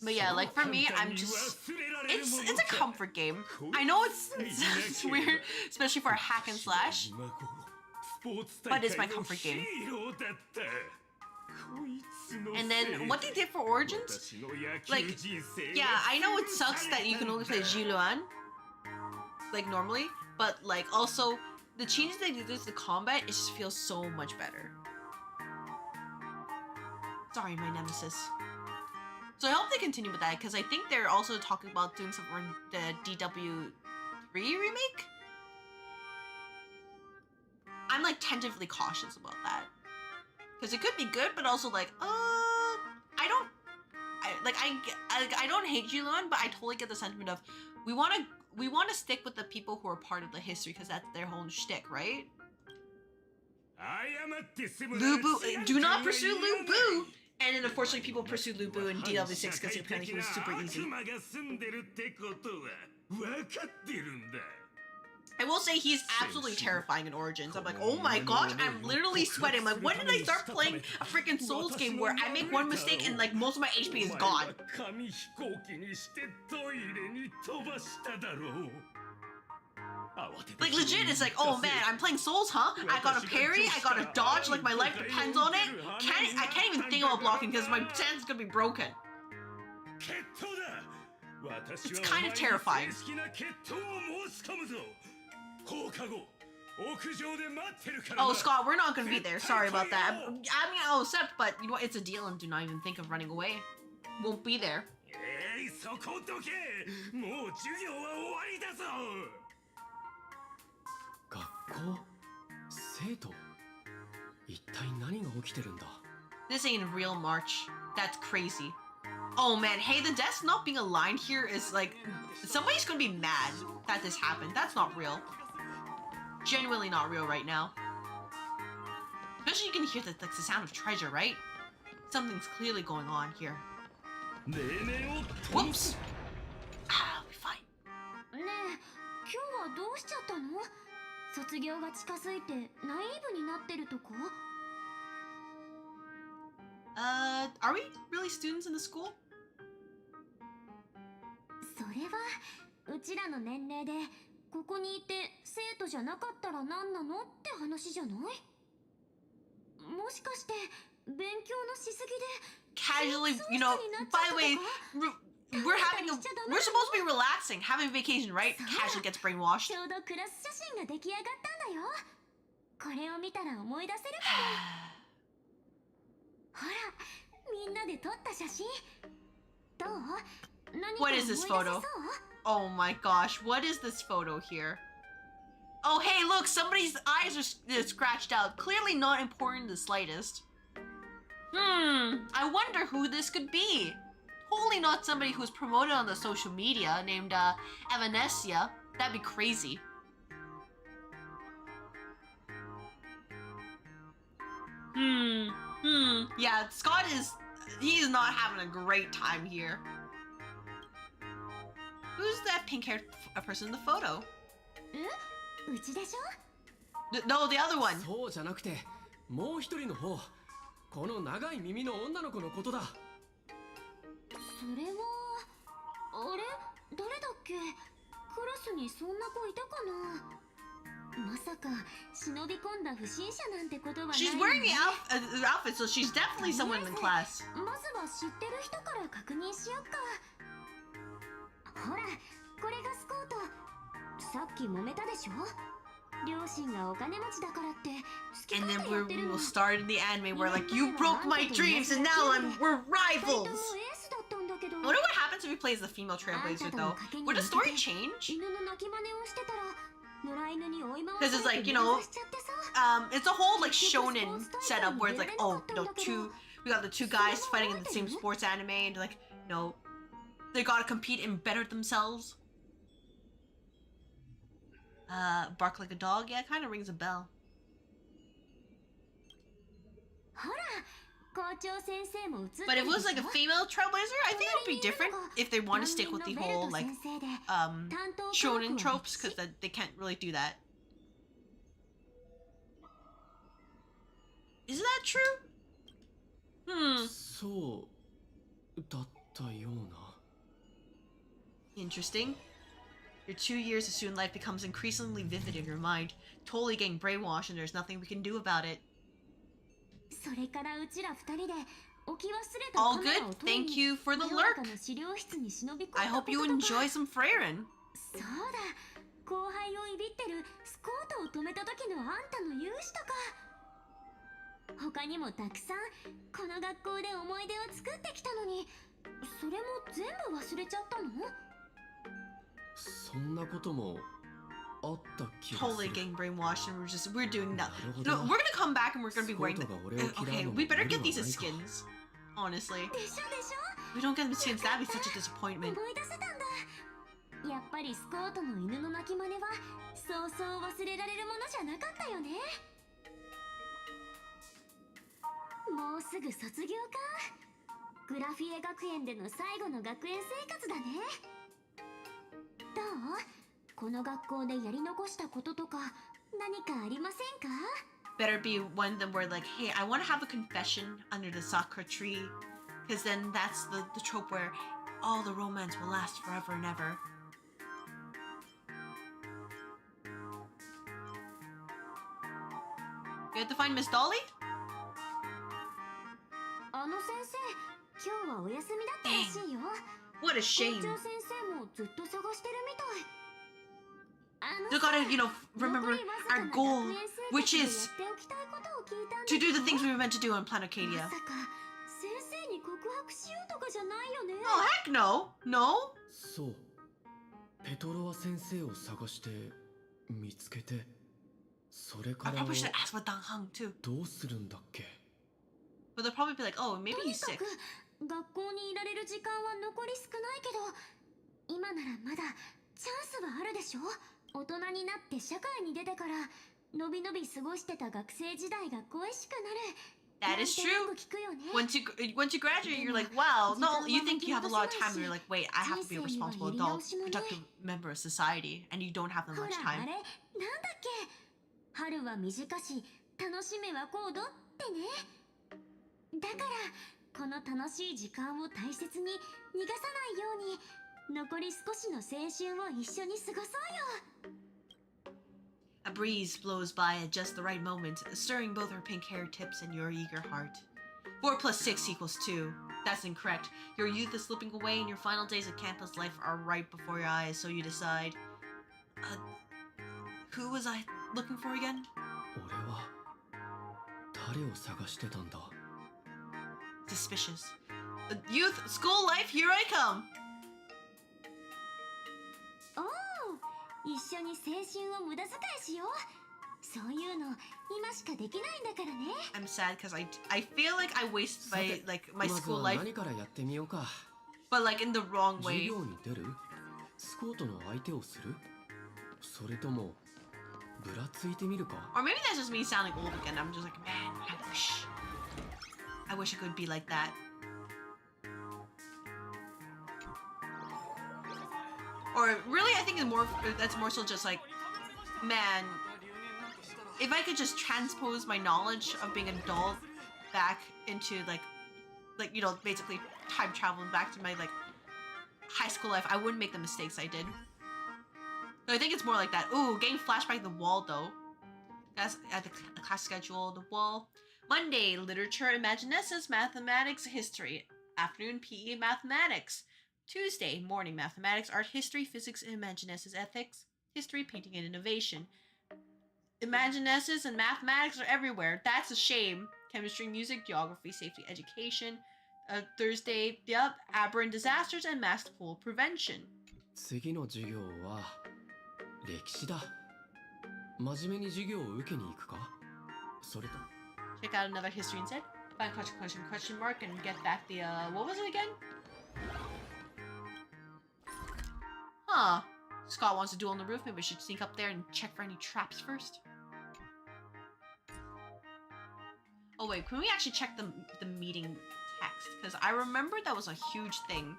But yeah, like for me, I'm just, it's a comfort game. I know it's weird, especially for a hack and slash, but it's my comfort game. And then what they did for Origins, like, yeah, I know it sucks that you can only play Jiluan, like normally, but like also the changes they did to the combat, it just feels so much better. Sorry, my nemesis. So I hope they continue with that, because I think they're also talking about doing something for the DW3 remake. I'm like tentatively cautious about that. Because it could be good, but also like, I don't hate Jiluan, but I totally get the sentiment of we want to stick with the people who are part of the history, because that's their whole shtick, right? Lubu, do not pursue Lubu. And then unfortunately, people pursued Lubu in DW6 because apparently he was super easy. I will say he's absolutely terrifying in Origins. I'm like, oh my gosh, I'm literally sweating. I'm like, when did I start playing a freaking Souls game where I make one mistake and like most of my HP is gone? Like legit, it's like, oh man, I'm playing Souls, huh? I got a parry, I got a dodge, like my life depends on it. I can't even think about blocking because my stance is gonna be broken. It's kind of terrifying. Oh, Scott, we're not gonna be there. Sorry about that. I mean, I'll accept, but you know what? It's a deal, and do not even think of running away. Won't be there. 生徒一体何が起きてるんだ This ain't a real march. That's crazy. Oh man, hey, the desk not being aligned here is like, somebody's gonna be mad that this happened. That's not real. Genuinely not real right now. Especially you can hear the sound of treasure, right? Something's clearly going on here. Whoops. I'll be fine. ねえ、今日はどうしちゃったの？卒業が近づいてナイーブになってるとこ？ Are we really students in the school? それはうちらの年齢でここにいて生徒じゃなかったら何なのって話じゃない？もしかして勉強のしすぎで Casually, you know, by the way, we're supposed to be relaxing, having vacation, right? Casually gets brainwashed. ちょうどクラス写真が出来上がったんだよ。これを見たら思い出せるかも。ほら、みんなで撮った写真。どう？何か What 思い is 出 this せ photo? そう？ Oh my gosh, what is this photo here? Oh, hey, look, somebody's eyes are scratched out. Clearly not important in the slightest. I wonder who this could be. Totally not somebody who's promoted on the social media named Evanesia. That'd be crazy. Yeah, Scott he's not having a great time here. Who's that pink-haired person in the photo? うちでしょ？ No, the other one. そうじゃなくて、もう一人の方。この長い耳の女の子のことだ。それはあれ誰だっけ？クラスにそんな子いたかな？まさか忍び込んだ不審者なんてことはない She's よ wearing ね。 the outfit, so she's definitely someone in class. まずは知ってる人から確認しよっか。ほら、これがスコート。さっき揉めたでしょ？両親がお金持ちだからって好き And 勝 then 手やってる we の。 will start in the anime where like you broke my dreams and now we're 二人とも rivals. エースだったんだけど。 I wonder what happens if he plays the female trailblazer though. Would the story change? 犬の鳴き真似をしてたら野良犬に追い回 Because さ it's れ like, て you know, 逃がしちゃってさ。 it's a whole like shonen setup where it's like, oh, we got the two guys fighting in the same sports anime and like, they gotta compete and better themselves. Bark like a dog? Yeah, it kind of rings a bell. ほら、校長先生も映ってる But if it was で like し a ょ？ female trailblazer, I think it would be different if they want to stick with the whole like shonen tropes because they can't really do that. Is that true? そうだったような。 Interesting. Your 2 years of student life becomes increasingly vivid in your mind, totally getting brainwashed, and there's nothing we can do about it. それからうちら二人で置き忘れた All カメラを good. 取り Thank に you for the 夜中 lurk. の資料室に忍び込んだ I こと hope you とか。 enjoy some Freyren. そうだ、後輩をいびってるスコートを止めた時のあんたの勇姿とか。他にもたくさんこの学校で思い出を作ってきたのに、それも全部忘れちゃったの？そんなこともあった気がす Totally る。 getting brainwashed, and we're doing nothing. Naruhodo. No, we're gonna come back and we're gonna be wearing. Scott が俺を嫌う Okay, のも we better get these 無理はないか。 as skins. Honestly, でしょでしょ？ if we don't get them as skins, that'd be such a disappointment. 思い出せたんだ。やっぱりスコートの犬の鳴き真似はそうそう忘れられるものじゃなかったよね。もうすぐ卒業か。グラフィエ学園での最後の学園生活だね。どう？この学校でやり残したこととか何かありませんか？ Better be one of them where like, hey, I want to have a confession under the sakura tree, because then that's the trope where all the romance will last forever and ever. You have to find Miss Dolly? あの先生、今日はお休みだったらしいよ。 What a 校 shame. 長先生もずっと探してるみたい。 You gotta, remember our goal, which is to do the things we were meant to do on Planet Cadia. まさか先生に告白しようとかじゃないよね。 Oh, heck no. No? そう。ペトロワ先生を探して見つけて、それか I ら probably should ask about Dan Heng too. どうするんだっけ？ But they'll probably be like, oh, maybe とに he's か sick. く学校にいられる時間は残り少ないけど、今ならまだチャンスはあるでしょ。大人になって社会に出てからのびのび過ごしてた学生時代が恋しくなる。 That is なんてよ true. く聞くよね。 Once you graduate, you're like, wow, no, you think you have a lot of time, and you're like, wait, I have to be a responsible adult, productive member of society, and you don't have that ほ much らあ time. れなんだっけ、春は短し楽しめは高度ってね。だからこの楽しい時間を大切に逃がさないように残り少しの青春を一緒に過ごそうよ。A breeze blows by at just the right moment, stirring both her pink hair tips and your eager heart. 4 plus 6 equals 2. That's incorrect. Your youth is slipping away and your final days of campus life are right before your eyes, so you decide. Who was I looking for again? 俺は誰を探してたんだ Suspicious. Youth, school life, here I come! おお、一緒に青春を無駄遣いしよう。そういうの今しかできないんだからね。 I'm sad because I feel like I wasted my school まず life, は何からやってみようか but like in the wrong 授 way. 業に出るスコートの相手をするそれともぶらついてみるか Or maybe that's just me sounding old again. I'm just like, man, I wish I could be like that. Or really, I think that's more so just like, man, if I could just transpose my knowledge of being an adult back into like you know, basically time traveling back to my like high school life, I wouldn't make the mistakes I did. So I think it's more like that. Ooh, getting flashback to the wall though. That's at the class schedule, the wall. Monday, literature, imaginescence, mathematics, history. Afternoon, PE, mathematics. Tuesday, morning, mathematics, art, history, physics, imaginescence, ethics, history, painting, and innovation. Imaginescence and mathematics are everywhere. That's a shame. Chemistry, music, geography, safety, education. Thursday, yep, aberrant disasters and mass pool prevention. 次の授業は歴史だ真面目に授業を受けに行くかそれと Check out another history instead. Find question mark and get back the what was it again? Huh. Scott wants to do on the roof. Maybe we should sneak up there and check for any traps first. Oh wait, can we actually check the meeting text? Because I remember that was a huge thing.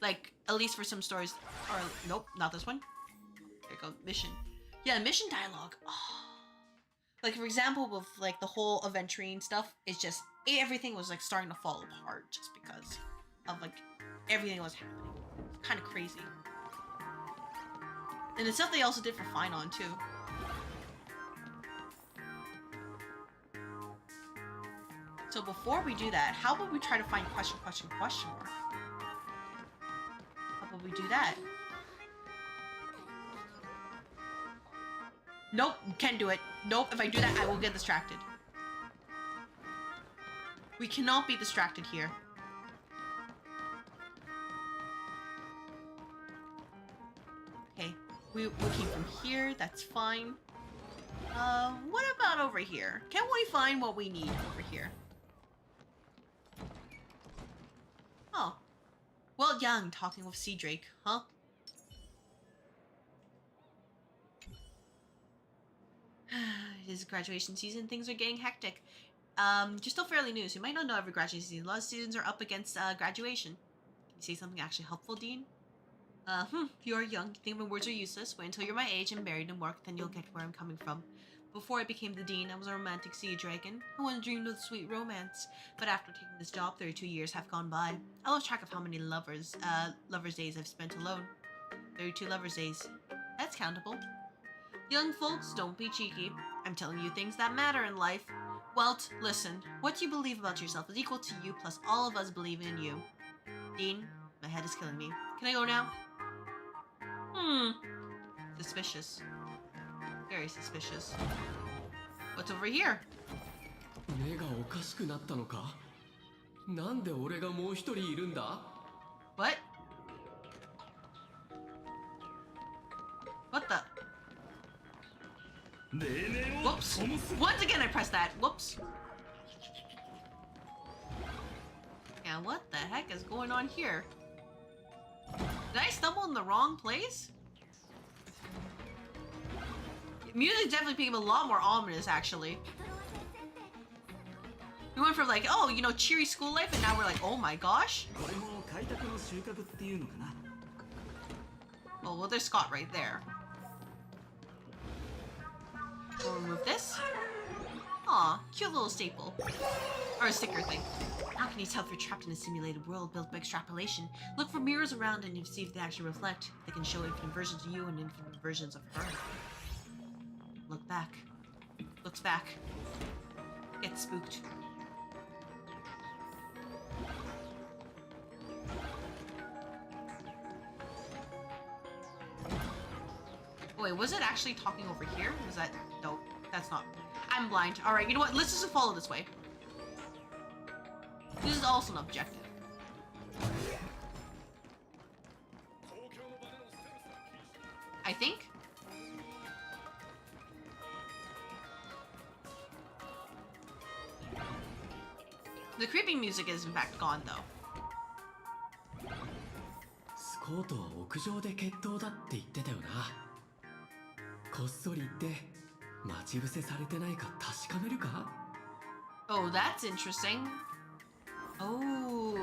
Like, at least for some stories. Or, nope, not this one. There you go, mission. Yeah, mission dialogue. Oh. Like, for example, with, like, the whole aventurine stuff, it's just, everything was, like, starting to fall apart just because of, like, everything that was happening. It's kind of crazy. And the stuff they also did for Finon, too. So before we do that, how about we try to find question mark? How about we do that? Nope, can't do it. Nope, if I do that, I will get distracted. We cannot be distracted here. Okay, we came from here, that's fine. What about over here? Can we find what we need over here? Oh. Well, young, talking with Sea Drake, huh? It is graduation season, things are getting hectic. You're still fairly new, so you might not know every graduation season. A lot of students are up against graduation. Can you say something actually helpful, Dean? You are young, you think my words are useless. Wait until you're my age and married and work, then you'll get where I'm coming from. Before I became the dean, I was a romantic sea dragon. I once dreamed of sweet romance. But after taking this job, 32 years have gone by. I lost track of how many lovers days I've spent alone. 32 lovers days. That's countable. Young folks, don't be cheeky. I'm telling you things that matter in life. Welt, listen. What you believe about yourself is equal to you plus all of us believing in you. Dean, my head is killing me. Can I go now? Suspicious. Very suspicious. What's over here? 目がおかしくなったのかなんで俺がもう一人いるんだ What? What the? Whoops. Once again I pressed that. Whoops. Yeah, what the heck is going on here? Did I stumble in the wrong place? Music definitely became a lot more ominous, actually. We went from like, oh, you know, cheery school life, and now we're like, oh my gosh. Oh, well, there's Scott right there. We'll remove this. Aw, cute little staple. Or a sticker thing. How can you tell if you're trapped in a simulated world built by extrapolation? Look for mirrors around and see if they actually reflect. They can show infinite versions of you and infinite versions of her. Look back. Looks back. Gets spooked. Wait, was it actually talking over here? Was that... Nope, that's not... I'm blind. Alright, you know what? Let's just follow this way. This is also an objective. I think? The creeping music is in fact gone though. スコートは屋上で決闘だって言ってたよな。こっそり行って待ち伏せされてないか確かめるか？ Oh, that's interesting. Oh.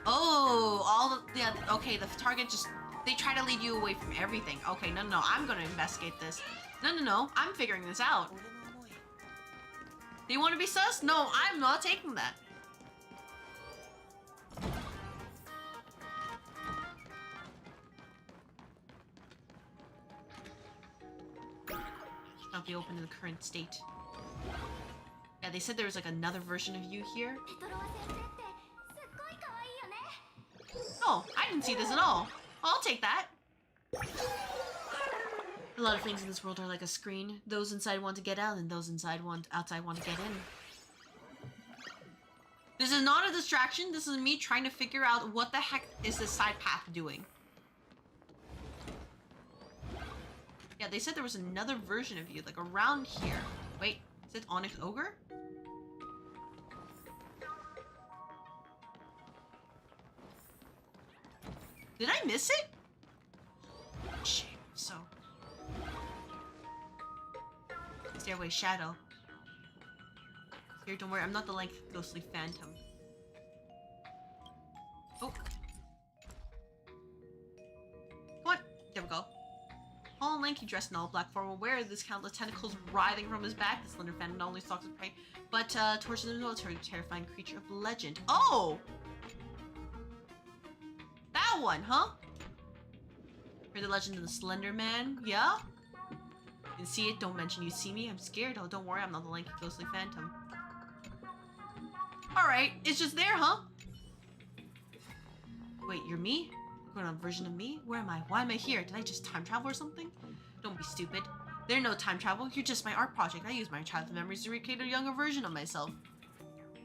Oh, all the... Yeah, okay, the target just... They try to lead you away from everything. Okay, no, no, I'm gonna investigate this. No, no, no, I'm figuring this out. Do you want to be sus? No, I'm not taking that. Not be open in the current state. Yeah, they said there was like another version of you here. Oh, I didn't see this at all. I'll take that. A lot of things in this world are like a screen. Those inside want to get out, and those outside want to get in. This is not a distraction. This is me trying to figure out what the heck is this side path doing. Yeah, they said there was another version of you, like around here. Wait, is it Onyx Ogre? Did I miss it? Shame, so. Stairway Shadow. Here, don't worry, I'm not the lank ghostly phantom. Oh. Come on, there we go. Tall and lanky, dressed in all black form, aware of this countless tentacles writhing from his back. The slender phantom not only stalks his prey, but tortures the military, terrifying creature of legend. Oh! That one, huh? Heard the legend of the Slender Man? Yeah? Didn't see it, don't mention you see me. I'm scared. Oh, don't worry, I'm not the lanky ghostly phantom. Alright, it's just there, huh? Wait, you're me? You're a version of me? Where am I? Why am I here? Did I just time travel or something? Don't be stupid. There's no time travel. You're just my art project. I use my childhood memories to recreate a younger version of myself.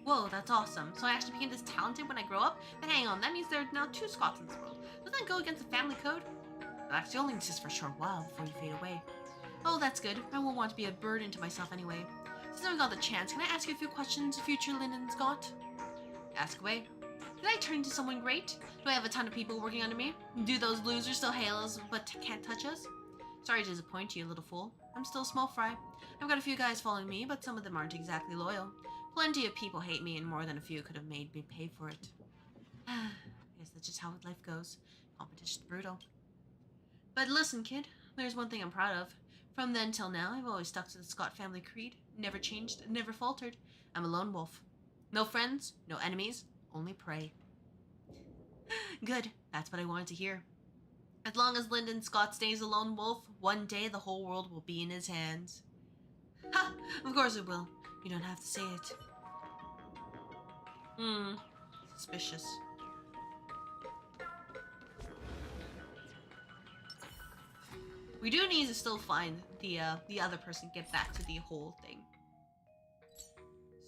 Whoa, that's awesome. So I actually became this talented when I grow up? But hang on, that means there are now 2 Scots in this world. Doesn't that go against the family code? But actually only exist for a short while before you fade away. Oh, that's good. I won't want to be a burden to myself anyway. Since I got the chance, can I ask you a few questions, future Lyndon Scott? Ask away. Did I turn into someone great? Do I have a ton of people working under me? Do those losers still hail us but can't touch us? Sorry to disappoint you, little fool. I'm still a small fry. I've got a few guys following me, but some of them aren't exactly loyal. Plenty of people hate me, and more than a few could have made me pay for it. I guess that's just how life goes. Competition's brutal. But listen, kid, there's one thing I'm proud of. From then till now, I've always stuck to the Scott family creed. Never changed, never faltered. I'm a lone wolf. No friends, no enemies, only prey. Good, that's what I wanted to hear. As long as Lyndon Scott stays a lone wolf, one day the whole world will be in his hands. Ha! Of course it will. You don't have to say it. Suspicious. We do need to still find the other person, get back to the whole thing.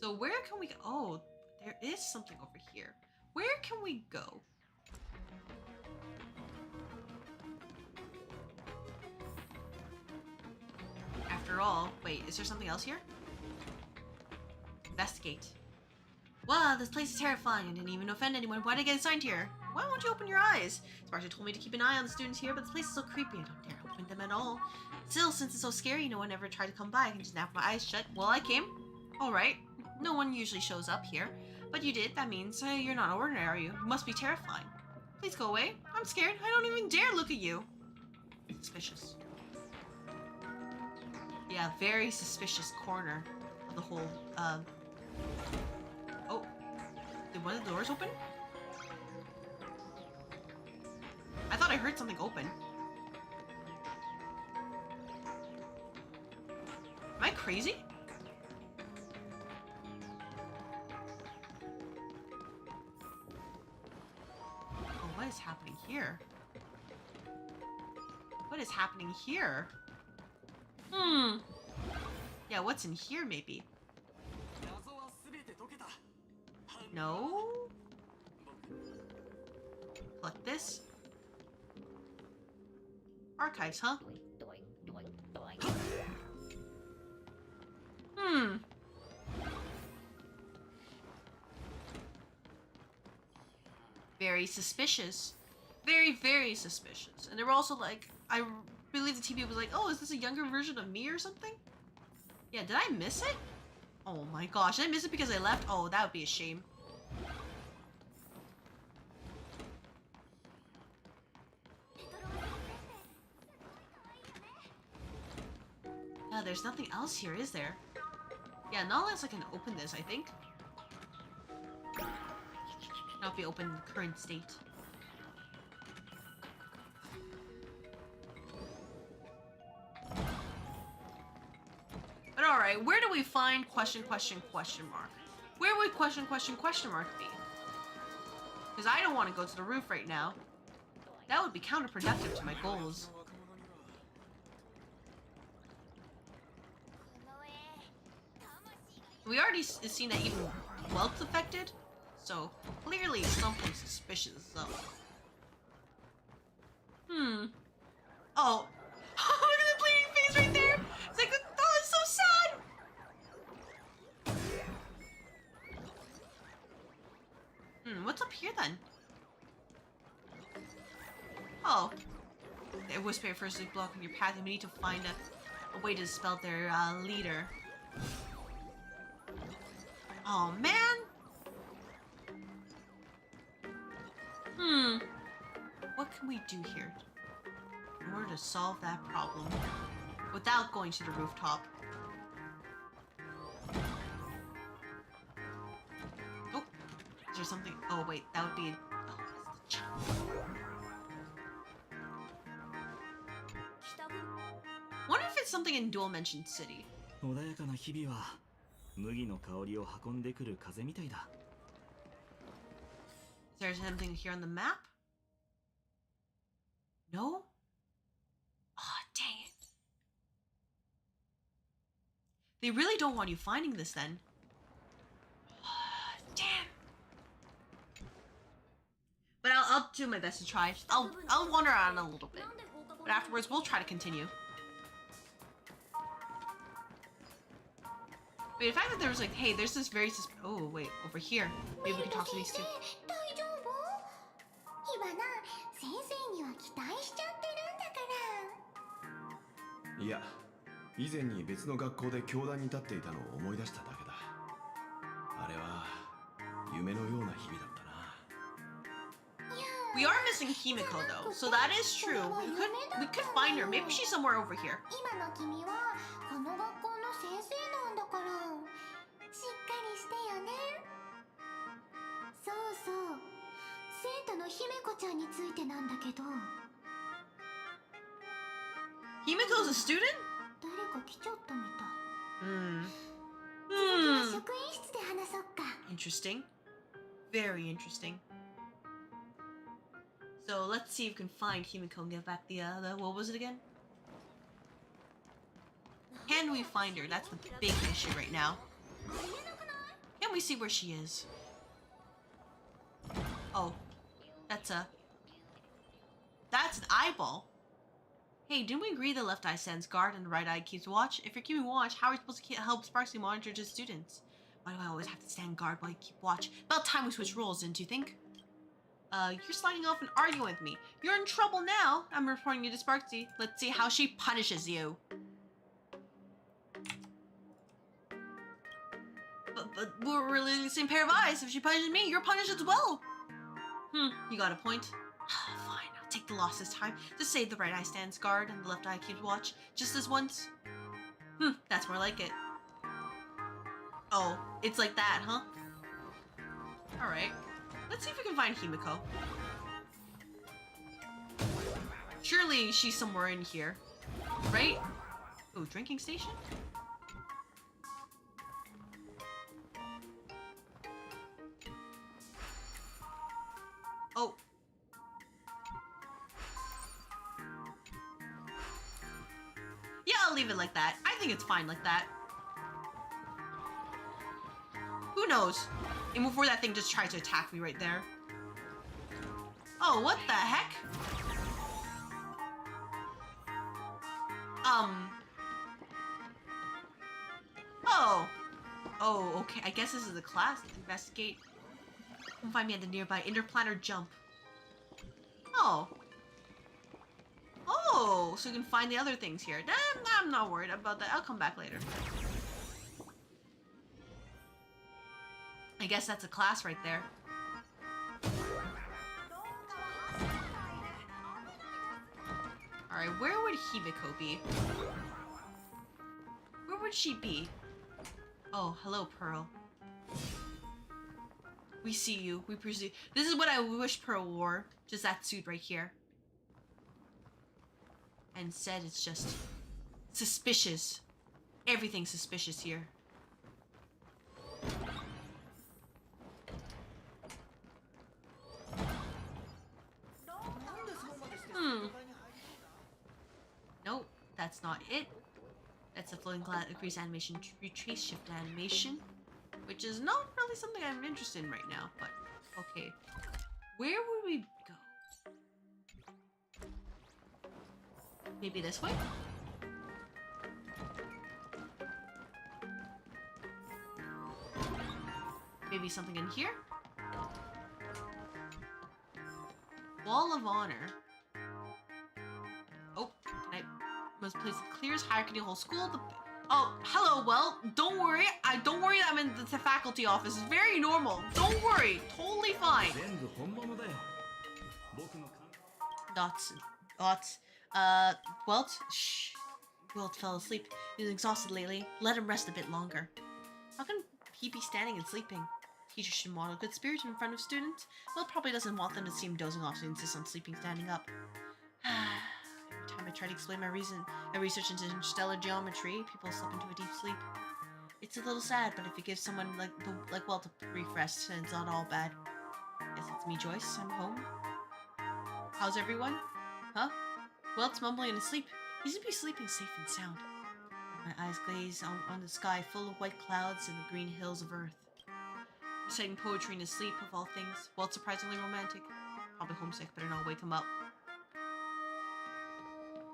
So where can we go? Oh, there is something over here. Where can we go? After all, wait, is there something else here? Investigate. Wow, this place is terrifying. I didn't even offend anyone. Why did I get assigned here? Why won't you open your eyes? Sparta told me to keep an eye on the students here, but this place is so creepy. I don't dare open them at all. Still, since it's so scary, no one ever tried to come by. I can just snap my eyes shut. Well, I came. Alright. No one usually shows up here. But you did. That means you're not ordinary, are you? You must be terrifying. Please go away. I'm scared. I don't even dare look at you. Suspicious. Yeah, very suspicious corner of the whole, Oh. Did one of the doors open? I thought I heard something open. crazy? Oh, what is happening here? What is happening here? Hmm. Yeah, what's in here, maybe? No? Collect this? Archives, huh? Hmm. Very suspicious. Very, very suspicious. And they were also like, I believe the TV was like, oh, is this a younger version of me or something? Yeah, did I miss it? Oh my gosh, did I miss it because I left? Oh, that would be a shame. Yeah, there's nothing else here, is there? Yeah, not unless I can open this, I think. Not be open in the current state. But alright, where do we find question mark? Where would question mark be? Because I don't want to go to the roof right now. That would be counterproductive to my goals. We already seen that even wealth's affected, so clearly something suspicious is up. Hmm. Oh. Look at the bleeding face right there! It's like, oh, it's so sad! What's up here then? Oh. Their whisper first is blocking your path, and we need to find a way to dispel their leader. Oh man! What can we do here in order to solve that problem without going to the rooftop? Oh, is there something? Oh wait, that would be. Oh, that's the chunk. Wonder if it's something in Dual Mention City. 穏やかな日々は麦の香りを運んでくる風みたいだ。 Is there something here on the map? No? Oh, dang it. They really don't want you finding this then. Damn. But I'll do my best to try. I'll wander around a little bit. But afterwards, we'll try to continue. Wait, the fact that there was like, hey, there's this very oh, wait, over here. Maybe we can talk to these two. いや、以前に別の学校で教壇に立っていたのを思い出しただけだ。あれは夢のような日々だったな。 We are missing Himiko though, so that is true. We could find her. Maybe she's somewhere over here. 今の君はこの学校の先生なんだから、しっかりしてよね。そうそう、生徒の姫子ちゃんについてなんだけど。 Himiko's a student? 誰か来ちゃったみたい。Hmm. 続きは職員室で話そっか。 Interesting. Very interesting. So let's see if we can find Himiko and get back the what was it again? Can we find her? That's the big issue right now. Can we see where she is? Oh, that's an eyeball. Hey, didn't we agree the left eye stands guard and the right eye keeps watch? If you're keeping watch, how are we supposed to help Sparksy monitor just students? Why do I always have to stand guard while you keep watch? About time we switch roles, didn't you think? You're sliding off and arguing with me. You're in trouble now. I'm reporting you to Sparksy. Let's see how she punishes you. But we're really the same pair of eyes. If she punishes me, you're punished as well. You got a point. Fine, I'll take the loss this time. Just say the right eye stands guard and the left eye keeps watch. Just this once. That's more like it. Oh, it's like that, huh? Alright. Let's see if we can find Himiko. Surely she's somewhere in here. Right? Ooh, drinking station? I'll leave it like that. I think it's fine like that. Who knows? And before that thing just tried to attack me right there. Oh, what the heck? Oh. Oh, okay. I guess this is the class. Investigate. Come find me at the nearby interplanar jump. Oh. Oh, so you can find the other things here. I'm not worried about that. I'll come back later. I guess that's a class right there. Alright, where would Himiko be? Where would she be? Oh, hello, Pearl. We see you. We presume. This is what I wish Pearl wore. Just that suit right here. And instead, it's just suspicious. Everything's suspicious here. Nope, that's not it. That's a floating glass increase animation retrace shift animation, which is not really something I'm interested in right now, but okay. Where would we go? Maybe this way? Maybe something in here? Wall of Honor. Oh, can I must place the clearest hierarchy in the whole school. Oh, hello, well, don't worry. Don't worry that I'm in the faculty office. It's very normal. Don't worry. Totally fine. Dots. Welt? Shh. Welt fell asleep. He's exhausted lately. Let him rest a bit longer. How can he be standing and sleeping? Teacher should model good spirit in front of students. Well, probably doesn't want them to see him dozing off, so he insists on sleeping standing up. Every time I try to explain my research into interstellar geometry, people slip into a deep sleep. It's a little sad, but if you give someone like Welt a brief rest, then it's not all bad. Guess it's me, Joyce. I'm home. How's everyone? Huh? Welt's mumbling in his sleep. He should be sleeping safe and sound. My eyes glaze on the sky full of white clouds and the green hills of Earth. Reciting poetry in his sleep, of all things. Welt's surprisingly romantic. Probably homesick, better not wake him up.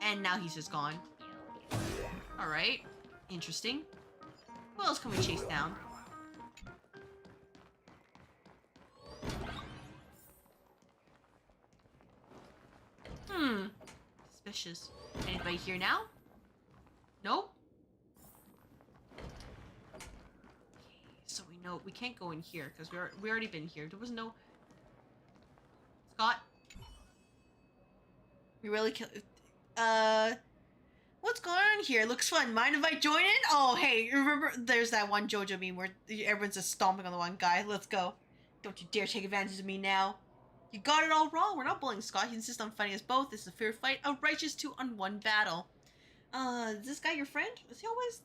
And now he's just gone. Alright. Interesting. Who else can we chase down? Suspicious. Anybody here now? Nope. Okay, so we know we can't go in here because we already been here. There was no Scott. We really kill. What's going on here? Looks fun. Mind if I join in? Oh, hey, remember there's that one JoJo meme where everyone's just stomping on the one guy. Let's go. Don't you dare take advantage of me now. You got it all wrong. We're not bullying Scott. He insists on fighting us both. This is a fair fight. A righteous 2-on-1 battle. Is this guy your friend? Is he always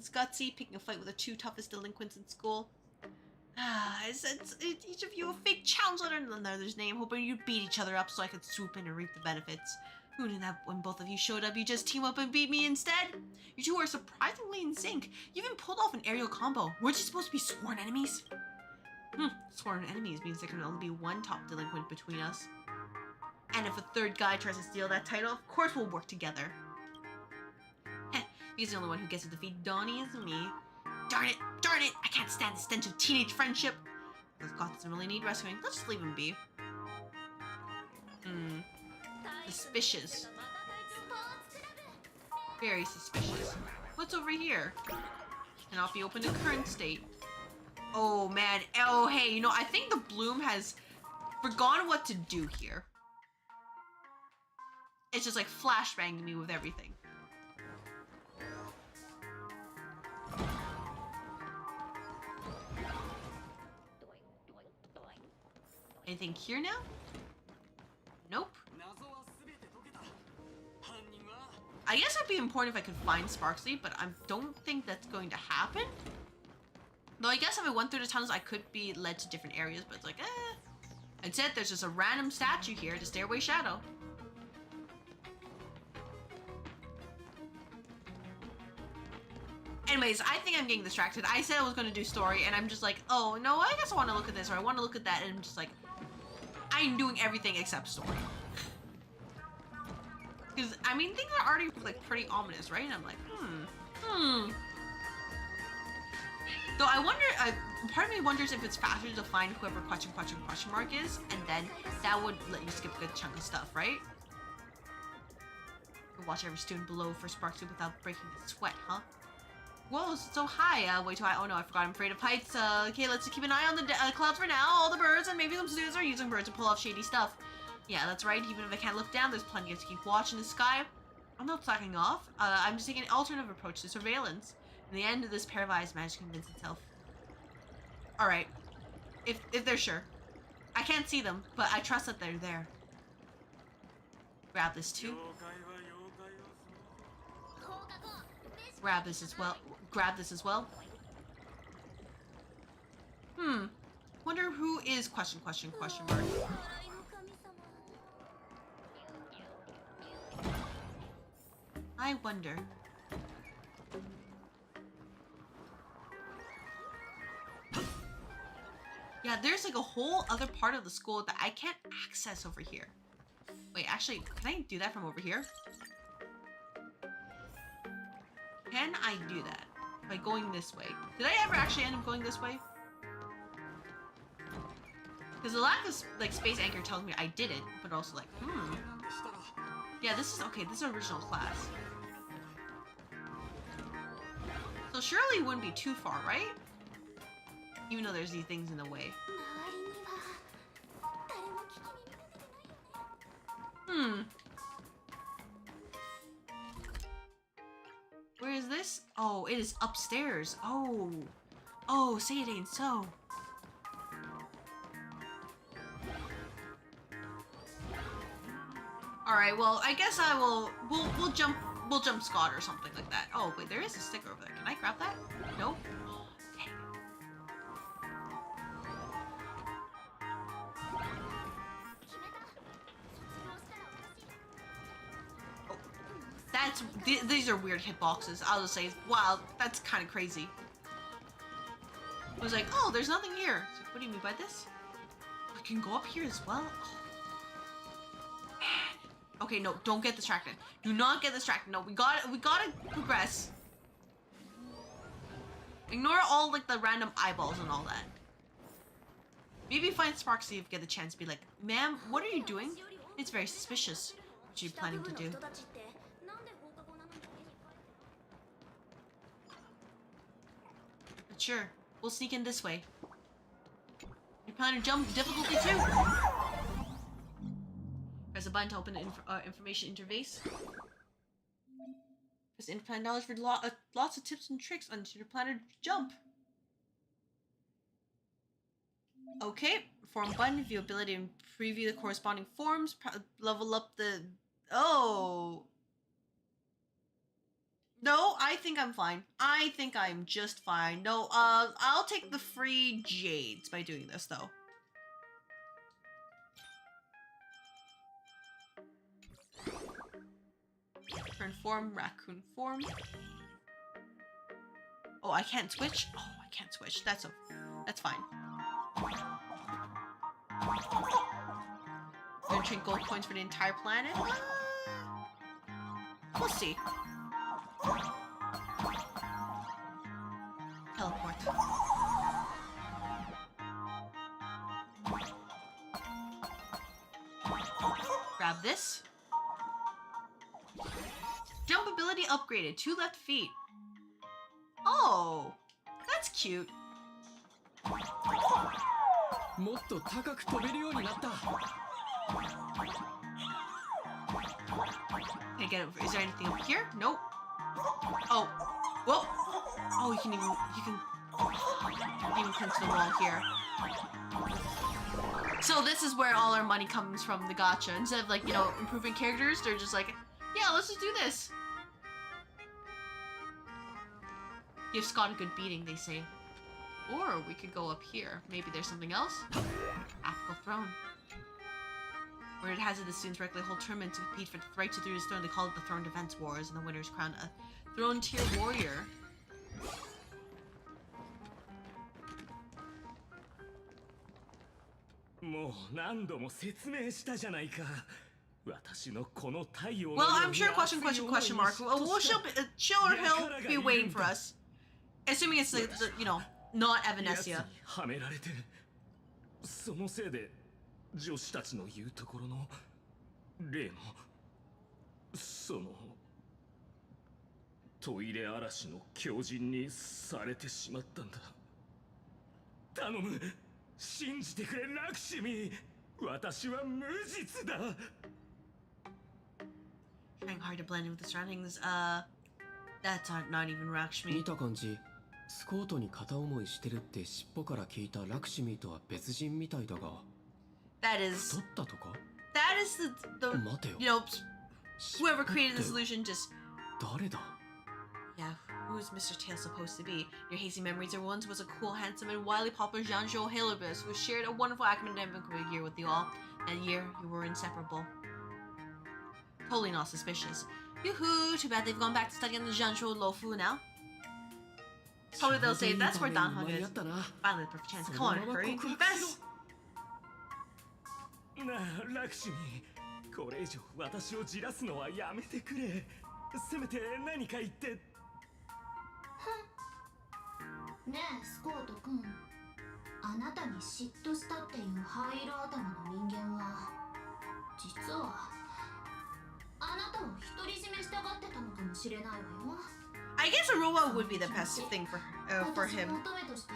gutsy, picking a fight with the 2 toughest delinquents in school? It's each of you a fake challenge letter in another's name, hoping you'd beat each other up so I could swoop in and reap the benefits. Who knew that when both of you showed up, you just team up and beat me instead? You two are surprisingly in sync. You even pulled off an aerial combo. Weren't you supposed to be sworn enemies? Sworn enemies means there can only be one top delinquent between us. And if a third guy tries to steal that title, of course we'll work together. Heh, he's the only one who gets to defeat Donnie is me. Darn it! I can't stand the stench of teenage friendship. But Scott doesn't really need rescuing. Let's just leave him be. Suspicious. Very suspicious. What's over here? Cannot be opened in current state. Oh man. Oh hey, you know, I think the Bloom has forgotten what to do here. It's just like flashbanging me with everything. Anything here now? Nope. I guess it'd be important if I could find Sparkly, but I don't think that's going to happen. Though I guess if I went through the tunnels, I could be led to different areas, but it's like, Instead, there's just a random statue here, the Stairway Shadow. Anyways, I think I'm getting distracted. I said I was going to do story, and I'm just like, oh, no, I guess I want to look at this, or I want to look at that, and I'm just like, I'm doing everything except story. Because, I mean, things are already, like, pretty ominous, right? And I'm like, Though I wonder, part of me wonders if it's faster to find whoever question mark is, and then that would let you skip a good chunk of stuff, right? Watch every student below for spark soup without breaking a sweat, huh? Whoa, so high. Wait till oh no, I forgot I'm afraid of heights. Okay, let's keep an eye on the clouds for now. All the birds, and maybe some students are using birds to pull off shady stuff. Yeah, that's right. Even if I can't look down, there's plenty to keep watching the sky. I'm not slacking off. I'm just taking an alternative approach to surveillance. In the end, this pair of eyes managed to convince itself. Alright. If they're sure. I can't see them, but I trust that they're there. Grab this too. Grab this as well. Grab this as well. Wonder who is question mark. I wonder. Yeah, there's like a whole other part of the school that I can't access over here. Wait, actually, can I do that from over here? Can I do that by going this way? Did I ever actually end up going this way? Because the lack of like space anchor tells me I didn't, but also like, yeah, this is okay. This is original class, so surely it wouldn't be too far, right? Even though there's these things in the way. Where is this? Oh, it is upstairs. Oh, say it ain't so. All right, well, I guess I will. We'll jump Scott or something like that. Oh wait, there is a sticker over there. Can I grab that? Nope. Dang. Oh, these are weird hitboxes. I'll just say, wow, that's kind of crazy. I was like, oh, there's nothing here. So what do you mean by this? We can go up here as well. Okay, no, don't get distracted. Do not get distracted. No, we gotta progress. Ignore all like the random eyeballs and all that. Maybe find Spark, see if you get the chance to be like, ma'am, what are you doing? It's very suspicious. What are you planning to do? But sure, we'll sneak in this way. You planning to jump difficulty too? Press a button to open the information interface. Press infinite knowledge for lots of tips and tricks on your planner jump. Okay, form button, view ability and preview the corresponding forms. Level up the. Oh. No, I think I'm fine. I think I'm just fine. No, I'll take the free jades by doing this though. Turn form, raccoon form. Oh, I can't switch? Oh, I can't switch. That's fine. Gonna trade gold coins for the entire planet? We'll see. Teleport. Grab this. Jump ability upgraded. 2 left feet. Oh, that's cute. Can I get it? Is there anything up here? Nope. Oh, whoa. Oh, you can clinch the wall here. So this is where all our money comes from, the gacha. Instead of like, you know, improving characters, they're just like, yeah, let's just do this. Give Scott a good beating, they say. Or we could go up here. Maybe there's something else? Apical Throne. Where it has it, the students regularly hold tournaments to compete for the right to do his throne. They call it the Throne Defense Wars, and the winner's crowned a Throne Tier Warrior. もう何度も説明したじゃないか。私のこの太陽の Well, I'm sure question mark. Well, she'll or he'll be waiting for us. Assuming it's the you know, not Evanescia. はめられて、そのせいで女子たちの言うところの例のそのトイレ嵐の狂人にされてしまったんだ。頼む、信じてくれラクシミ。私は無実だ。Trying hard to blend in with the surroundings. That's not even Lakshmi. 見た感じ、スコートに片思いしてるって尻尾から聞いたラクシミーとは別人みたいだが。That is. 取ったとか？ That is the 待てよ。 you know, whoever created the solution just. 誰だ？ Yeah, who is Mr. Tail supposed to be? Your hazy memories there once was a cool, handsome, and wildly popular Jean-Jo Halibus who shared a wonderful academic year with you all. That year, you were inseparable. Totally not suspicious. Yoo-hoo! Too bad they've gone back to studying the Jean-Jo Lofu now. Probably they'll say that's where Danhong is. Finally, the perfect chance. Come on, hurry and confess! なあ、ラクシミ、これ以上私をじらすのはやめてくれ。せめて何か言って。ねえスコートくん、あなたに嫉妬したっていう灰色頭の人間は実はあなたを独り占めしたがってたのかもしれないわよ。 I guess a robot would be the passive thing for him.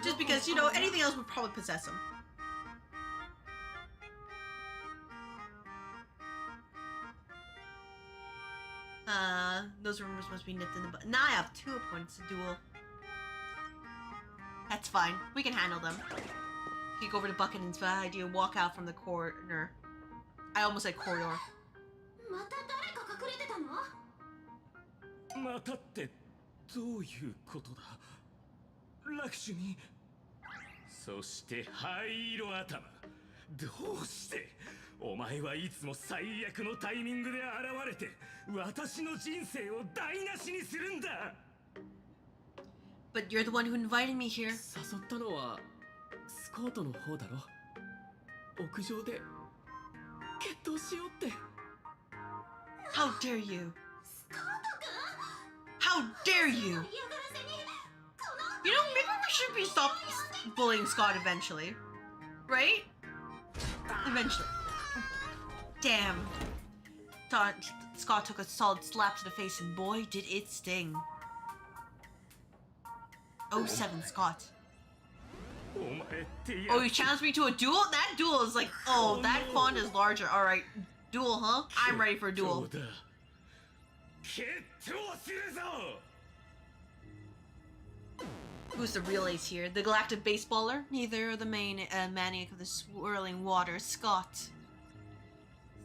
Just because, you know, anything else would probably possess him. Those rumors must be nipped in the bud. Now I have 2 opponents to duel. That's fine. We can handle them. You go over to Bucket and idea walk out from the corner. I almost said corridor. また誰か隠れてたの？またってどういうことだ、ラクシュミ。そして灰色頭、どうしてお前はいつも最悪のタイミングで現れて私の人生を台無しにするんだ。 But you're the one who invited me here. 誘ったのはスコートの方だろ。屋上で決闘しようって。 How dare you? How dare you? You know, maybe we should be stop bullying Scott eventually. Right? Eventually. Damn. Thought Scott took a solid slap to the face and boy did it sting. 07 Scott. Oh, you challenged me to a duel? That duel is like, oh, that font is larger. Alright. Duel, huh? I'm ready for a duel. Who's the real ace here? The galactic baseballer? Neither the main maniac of the swirling water, Scott.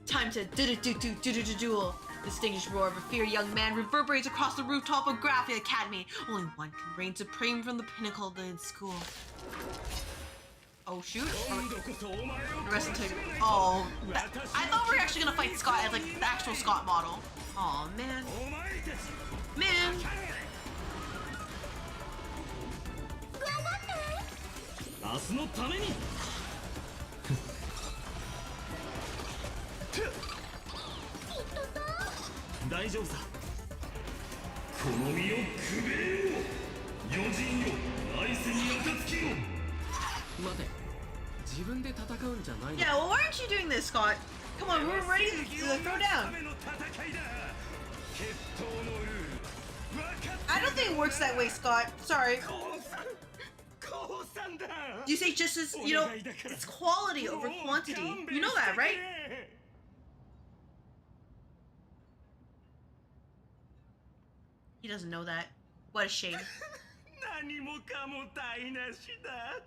Time to duel. The distinguished roar of a fierce young man reverberates across the rooftop of Graphia Academy. Only one can reign supreme from the pinnacle of the school. Oh shoot! The rest of the oh, I thought we were actually gonna fight Scott as like the actual Scott model. Oh man, man. 明日のために。大丈夫さ。この身をくべよ。余人よ、愛せに暁を。待て、自分で戦うんじゃないの？ Yeah, well, why aren't you doing this, Scott? Come on, we're ready to throw down. I don't think it works that way, Scott. Sorry. You say just as, you know, it's quality over quantity. You know that, right? He doesn't know that. What a shame. 何もかも台無しだ。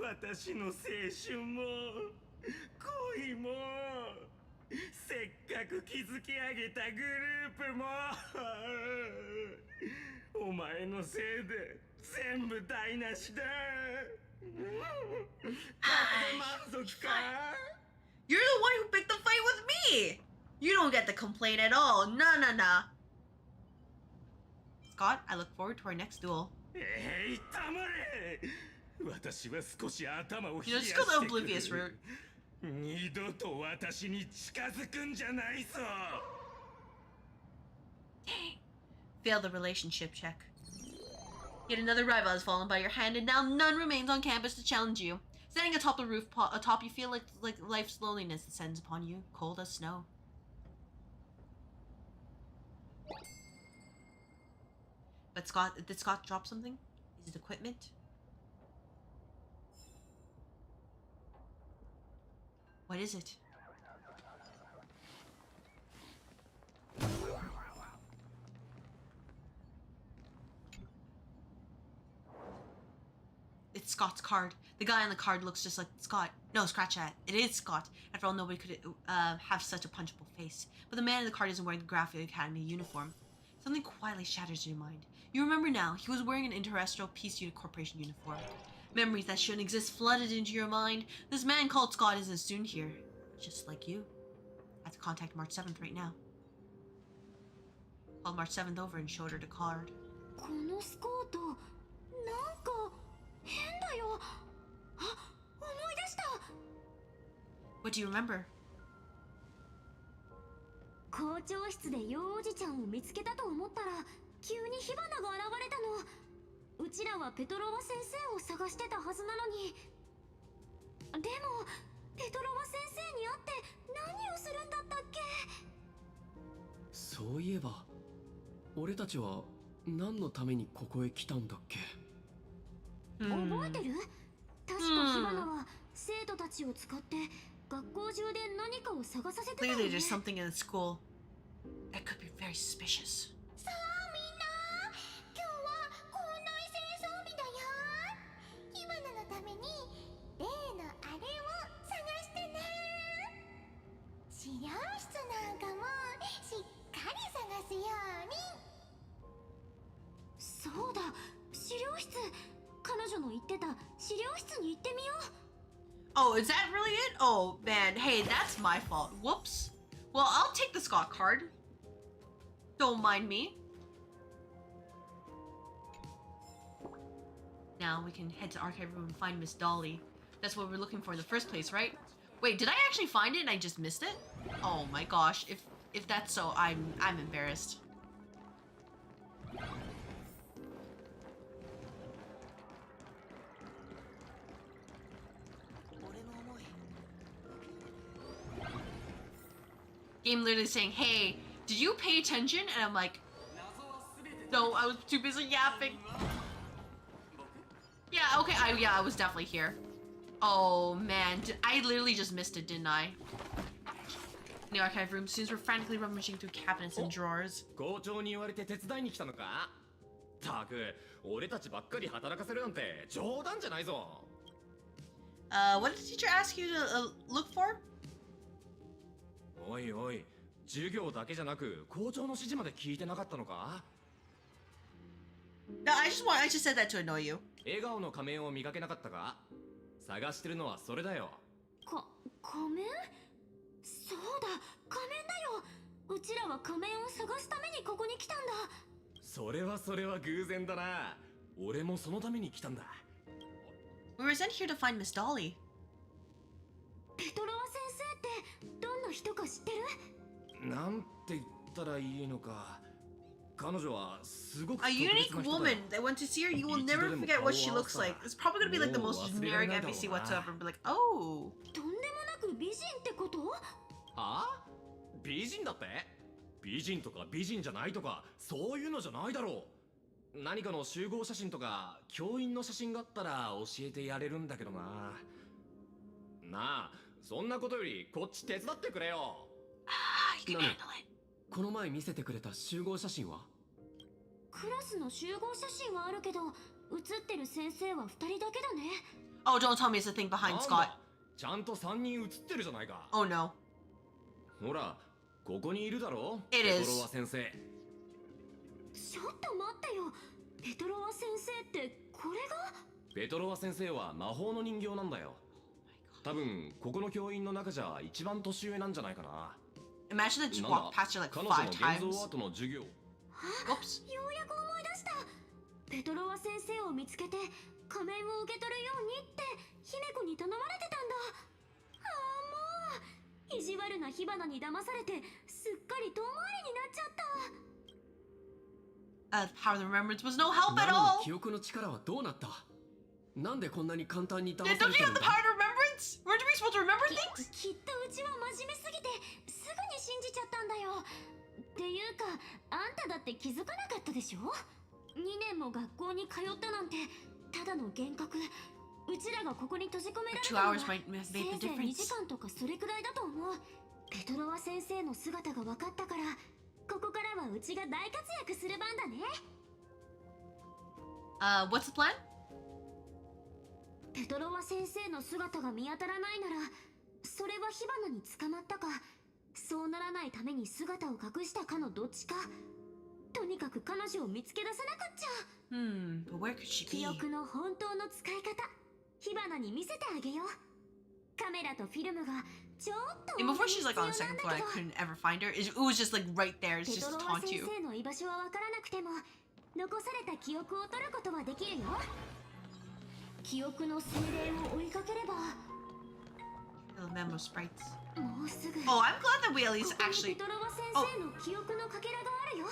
私の青春も恋もせっかく築き上げたグループもお前のせいで全部台無しだ。満足か？ You're the one who picked the fight with me. You don't get to complain at all. Nah, nah, nah. Scott, I look forward to our next duel. 黙れ。私は少し頭を冷 You や know, し just て called く oblivious る route. 二度と私に近づくんじゃないぞ。 Fail the relationship check. Yet another rival has fallen by your hand, and now none remains on campus to challenge you. Standing atop the roof, atop you feel like life's loneliness descends upon you, cold as snow. But Scott, did Scott drop something? Is it equipment? What is it? It's Scott's card. The guy on the card looks just like Scott. No, scratch that. It is Scott. After all, nobody could have such a punchable face. But the man in the card isn't wearing the Graphic Academy uniform. Something quietly shatters your mind. You remember now, he was wearing an Interterrestrial Peace Unit Corporation uniform. Memories that shouldn't exist flooded into your mind. This man called Scott isn't soon here. Just like you. I have to contact March 7th right now. Called March 7th over and showed her the card. このスコートなんか変だよ。あ、思い出した。 What do you remember? 校長室で幼おじちゃんを見つけたと思ったら急に火花が現れたの。うちらはペトロワ先生を探してたはずなのに。でもペトロワ先生に会って何をするんだったっけ。そういえば俺たちは何のためにここへ来たんだっけ。覚えてる？確か火花は生徒たちを使って学校中で何かを探させてたよね。 Clearly there's something in the school that could be very suspicious. さあみんな、今日は校内清掃日だよ。火花のために例のあれを探してね。資料室なんかもしっかり探すように。そうだ、資料室。彼女の言ってた資料室に行ってみよう。 Oh, is that really it? Oh, man. Hey, that's my fault. Whoops. Well, I'll take the Scott card. Don't mind me. Now we can head to Archive Room and find Miss Dolly. That's what we're looking for in the first place, right? Wait, did I actually find it and I just missed it? Oh my gosh. If that's so, I'm embarrassed. Game literally saying, hey, did you pay attention? And I'm like, no, I was too busy yapping. Yeah, okay, I was definitely here. Oh man, I literally just missed it, didn't I? In the archive room, students were frantically rummaging through cabinets and drawers. 校長に言われて手伝いに来たのか？たく、俺たちばっかり働かせるなんて冗談じゃないぞ。What did the teacher ask you to look for? おいおい、授業だけじゃなく校長の指示まで聞いてなかったのか？ No, I just said that to annoy you. 笑顔の仮面を見かけなかったか？探してるのはそれだよ。仮面？そうだ、仮面だよ。うちらは仮面を探すためにここに来たんだ。それは偶然だな。俺もそのために来たんだ。We were sent here to find Miss Dolly. ペトロワ先生ってどんな人か知ってる？なんて言ったらいいのか。彼女はすごく A unique woman that when to see her, you will never forget what she looks like. It's probably gonna be like the most generic NPC whatsoever. Be like, oh. とんでもなく美人ってこと？はあ？美人だって？美人とか美人じゃないとかそういうのじゃないだろう。何かの集合写真とか教員の写真があったら教えてやれるんだけどな。なあ、そんなことよりこっち手伝ってくれよ。You can handle it. この前見せてくれた集合写真は？クラスの集合写真はあるけど、写ってる先生は2人だけだね。Oh, don't tell me it's the thing behind Scott. ちゃんと3人写ってるじゃないか。Oh no. ほら、ここにいるだろ。 It ペ is. トロワ先生。ちょっと待ってよ。ペトロワ先生ってこれが？ペトロワ先生は魔法の人形なんだよ。多分ここの教員の中じゃ一番年上なんじゃないかな。 Imagine that you walked past her like 彼女の 5 現 times. 像アートの授業。 Whoops. ようやく思い出した。ペトロワ先生を見つけて仮面を受け取るようにって姫子に頼まれてたんだ。ああ、もう意地悪な火花に騙されてすっかり遠回りになっちゃった。Power of the remembrance was no help ナ at ナの all. 記憶の力はどうなった？なんでこんなに簡単に騙 Yeah, さ don't れ you た have の the だ？ power of remembrance? Weren't we supposed to remember things? きっとうちは真面目すぎてすぐに信じちゃったんだよ。っていうかあんただって気づかなかったでしょ。2年も学校に通ったなんてただの幻覚。うちらがここに閉じ込められたのは 2 hours might have せ made い the ぜい2時 difference. 間とかそれくらいだと思う。ペトロワ先生の姿が分かったからここからはうちが大活躍する番だね。What's the plan? ペトロワ先生の姿が見当たらないならそれは火花に捕まったかそうならないために姿を隠したかのどっちか。とにかく彼女を見つけ出さなくっちゃ。But where could she 記 be? 憶の本当の使い方火花に見せてあげよう。カメラとフィルムがちょっと And before she's like on the 必要 second なん floor, だ I けど couldn't ever find her. It was just like right there. It's ペ just ト to ロワ taunt 先 you. 生の居場所は分からなくても残された記憶を取ることはできるよ。記憶の精霊を追いかければ The memo sprites. もうすぐ Oh, I'm glad that we at least ここに actually. ペトロワ先生の記憶のかけらがあるよ。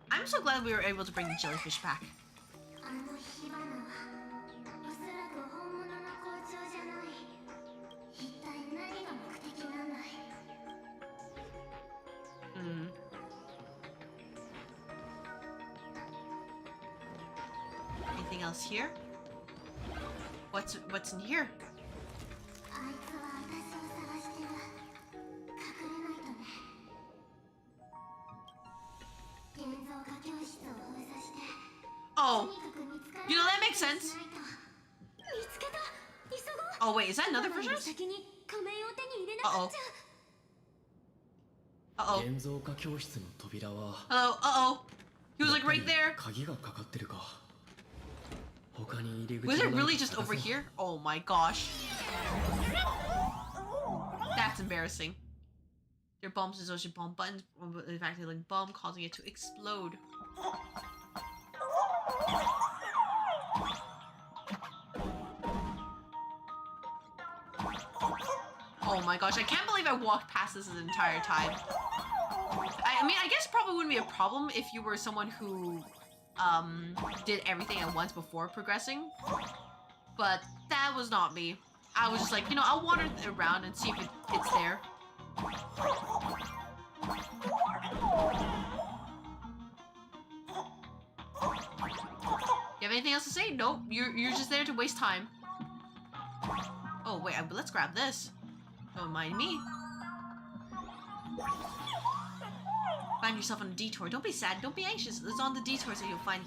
I'm so glad we were able to bring the jellyfish back. あの火花はおそらく本物の校長じゃない。一体何が目的なんだい。 Anything else here? What's in here? あいつは私を探してる。隠れないとね。現像化教室を封鎖して Oh, とにかく見つから you know that makes sense. 見つけた。急ごう。 Oh wait, is that another ママより prisoner? 先に仮面を手に入れなくっちゃ。 Uh-oh. 現像化教室の扉は Uh-oh. He was like right やっぱり there. 鍵がかかってるか。他に入り口 Was が it ない really か just 探 over そう。 here? Oh my gosh. That's embarrassing. Their bombs is also bomb buttons, in fact, like bomb causing it to explode. Oh my gosh, I can't believe I walked past this the entire time. I mean, I guess probably wouldn't be a problem if you were someone who did everything at once before progressing. But that was not me. I was just like, you know, I'll wander around and see if it's there. You have anything else to say? Nope, you're just there to waste time. Oh wait, let's grab this. Don't mind me. Find yourself on a detour. Don't be sad. Don't be anxious. It's on the detours that you'll find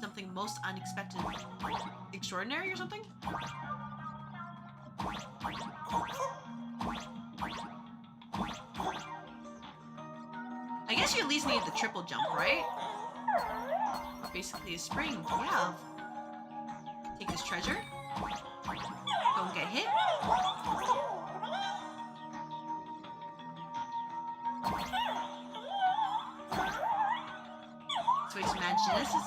something most unexpected, extraordinary, or something. I guess you at least need the triple jump, right? Basically a spring. Yeah. Take this treasure. Don't get hit. Switch to Mad Genesis.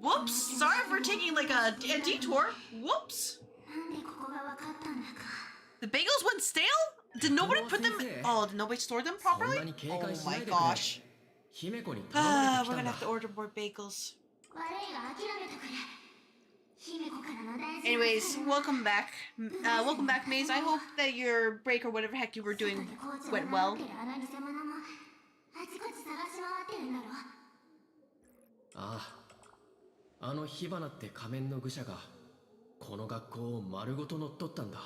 Whoops! Sorry for taking like a detour. Whoops! The bagels went stale? Did nobody put them? Oh, did nobody store them properly? Oh my gosh. We're gonna have to order more bagels. Anyways, welcome back. Welcome back, Maze. I hope that your break or whatever heck you were doing went well. ああ、あの火花って仮面の愚者がこの学校を丸ごと乗っ取ったんだ。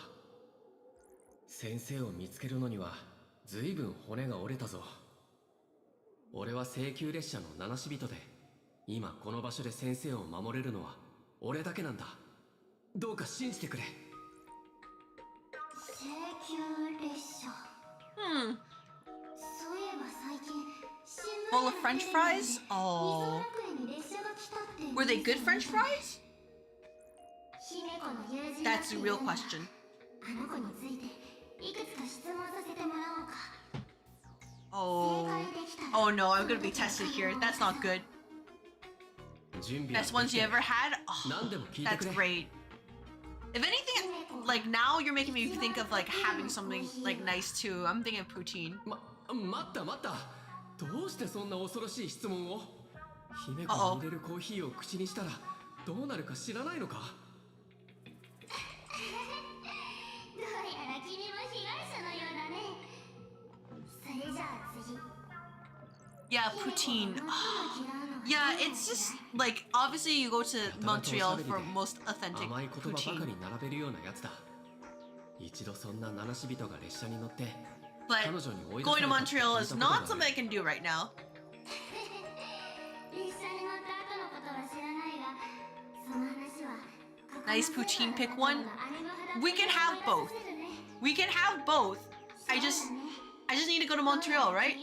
先生を見つけるのには随分骨が折れたぞ。俺は請求列車の七死人で、今この場所で先生を守れるのは俺だけなんだ。どうか信じてくれ。請求列車。そういえば最近 Full of French fries? Oh. Were they good French fries? That's the real question. Oh. Oh no, I'm gonna be tested here. That's not good. Best ones you ever had? Oh, that's great. If anything, like now you're making me think of like having something like nice too. I'm thinking of poutine. 待った待った。どうしてそんな恐ろしい質問を？姫子に入れるコーヒーを口にしたらどうなるか知らないのか？どうやら君も被害者のようだね。それじゃあ次。Yeah, poutine. Yeah, it's just like obviously you go to Montreal for most authentic 甘い言葉ばか poutine. り並べるようなやつだ。一度そんな名なし人が列車に乗って。 But going to Montreal is not something I can do right now. Nice poutine, pick one. We can have both. We can have both. I just need to go to Montreal, right?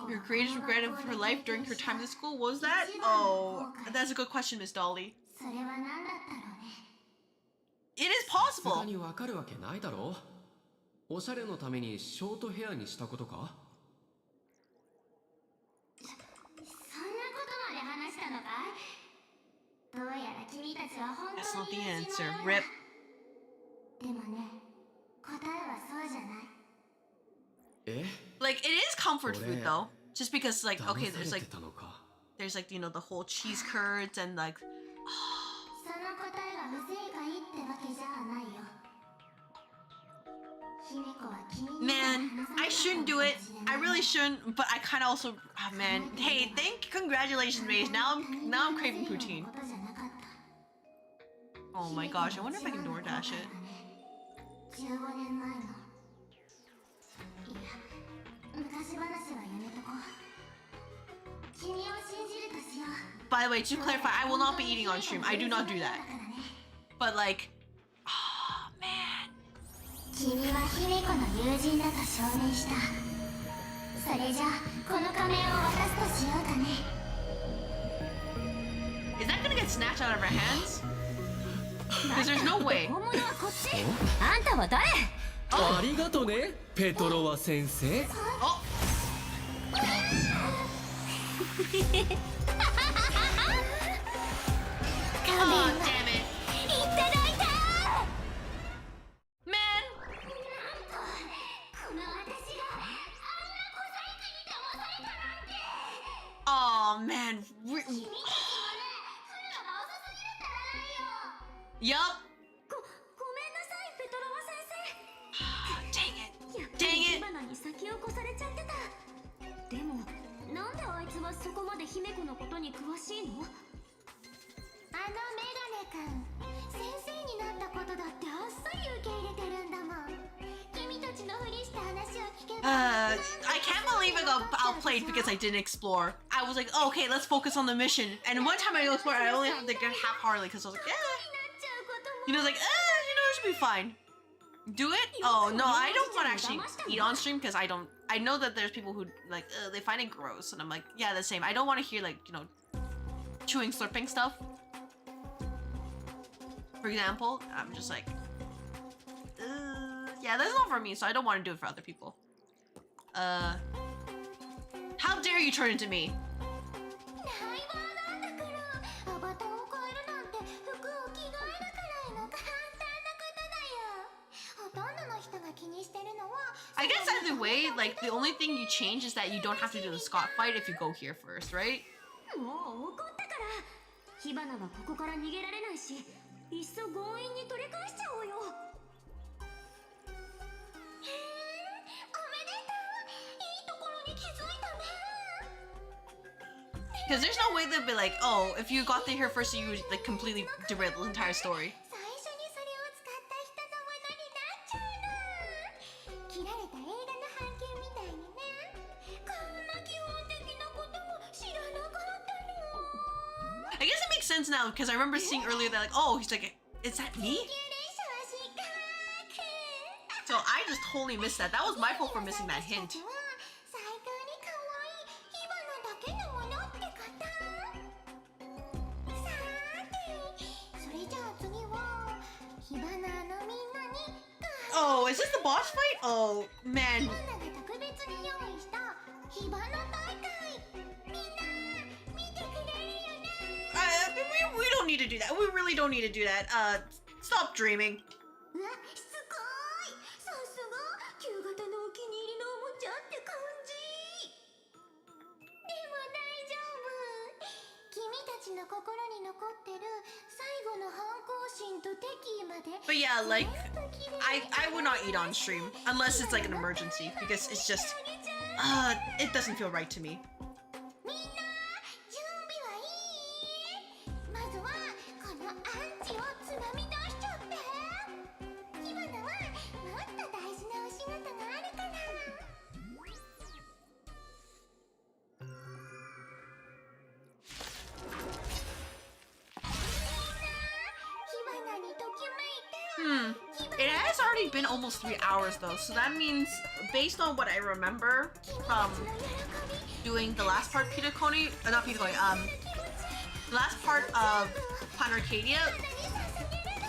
Your greatest regret of her life during her time in school, what was that? Oh, that's a good question, Miss Dolly. It is possible. 他にわかるわけないだろう。おしゃれのためにショートヘアにしたことか？そんなことまで話したのかい？どうやら君たちは本当に That's not the 友人 answer. のようだ。 Rip. でもね、答えはそうじゃない。え？ Like it is comfort food though. Just because like okay, 騙されてたのか。 there's like you know the whole cheese curds and like その答えが不正解ってわけじゃないよ。姫子は君に man, I shouldn't do it. I really shouldn't, but I kind of also oh, man. Hey, congratulations, Maze. Now I'm craving poutine. Oh my gosh, I wonder if I can DoorDash it. 15年前の。いや、昔話はやめとこう。君を信じるとしよう。 By the way, to clarify, I will not be eating on stream. I do not do that. But like, oh man. 君は姫子の友人だと証明した。それじゃあこの仮面を渡すとしようかね。 Is that gonna get snatched out of our hands? Because there's no way. 本物はこっち。あんたは誰？ありがとね、ペトロワ先生。Oh. Oh, damn it. Man. Oh, man. Yup. Dang it. Dang it. 先を越されちゃってた。でもなんであいつはそこまで姫子のことに詳しいの？あのメガネ君、先生になったことだってあっさり受け入れてるんだもん。君たちのふりした話を聞けば。I can't believe I got outplayed because I didn't explore. I was like, oh, okay, let's focus on the mission. And one time I explored, I only had to get half-heartedly because I was like, you know, like, you know, it should be fine. Do it? Oh no, I don't want to actually eat on stream because I know that there's people who like they find it gross, and I'm like, yeah, the same. I don't want to hear like you know chewing, slurping stuff. For example, I'm just like, yeah, that's not for me, so I don't want to do it for other people. How dare you turn into me? I guess either way, like the only thing you change is that you don't have to do the Scott fight if you go here first, right? もう怒ったから。火花はここから逃げられないし、いっそ強引に取り返しちゃおうよ。へえ、おめでとう。いいところに気づいたね。 Because there's no way they'll be like, oh, if you got here first, you would like completely derail the entire story. 最初にそれを使った人のものになっちゃうの。切られた映画の半券みたいにね。こんな基本的なことも知らなかったの。 I guess it makes sense now because I remember seeing earlier that like, oh, he's like, is that me? So I just totally missed that. That was my fault for missing that hint. 最高に可愛い火花だけのものってこと。さーて、それじゃあ次は a boss fight? Oh man. マナが特別に用意した火花大会みんな見てくれるよね We don't need to do that. We really don't need to do that. Stop dreaming. うわすごいさすが旧型のお気に入りのおもちゃって感じでも大丈夫君たちの心に残ってる最後の反抗心と敵意まで But yeah, like, I would not eat on stream unless it's like an emergency because it's just, it doesn't feel right to me. みんな準備はいいまずはこのアンチをつまみ出しちゃって火花はもっと大事なお仕事があるから火花にときめいて It has already been almost 3 hours though, so that means based on what I remember from doing the last part not Pitakoni, the last part of Plan Arcadia,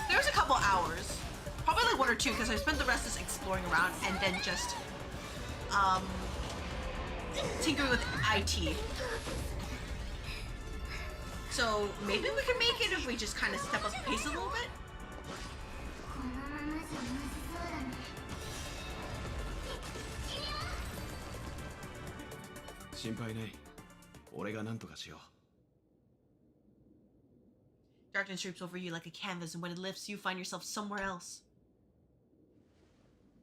there was a couple hours, probably like 1 or 2 because I spent the rest just exploring around and then just tinkering with IT. So maybe we can make it if we just kind of step up the pace a little bit. このままじゃまずそうだね心配ない。俺が何とかしよう。 Darkness drapes over you like a canvas, and when it lifts, you find yourself somewhere else.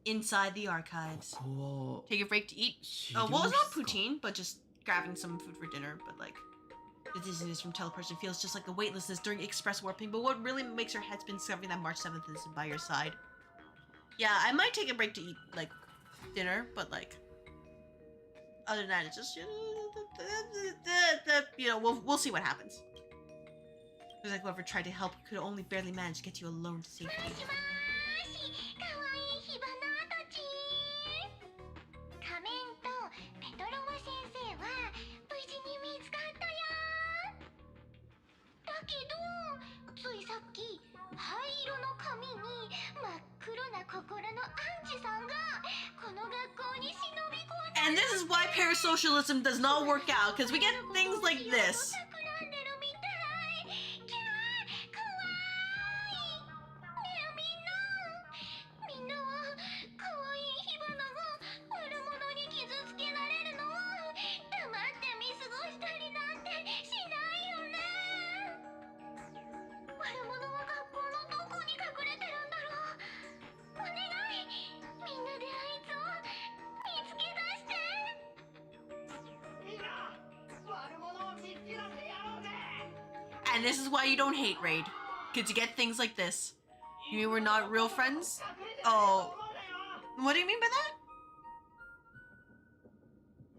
Inside the archives. ここは Take a break to eat. 資 Well, 料 it's 室 not か poutine, but just grabbing some food for dinner. But like, the dizziness from teleportation feels just like the weightlessness during express warping. But what really makes your head spin discovering that March 7th is by your side. Yeah, I might take a break to eat like dinner, but like, other than that, it's just we'll see what happens. Because like whoever tried to help could only barely manage to get you alone to safety. もしもーしかわいい火花たち仮面とペトロワ先生は無事に見つかったよだけどついさっき灰色の髪に真っ黒な心のアンチさんがこの学校に忍び込んで And this is why parasocialism does not work out, because we get things like this. 企んでるみたいキャーかわいいねえみんなはかわいい火花が悪者に傷つけられるのを黙って見過ごしたりなんてしないよね悪者は学校のどこに隠れてるんだろうお願いみんなであいつを見つけ出して And this is why you don't hate Raid. Because you get things like this. You mean we're not real friends? Oh. What do you mean by that?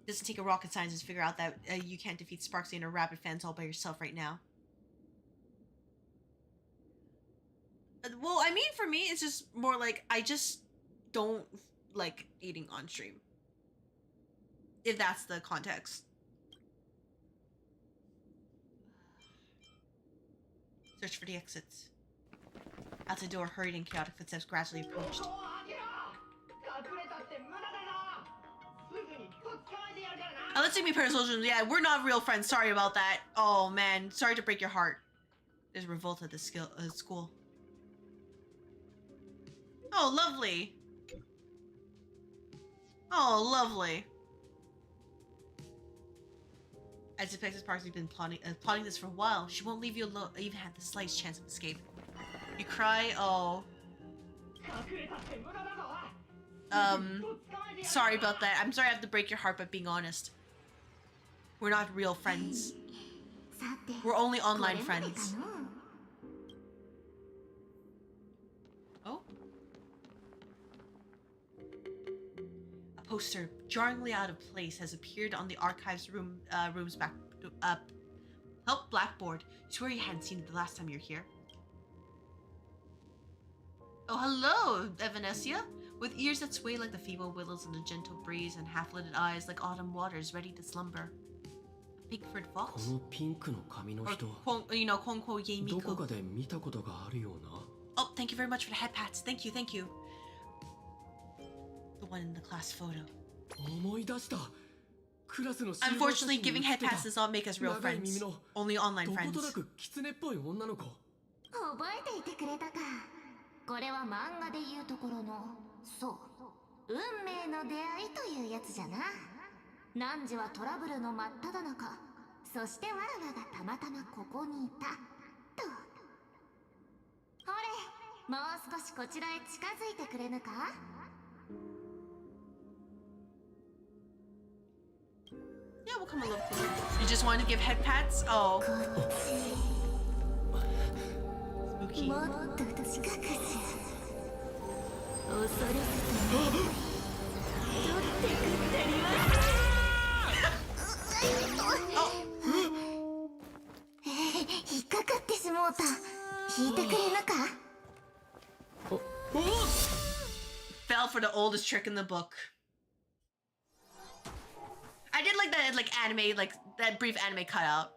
Doesn't take a rocket scientist to figure out that you can't defeat Sparksy and her rabbit fans all by yourself right now. Well, I mean, for me, it's just more like, I just don't like eating on stream. If that's the context. Search for the exits. Out the door, hurried and chaotic footsteps gradually approached. Let's take me parasocialism. Yeah, we're not real friends. Sorry about that. Oh man, sorry to break your heart. There's revolt at the school. Oh, lovely. Oh, lovely. I suspect this party's been plotting this for a while. She won't leave you alone, even have the slightest chance of escape. You cry, oh. Sorry about that. I'm sorry I have to break your heart by being honest. We're not real friends. We're only online friends. Oh? A poster, jarringly out of place, has appeared on the archives room's back help blackboard. You swear you hadn't seen it the last time you were here. Oh, hello, Evanesia. With ears that sway like the feeble willows in a gentle breeze and half-lidded eyes like autumn waters ready to slumber. A pink-furred こ fox? のピンクの髪の Or, 人 you know, Konko どこ Yeimiku. かで見たことがあるような Oh, thank you very much for the head pats. Thank you, thank you. one in the class photo. 思い出した。クラスの集合写 Unfortunately, 真に giving 写って head た pass does not make us real 長い friends. 耳の Only online どこと friends. なく狐っぽい女の子。覚えていてくれたか。これは漫画でいうところの、そう運命の出会いというやつじゃな。汝はトラブルの真っ只中、そしてわらわがたまたまここにいたと。ほれ、もう少しこちらへ近づいてくれぬか。Yeah, we'll come a little closer. You just want to give head pats? Oh. こっち Spooky. もっと近くじゃ。恐れずとも取って食ってるわ。引っかかってしもうた。引いてくれぬか。 Fell for the oldest trick in the book. I did like that, like anime, like that brief anime cutout.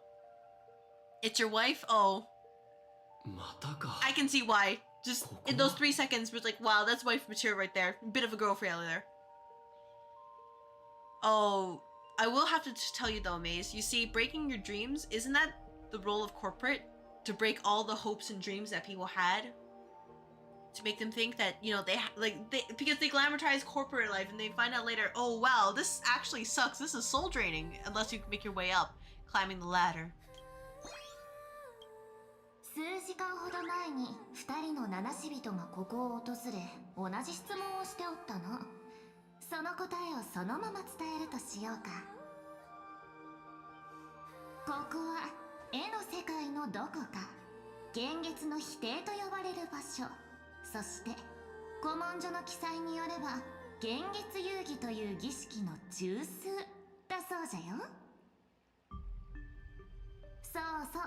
It's your wife? Oh, またか。 I can see why. Just in those 3 seconds, was like, wow, that's wife material right there. Bit of a girl failure there. Oh, I will have to tell you though, Maze. You see, breaking your dreams, isn't that the role of corporate? To break all the hopes and dreams that people had? To make them think that, you know, because they glamorize corporate life and they find out later, oh wow, this actually sucks. This is soul draining unless you make your way up, climbing the ladder. 数時間ほど前に2人の七死人がここを訪れ同じ質問をしておったの。その答えをそのまま伝えるとしようか。ここは絵の世界のどこか、幻月の否定と呼ばれる場所。そして古文書の記載によれば幻月遊戯という儀式の中枢だそうじゃよ。そうそう、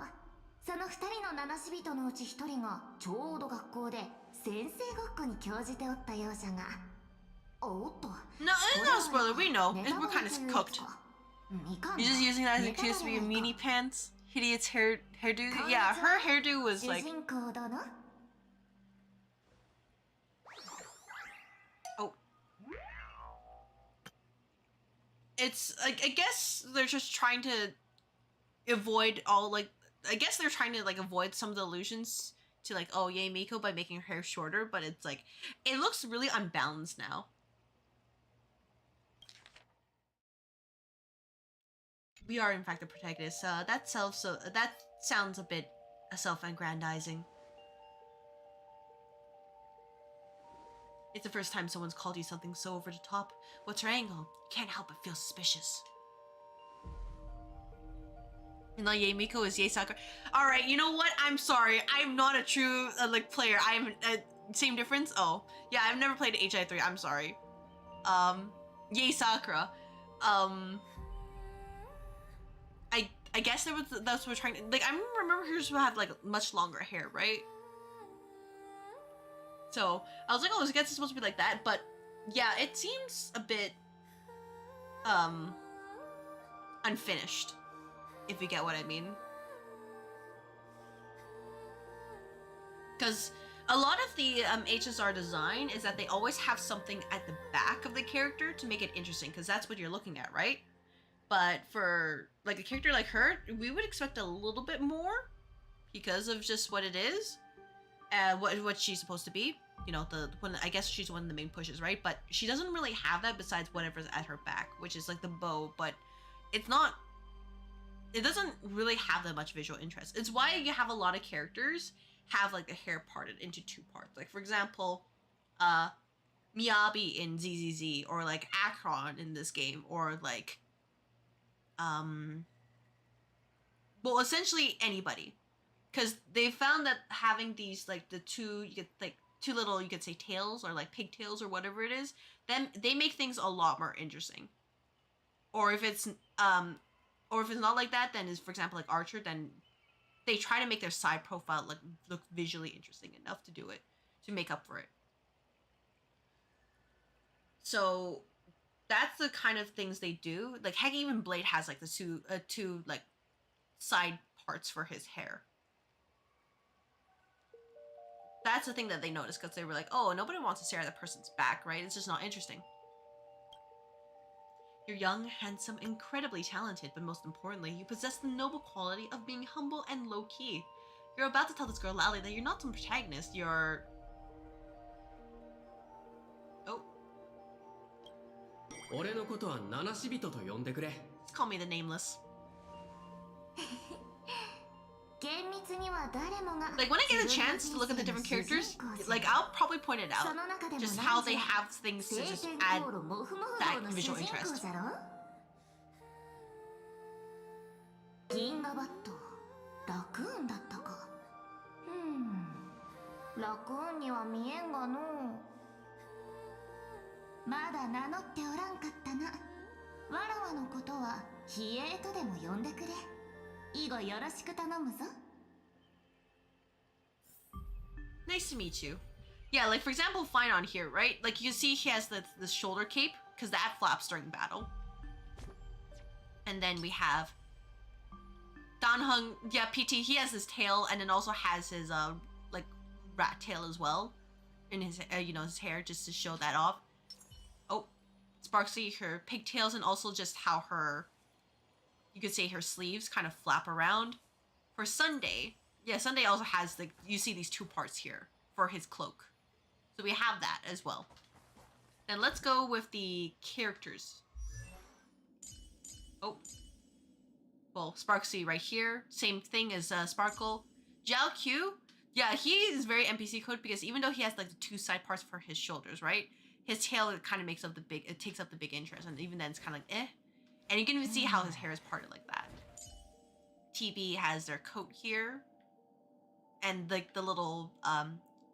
その2人の七死人のうち1人がちょうど学校で先生ごっこに興じておったようじゃが。おっと、 No, it's not a spoiler. We know. We're kind of cooked. You're just using that as an excuse to be a meanie pants. Hideous hairdo. Yeah, her hairdo was 主 like. 人公殿。 Oh. It's like, I guess they're just trying to avoid all, like, I guess they're trying to, like, avoid some of the allusions to, like, oh, yay Miko by making her hair shorter, but it's like, it looks really unbalanced now. We are, in fact, the protagonist. That sounds a bit self-aggrandizing. It's the first time someone's called you something so over the top. What's her angle? You can't help but feel suspicious. And now Yay Miko is Yay Sakura. Alright, you know what? I'm sorry. I'm not a true, like, player. I'm, same difference? Oh. Yeah, I've never played HI3. I'm sorry. Yay Sakura. I guess that's what we're trying to, like, I remember her just had, like, much longer hair, right? So, I was like, oh, I guess it's supposed to be like that, but yeah, it seems a bit, unfinished, if you get what I mean. Because a lot of the HSR design is that they always have something at the back of the character to make it interesting, because that's what you're looking at, right? But for, like, a character like her, we would expect a little bit more because of just what it is. What she's supposed to be, you know, I guess she's one of the main pushes, right? But she doesn't really have that besides whatever's at her back, which is like the bow, but it doesn't really have that much visual interest. It's why you have a lot of characters have like the hair parted into 2 parts. Like, for example, Miyabi in ZZZ, or like Akron in this game, or like, well, essentially anybody. Because they found that having these, like, the two, you get, like, 2 little, you could say tails, or, like, pigtails, or whatever it is, then they make things a lot more interesting. Or if it's not like that, then is, for example, like Archer, then they try to make their side profile, like, look visually interesting enough to do it, to make up for it. So, that's the kind of things they do. Like, heck, even Blade has, like, the two, like, side parts for his hair. That's the thing that they noticed, because they were like, oh, nobody wants to stare at the person's back, right? It's just not interesting. You're young, handsome, incredibly talented, but most importantly, you possess the noble quality of being humble and low-key. You're about to tell this girl loudly that you're not some protagonist, you're... Oh. 俺のことは七死人と呼んでくれ。 Just call me the nameless. 厳密には誰もが Like, when I get a chance to look at the different characters, like, I'll probably point it out. Just how they have things to just add that visual interest. 銀河バット、ラクーンだったか。ラクーンには見えんがの。まだ名乗っておらんかったな。わらわのことはヒエーとでも呼んでくれ。以後よろしく頼むぞ。 Nice to meet you. Yeah, like for example, fine on here, right? Like you can see he has the shoulder cape, because that flaps during battle. And then we have Dan Hung, yeah, PT, he has his tail, and then also has his like rat tail as well in his you know, his hair, just to show that off. Oh, Sparksy, her pigtails, and also just how her, you could say her sleeves kind of flap around. For Sunday, yeah, Sunday also has the, you see these two parts here for his cloak. So we have that as well. Then let's go with the characters. Oh. Well, Sparksy right here. Same thing as Sparkle. Jiao Q. Yeah, he is very NPC code because even though he has like the two side parts for his shoulders, right? His tail kind of makes up the big, it takes up the big interest. And even then it's kind of like, eh. And you can even see how his hair is parted like that. TB has their coat here. And like the little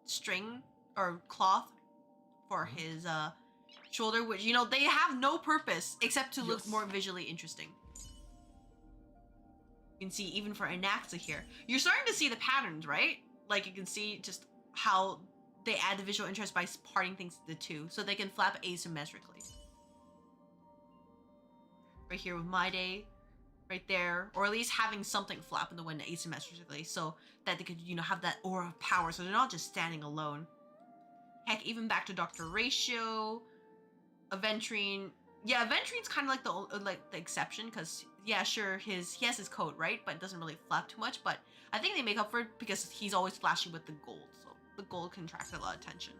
string or cloth for his shoulder, which, you know, they have no purpose except to look more visually interesting. You can see even for Anaxa here, you're starting to see the patterns, right? Like you can see just how they add the visual interest by parting things to the two, so they can flap asymmetrically. Right here with My Day, right there, or at least having something flap in the wind asymmetrically, so that they could, you know, have that aura of power, so they're not just standing alone. Heck, even back to Dr. Ratio, Aventrine. Yeah, Aventrine's kind of like the exception, because yeah, sure, he has his coat, right? But it doesn't really flap too much, but I think they make up for it because he's always flashing with the gold, so the gold can attract a lot of attention.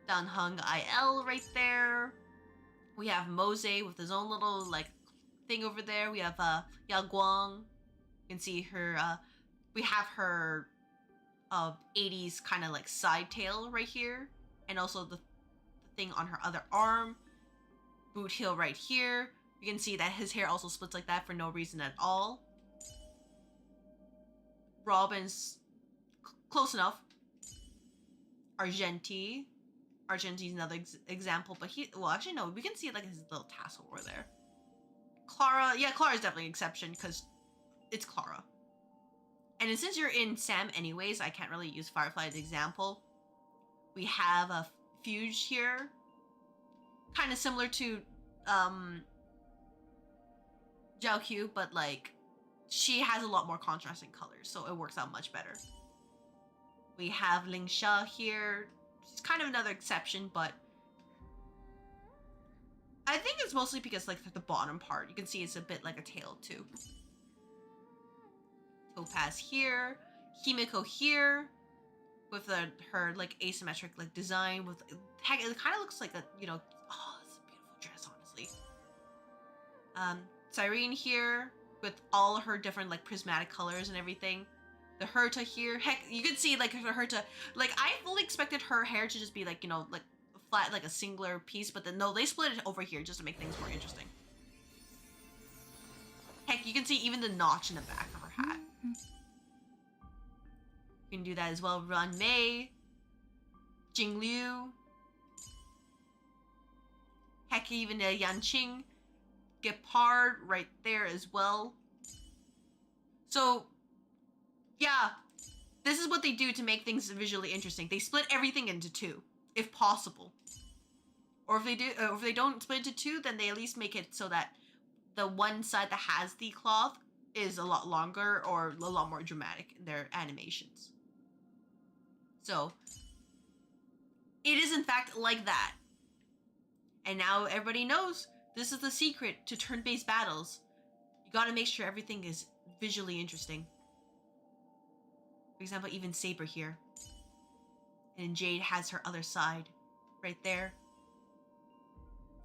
Dan Hung IL right there. We have Mose with his own little like thing over there. We have Yao Guang. You can see her we have her 80s kind of like side tail right here, and also the thing on her other arm. Boot heel right here. You can see that his hair also splits like that for no reason at all. Robin's close enough. Argenti. Argenti's another example, but he, well, actually no, we can see like his little tassel over there. Clara, yeah, Clara's definitely an exception because it's Clara. And then since you're in Sam anyways, I can't really use Firefly as an example. We have a Fuge here. Kind of similar to Jiao Q, but like she has a lot more contrasting colors, so it works out much better. We have Ling Sha here. She's kind of another exception, but I think it's mostly because like the bottom part, you can see it's a bit like a tail too. Topaz here, Himiko here, with her like asymmetric like design. With heck, it kind of looks like a, you know, oh, it's a beautiful dress, honestly. Cyrene here with all her different like prismatic colors and everything. The Herta here, heck, you can see like her Herta. Like I fully expected her hair to just be like, you know, like flat, like a singular piece, but then no, they split it over here just to make things more interesting. Heck, you can see even the notch in the back of her hat. You can do that as well. Ran Mei, Jing Liu. Heck, even Yan Qing, Gepard right there as well. So, yeah, this is what they do to make things visually interesting. They split everything into two, if possible. Or if they do, or if they don't split into two, then they at least make it so that the one side that has the cloth is a lot longer or a lot more dramatic in their animations. So, it is in fact like that. And now everybody knows This is the secret to turn-based battles. You gotta make sure everything is visually interesting. For example, even Saber here. And Jade has her other side. Right there.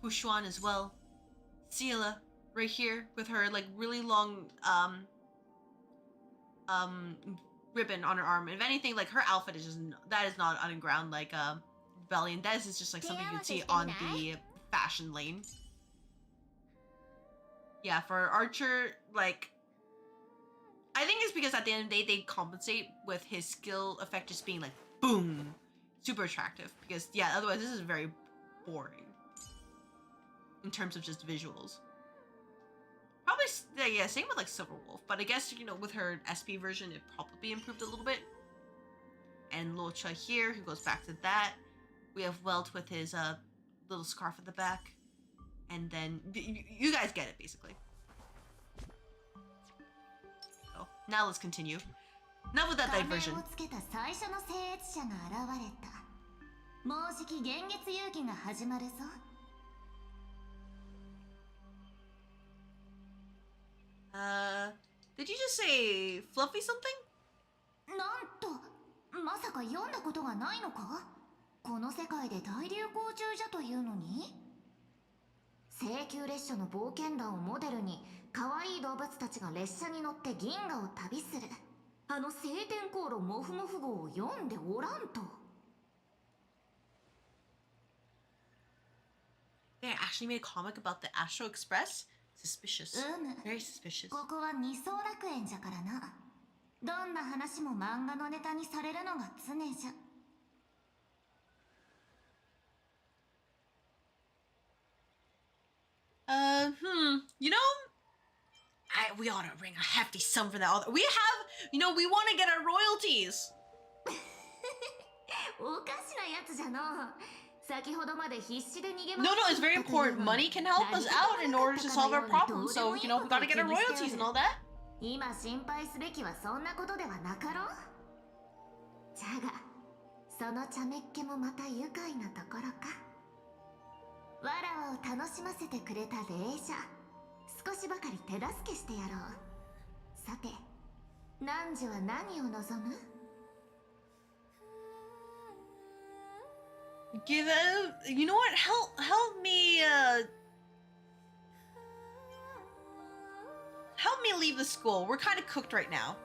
Fushuan as well. Sela, right here, with her like really long ribbon on her arm. If anything, like her outfit is just that is not underground like Rebellion. That is just like something you'd see on the fashion lane. Yeah, for Archer, like I think it's because at the end of the day they compensate with his skill effect just being like boom, super attractive. Because yeah, otherwise this is very boring in terms of just visuals. Probably, yeah, same with like Silver Wolf, but I guess, you know, with her SP version, it probably improved a little bit. And Locha here, who goes back to that. We have Welt with his little scarf at the back. And then, you guys get it, basically. So, now let's continue. Enough with that diversion. Did you just say fluffy something? なんと、まさか読んだことがないのか？この世界で大流行中じゃというのに？請求列車の冒険団をモデルに可愛い動物たちが列車に乗って銀河を旅する。あの晴天航路モフモフ号を読んでおらんと。They actually made a comic about the Astro Express? Suspicious. Very suspicious. ここは二層楽園じゃからな。どんな話も漫画のネタにされるのが常じゃ。You know, we ought to ring a hefty sum for that. We have, you know, we want to get our royalties. おかしなやつじゃの。先ほどまで必死で逃げ No, it's very important. Money can help us out in order to solve our problems. So, you know, we gotta get our royalties and all that. 今心配すべきはそんなことではなかろう。じゃが、その茶目っ気もまた愉快なところか。わらわを楽しませてくれた礼者。少しばかり手助けしてやろう。さて、汝は何を望む？ Give out. You know what? Help me. Help me leave the school. We're kind of cooked right now.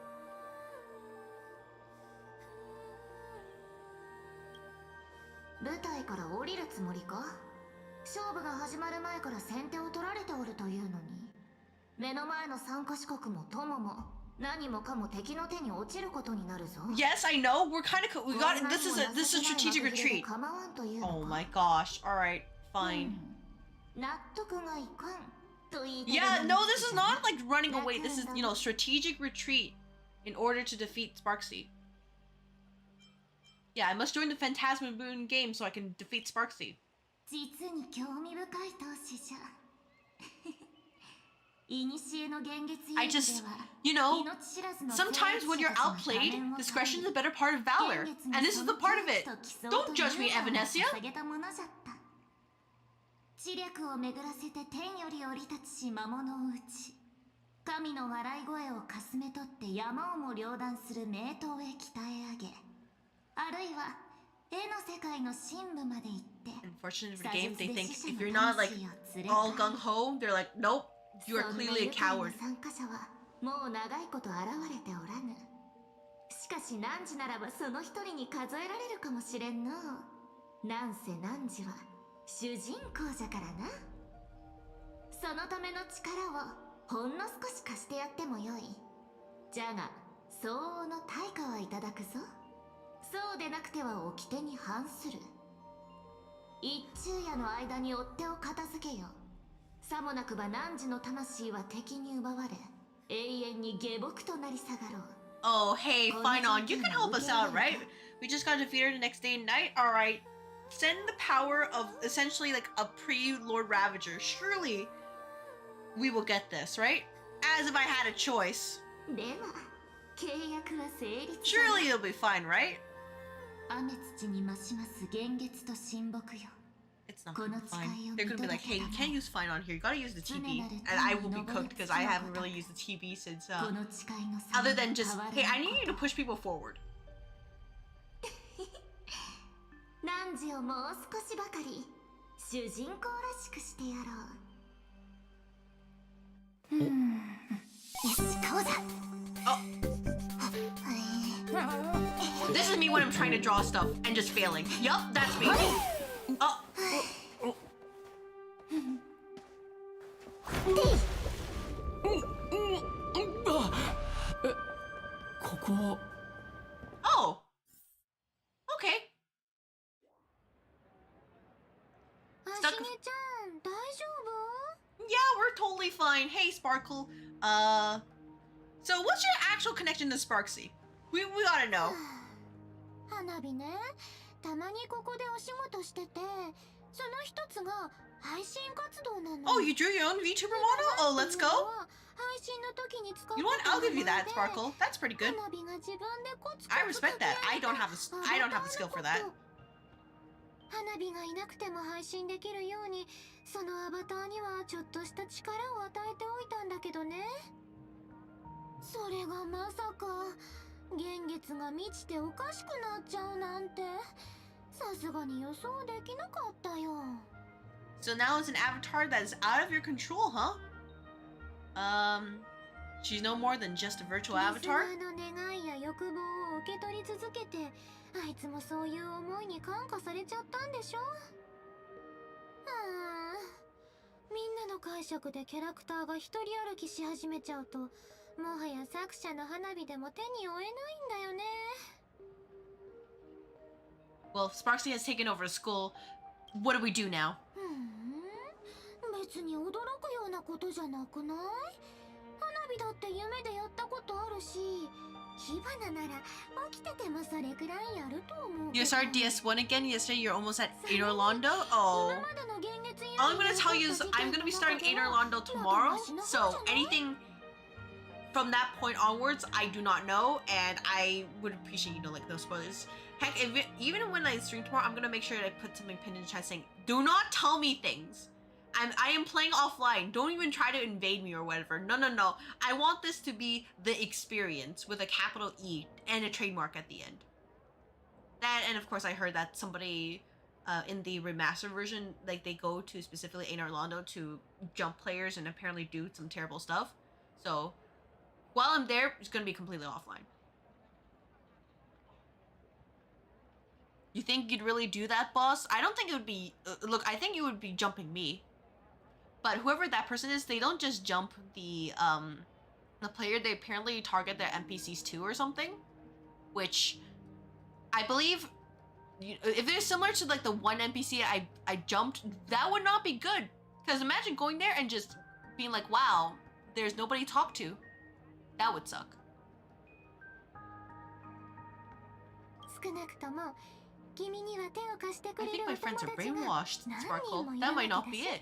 舞台から降りるつもりか？勝負が始まる前から先手を取られておるというのに、目の前の参加資国も友も何もかも敵の手に落ちることになるぞ。 Yes, I know. We're kind of we got this is a strategic retreat. Oh my gosh. All right, fine. 納得がいかんと言いたい。 Yeah, no, this is not like running away. This is, you know, strategic retreat in order to defeat Sparksy. Yeah, I must join the Phantasma Moon game so I can defeat Sparksy. 実に興味深い投資じゃ。I just, you know, sometimes when you're outplayed, discretion is the better part of valor. And this is the part of it. Don't judge me, Evanesia. 知略を巡らせて天より降り立ちし魔物を打ち、神の笑い声をかすめ取って山をも両断する名刀へ鍛え上げ、あるいは絵の世界の深部まで行って。 Unfortunately for the game, they think if you're not like all gung-ho, they're like, nope, you are clearly a coward. 参加者はもう長いこと現れておらぬ。しかし汝ならばその一人に数えられるかもしれんの。なんせ汝は主人公じゃからな。そのための力をほんの少し貸してやってもよい。じゃが相応の対価はいただくぞ。そうでなくては掟に反する。一昼夜の間に追っ手を片付けよ。さもなくば汝の魂は敵に奪われ、永遠に下僕となり下がろう。 Oh, hey, fine on. You can help us out, right? We just got defeated the next day and night. All right. Send the power of essentially like a pre-Lord Ravager. Surely we will get this, right? As if I had a choice. Surely it'll be fine, right? It's not gonna be fine. They're gonna be like, hey, you can't use fine on here. You gotta use the TP. And I will be cooked because I haven't really used the TP since, other than just, hey, I need you to push people forward. 汝をもう少しばかり主人公らしくしてやろう。よし、こうだ。This is me when I'm trying to draw stuff and just failing. Yup, that's me. Oh. Oh. Okay. Stuck. Yeah, we're totally fine. Hey, Sparkle. So what's your actual connection to Sparksy? We gotta know. 花火ね、たまにここでお仕事してて、その一つが配信活動なの。Oh, you drew your own VTuber model? Oh, let's go. You know what? I'll give you that, Sparkle. That's pretty good. I respect that. I don't have the skill for that. 花火がいなくても配信できるように、そのアバターにはちょっとした力を与えておいたんだけどね。それがまさか現月が満ちておかしくなっちゃうなんて、さすがに予想できなかったよ。So now it's an avatar that is out of your control, huh? She's no more than just a virtual avatar? リスナーの願いや欲望を受け取り続けて、あいつもそういう思いに感化されちゃったんでしょ。みんなの解釈でキャラクターが一人歩きし始めちゃうと、もはや作者の花火でも手に負えないんだよね。Well, Sparksy has taken over school. What do we do now? 別に驚くようなことじゃなくない？花火だって夢でやったことあるし、火花なら起きててもそれくらいやると思う。You started DS1 again yesterday. You're almost at 8 Orlando. Oh. All I'm gonna tell you is I'm gonna be starting 8 Orlando tomorrow. So anything from that point onwards, I do not know, and I would appreciate, you know, like no spoilers. Heck, even when I stream tomorrow, I'm gonna make sure that I put something pinned in the chat saying, "Do not tell me things. I am playing offline. Don't even try to invade me or whatever. No, no, no. I want this to be the experience with a capital E and a trademark at the end." That, and of course, I heard that somebody in the remastered version, like they go to specifically in Orlando to jump players and apparently do some terrible stuff. So while I'm there, it's gonna be completely offline. You think you'd really do that, boss? I don't think it would be. Look, I think you would be jumping me. But whoever that person is, they don't just jump the player. They apparently target their NPCs too or something, which I believe, if they're similar to like the one NPC I jumped, that would not be good. Because imagine going there and just being like, wow, there's nobody to talk to. That would suck. I think my friends are brainwashed, Sparkle. That might not be it.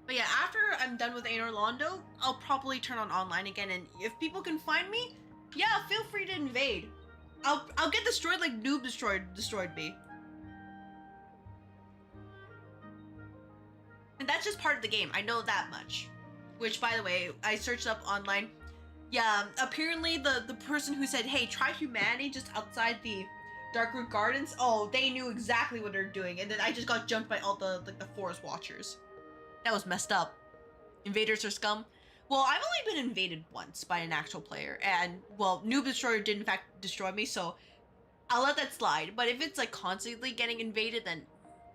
But yeah, after I'm done with 8 Orlando, I'll probably turn on online again, and if people can find me, yeah, feel free to invade. I'll get destroyed like Noob destroyed me. And that's just part of the game. I know that much. Which, by the way, I searched up online. Yeah, apparently the person who said, hey, try humanity just outside the Darkroot Gardens, oh, they knew exactly what they're doing, and then I just got jumped by all the forest watchers. That was messed up. Invaders are scum. Well, I've only been invaded once by an actual player, and, well, Noob Destroyer did in fact destroy me, so I'll let that slide. But if it's like constantly getting invaded, then,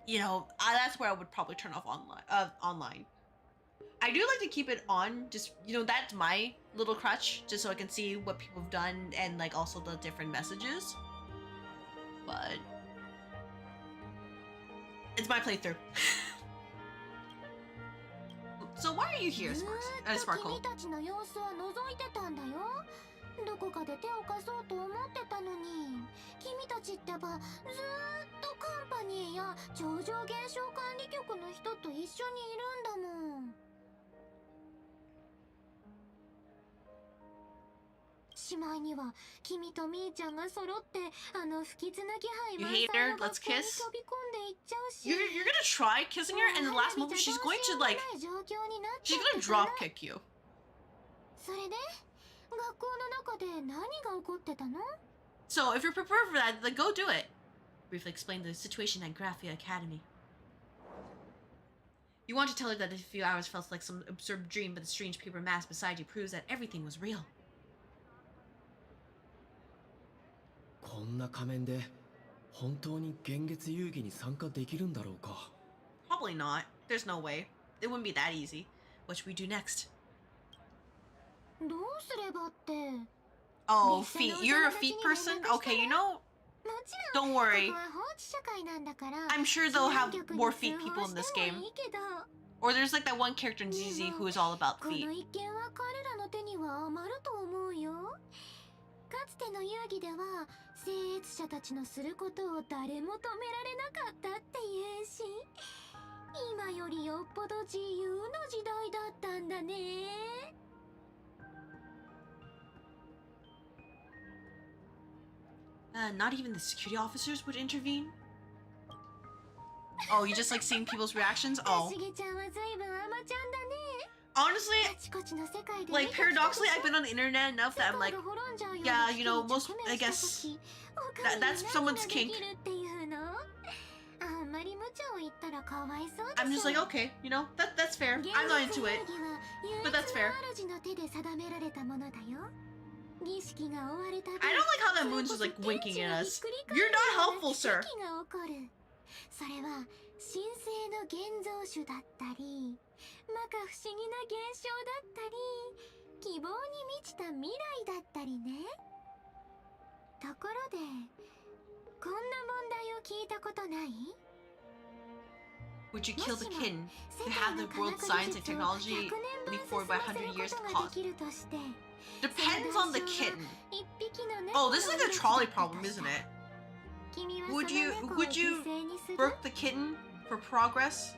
you know, that's where I would probably turn off online. I do like to keep it on, just, you know, that's my little crutch, just so I can see what people have done and like also the different messages. But it's my playthrough. So why are you here, Sparkle? どこかで手を貸そうと思ってたのに、君たちってばずーっとカンパニーや超常現象管理局の人と一緒にいるんだもん。しまいには君とみーちゃんが揃って不吉な気配 You 満 hate 載 her? の学 Let's 校に kiss? 飛び込んでいっちゃうし You're gonna try kissing her, and in the last moment she's going to like, 状況になっち she's ゃっ gonna たから drop kick you. それで学校の中で何が起こってたの？ So if you're prepared for that, then go do it. Briefly explain the situation at Graphia Academy. You want to tell her that a few hours felt like some absurd dream, but the strange paper mask beside you proves that everything was real. こんな仮面で本当に幻月遊戯に参加できるんだろうか。 Probably not. There's no way. It wouldn't be that easy. What should we do next? どうすればって。 Oh, feet. You're a feet person? Okay, you know, もちろん don't worry. ここは放置社会なんだから I'm sure they'll have 市民局に more feet 通報 people in this しても game. いいけど Or there's like that one character in ZZ who is all about こ feet. の一件は彼らの手には余ると思うよ。かつての遊戯では僭越者たちのすることを誰も止められなかったっていうし、今よりよっぽど自由の時代だったんだね。Not even the security officers would intervene? Oh, you just like seeing people's reactions? Oh. しげちゃんは随分甘ちゃんだね。 Honestly, あちこちの世界で like paradoxically, I've been on the internet enough that I'm like, yeah, you know, most, I guess, that's someone's kink. I'm just like, okay, you know, that's fair. I'm not into it, but that's fair. I don't like how that moon's just like winking at us. You're not helpful, sir. それは神聖の現像種だったり摩訶不思議な現象だったり希望に満ちた未来だったりね。ところでこんな問題を聞いたことない？ Would you kill the kitten to have the world's science and technology leap forward by 100 years to cost? Depends on the kitten. Oh, this is like a trolley problem, isn't it? Would you burp the kitten for progress?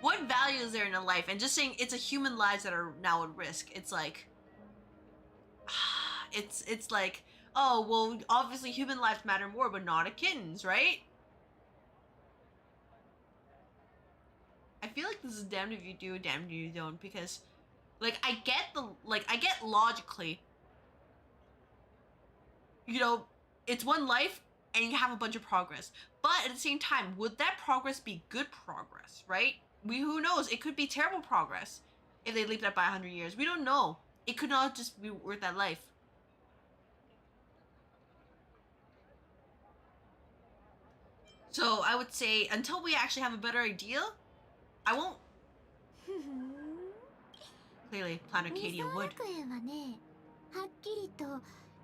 What value is there in a life? And just saying it's a human lives that are now at risk. It's like it's like, oh, well, obviously human lives matter more, but not a kitten's, right? I feel like this is damned if you do, damned if you don't, because like I get logically, you know, it's one life and you have a bunch of progress. But at the same time, would that progress be good progress, right? Who knows? It could be terrible progress if they leap that by 100 years. We don't know. It could not just be worth that life. So I would say until we actually have a better idea, I won't. Clearly, Planet Acadia would. はっきりと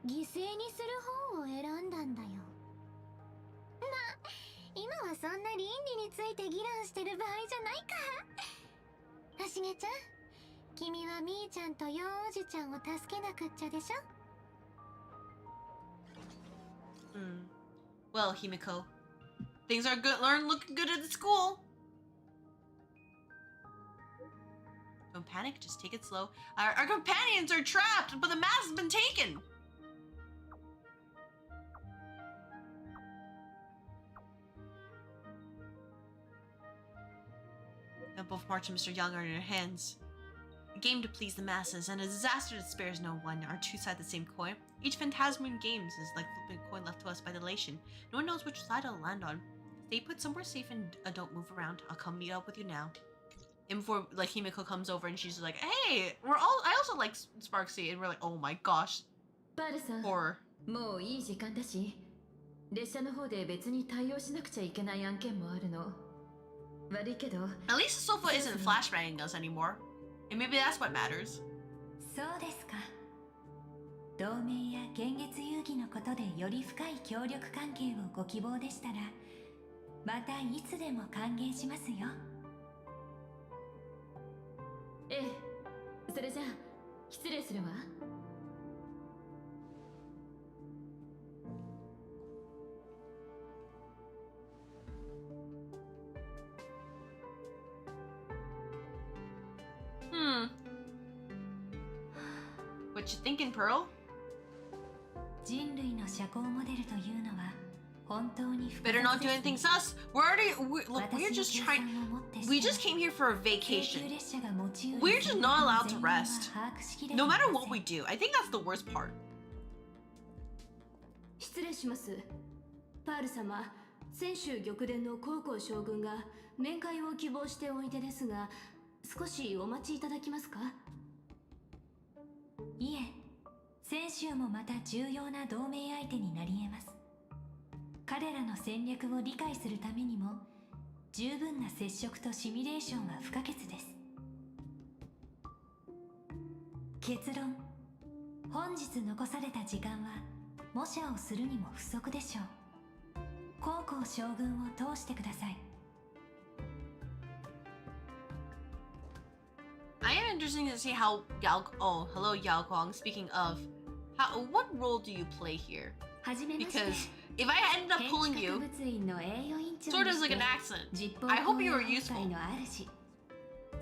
犠牲にする方を選んだんだよ。まあ、今はそんな倫理について議論してる場合じゃないか。はしげちゃん、君はみーちゃんとようおじちゃんを助けなくっちゃでしょ。Well, Himiko, things are good. Looking good at the school. Don't panic. Just take it slow. Our companions are trapped, but the mask has been taken. Now both March and Mr. Young are in your hands. A game to please the masses, and a disaster that spares no one are two sides of the same coin. Each Phantasm in games is like flipping a coin left to us by the elation. No one knows which side it'll land on. Stay put somewhere safe and don't move around. I'll come meet up with you now. And before like Himiko comes over and she's like, hey, I also like Sparksy, and we're like, oh my gosh. Horror. もういい時間だし、列車の方で別に対応しなくちゃいけない案件もあるの。悪いけど。At least the sofa isn't flashbanging us anymore. And maybe that's what matters. そうですか。同盟や幻月遊戯のことでより深い協力関係をご希望でしたら、またいつでも歓迎しますよ。ええ、それじゃあ失礼するわ。What you thinking, Pearl? 人類の社交モデルというのは本当に複雑 Better not で do す anything sus. Look, we're just trying. We just came here for a 京 vacation. 急列車が持ち得る We're just not allowed to 全員は rest. 把握しきれてい No ま matter せん what we do. I think that's the worst part. 失礼します。パール様、先週玉殿の高校将軍が面会を希望しておいでですが、少しお待ちいただきますか？いえ、先週もまた重要な同盟相手になり得ます。彼らの戦略を理解するためにも十分な接触とシミュレーションは不可欠です。結論、本日残された時間は模写をするにも不足でしょう。高校将軍を通してください。I am interested to see how Oh, hello Yao Guang. Speaking of, what role do you play here? はじめまして。 Because if I ended up pulling you, 建築物院の栄誉院長 sort of に as し like て an accent. 実法 I hope you were 公園 useful. 会の主。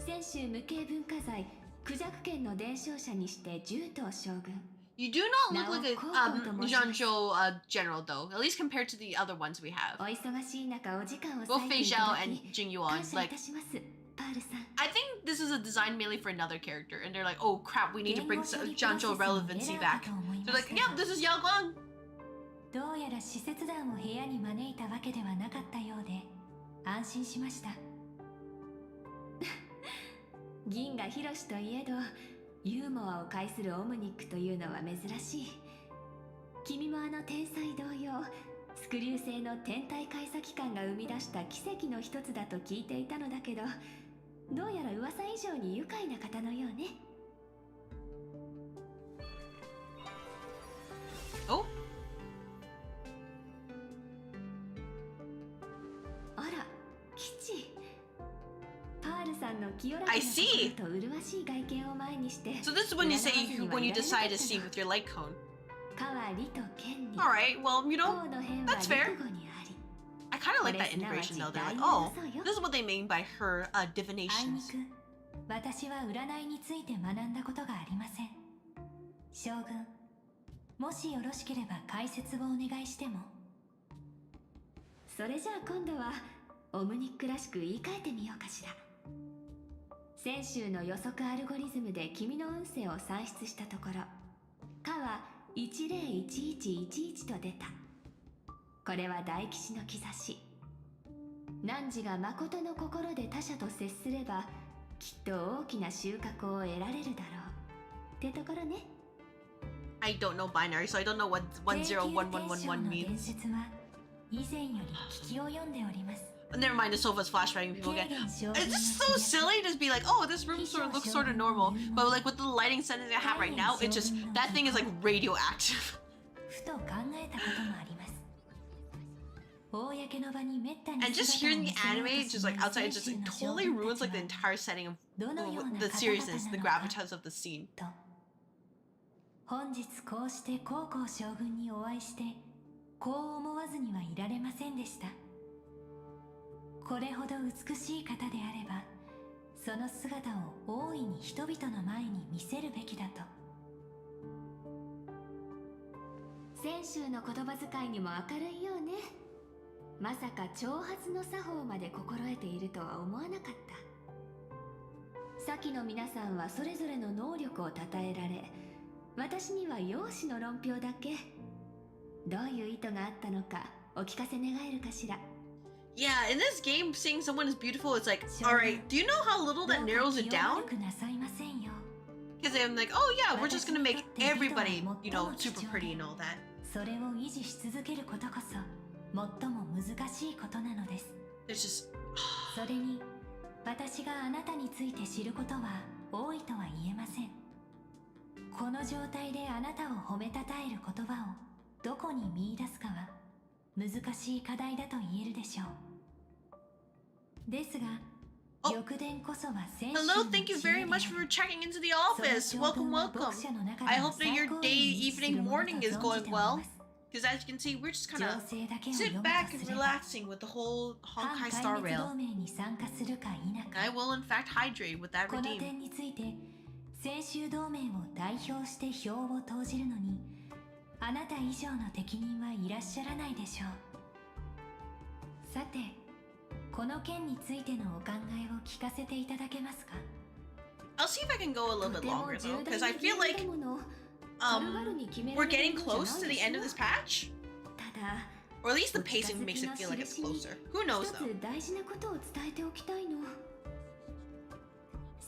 先週無形文化財クジャク県の伝承者にして10頭将軍。 You do not look like a Zhangzhou general though, at least compared to the other ones we have. お忙しい中お時間を Both 割い Fei てい Zhao ただ and き Jing Yuan. 感謝い Like, たします、パールさん。 I think this is a design mainly for another character, and they're like, oh crap, we need to bring Zhangzhou relevancy back. They're like, yep, this is Yao Guang. どうやら使節団を部屋に招いたわけではなかったようで安心しました。銀河広しといえどユーモアを介するオムニックというのは珍しい。君もあの天才同様スクリュー製の天体開鎖機関が生み出した奇跡の一つだと聞いていたのだけど、どうやら噂以上に愉快な方のようね。Oh. あら、基地。パールさんの清らかな I see. 心と麗しい外見を前にして So this is when you say when you decide to see with your light cone. 川理と剣に Alright, well, you know, 王の辺は that's fair. 陸後にあり。 I kind of like that integration though. They're like, oh, this is what they mean by her あいに divinations. く私は占いについて学んだことがありません。将軍、もしよろしければ解説をお願いしても。それじゃあ今度はオムニックらしく言い換えてみようかしら。先週の予測アルゴリズムで君の運勢を算出したところ、かは101111と出た。これは大吉の兆し。汝が誠の心で他者と接すればきっと大きな収穫を得られるだろうってところね。 I don't know binary, so I don't know what 101111 means. 伝説は以前より聞きを読んでおります。 Never mind, the sofa's flashbanging people again. It's just so silly to be like, oh, this room sort of looks sort of normal, but like with the lighting settings I have right now, it just that thing is like radioactive. ふと考えたこともあります。公の場にめったに And just hearing the anime, just like outside, it just like, totally ruins like the entire setting of the seriousness, the gravitas of the scene. 本日こうして高校将軍にお会いしてこう思わずにはいられませんでした。これほど美しい方であればその姿を大いに人々の前に見せるべきだと。先週の言葉遣いにも明るいようね。まさか挑発の作法まで心得ているとは思わなかった。先の皆さんはそれぞれの能力を称えられ、私には容姿の論評だけ。どういう意図があったのかお聞かせ願えるかしら。Yeah, in this game, seeing someone is beautiful, it's like, alright, do you know how little that narrows it down? Because I'm like, oh yeah, we're just gonna make everybody, you know, super pretty and all that. それを維持し続けることこそ最も難しいことなのです。 It's just それに私があなたについて知ることは多いとは言えません。この状態であなたを褒めたたえる言葉をどこに見出すかは難しい課題だと言えるでしょう。ですが、翌伝こそは先週の hello, thank you very much for checking into the office. Welcome, welcome. I hope that your day, evening, morning is going well. Because as you can see, we're just kind of sit back and relaxing with the whole Honkai Star Rail. I will in fact hydrate with that この redeem. 点について先週同盟を代表して票を投じるのにあなた以上の適任はいらっしゃらないでしょう。さて、この件についてのお考えを聞かせていただけますか？ I'll see if I can go a little bit longer though, because I feel like we're getting close to the end of this patch, ただ or at least the pacing makes it feel like it's closer. Who knows 一 though? つ大事なことを伝えておきたいの。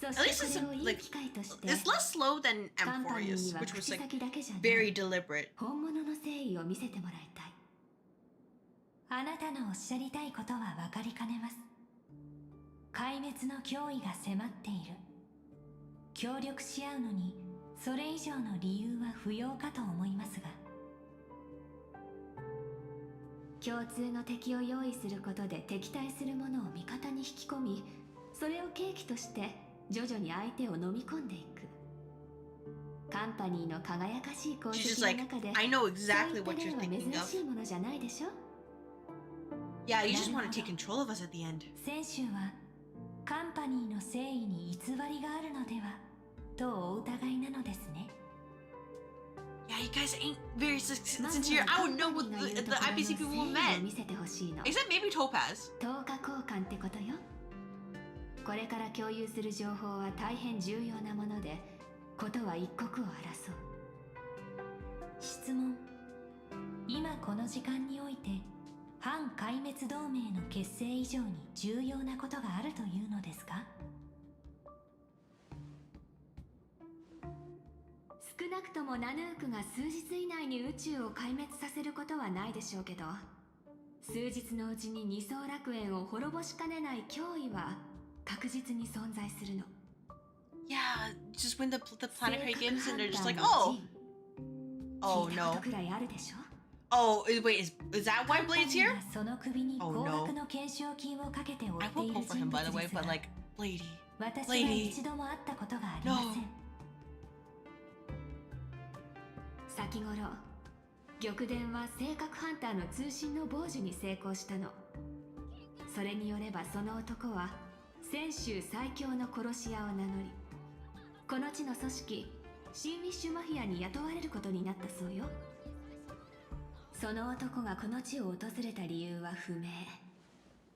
そ At least して it's これをいい like 機会として it's less slow than カンパニー Amphorius, には which 口 was like 先だけじゃない very deliberate. 本物の誠意を見せてもらいたい。あなたのおっしゃりたいことは分かりかねます。壊滅の脅威が迫っている。協力し合うのにそれ以上の理由は不要かと思いますが。共通の敵を用意することで敵対するものを味方に引き込み、それを契機として徐々に相手を飲み込んでいく。カンパニーの輝かしい功 She's just 績 like, の中で I know そうい exactly った what 例 you're は thinking 珍 of. しいものじゃないでしょ。 Yeah, you just want to take control of us at the end. 選手はカンパニーの誠意に偽りがあるのではとお疑いなのですね。Yeah, you guys ain't very sincere. I would know what the IPC people meant. 見せてほしいの。 Except maybe Topaz. 10日交換ってことよ。これから共有する情報は大変重要なもので、ことは一刻を争う。質問。今この時間において反壊滅同盟の結成以上に重要なことがあるというのですか？少なくともナヌークが数日以内に宇宙を壊滅させることはないでしょうけど、数日のうちに二層楽園を滅ぼしかねない脅威は確実に存在するの。 Yeah, just when the planetary gives and they're just like, oh, oh 聞いたこ no. とくらいあるでしょ。 Oh, wait, is that why Blade's here? その首に Oh, 高 no. 額の懸賞金をかけて追 I って will い pull る for 人 him, by 物 the way, です but が、 like, Lady. 私は Lady 一度も会ったことがありません。 No. 先頃、玉殿は正確ハンターの通信の傍受に成功したの。それによればその男は泉州最強の殺し屋を名乗り、この地の組織シンウィッシュマフィアに雇われることになったそうよ。その男がこの地を訪れた理由は不明。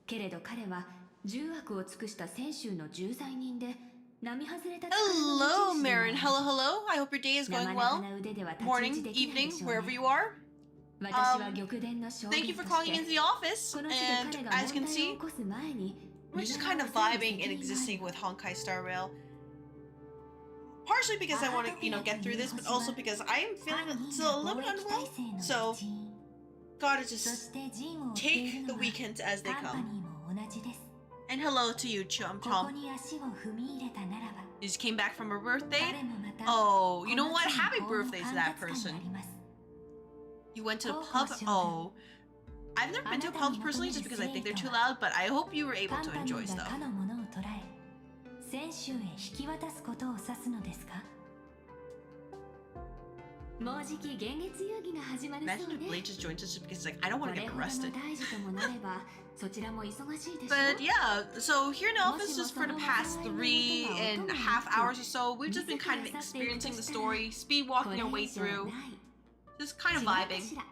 けれど彼は重悪を尽くした泉州の重罪人で、並外れた力の Hello, 持ち主でもある。 Marin. Hello, hello. I hope your day is 生 going 々 well. な腕では太刀打 Morning, ちできないで evening, しょうね。 wherever you are. 私は玉殿の証 Thank 言 you と for し calling て into the office. この地で And 彼が as you 問 can 題を see, 起こす前に we're just kind of vibing and existing with Honkai Star Rail. Partially because I want to, get through this, but also because I am feeling still a little bit unwell. So, gotta just take the weekends as they カンパ come. ニーも同じです。 And hello to you, Chom ここ Chom. に足を踏み入れたならば、 You just came back from her birthday? 誰もまた Oh, you こ know の what? 地に Happy 法の birthday to 管 that 轄下に person. あります。 You went to a Oh, pub? gosh, Oh. I've never been to a pub personally just because I think they're too loud, but I hope you were able カン to パニ enjoy ーが stuff. 他のものを捉え、泉州へ引き渡すことを指すのですか？もうじき現月遊戯が始まる Imagine そう if ね。 Blade just joins us because he's like, I don't こ want to れ get ほどの arrested. 大事ともなれば、そちらも忙しいでしょ。 But yeah, so here in the office, just for the past 3.5 hours or so, we've just been kind of experiencing the story, speed こ walking れ our way 以上 through, ない。 just kind of 違うか vibing. しら。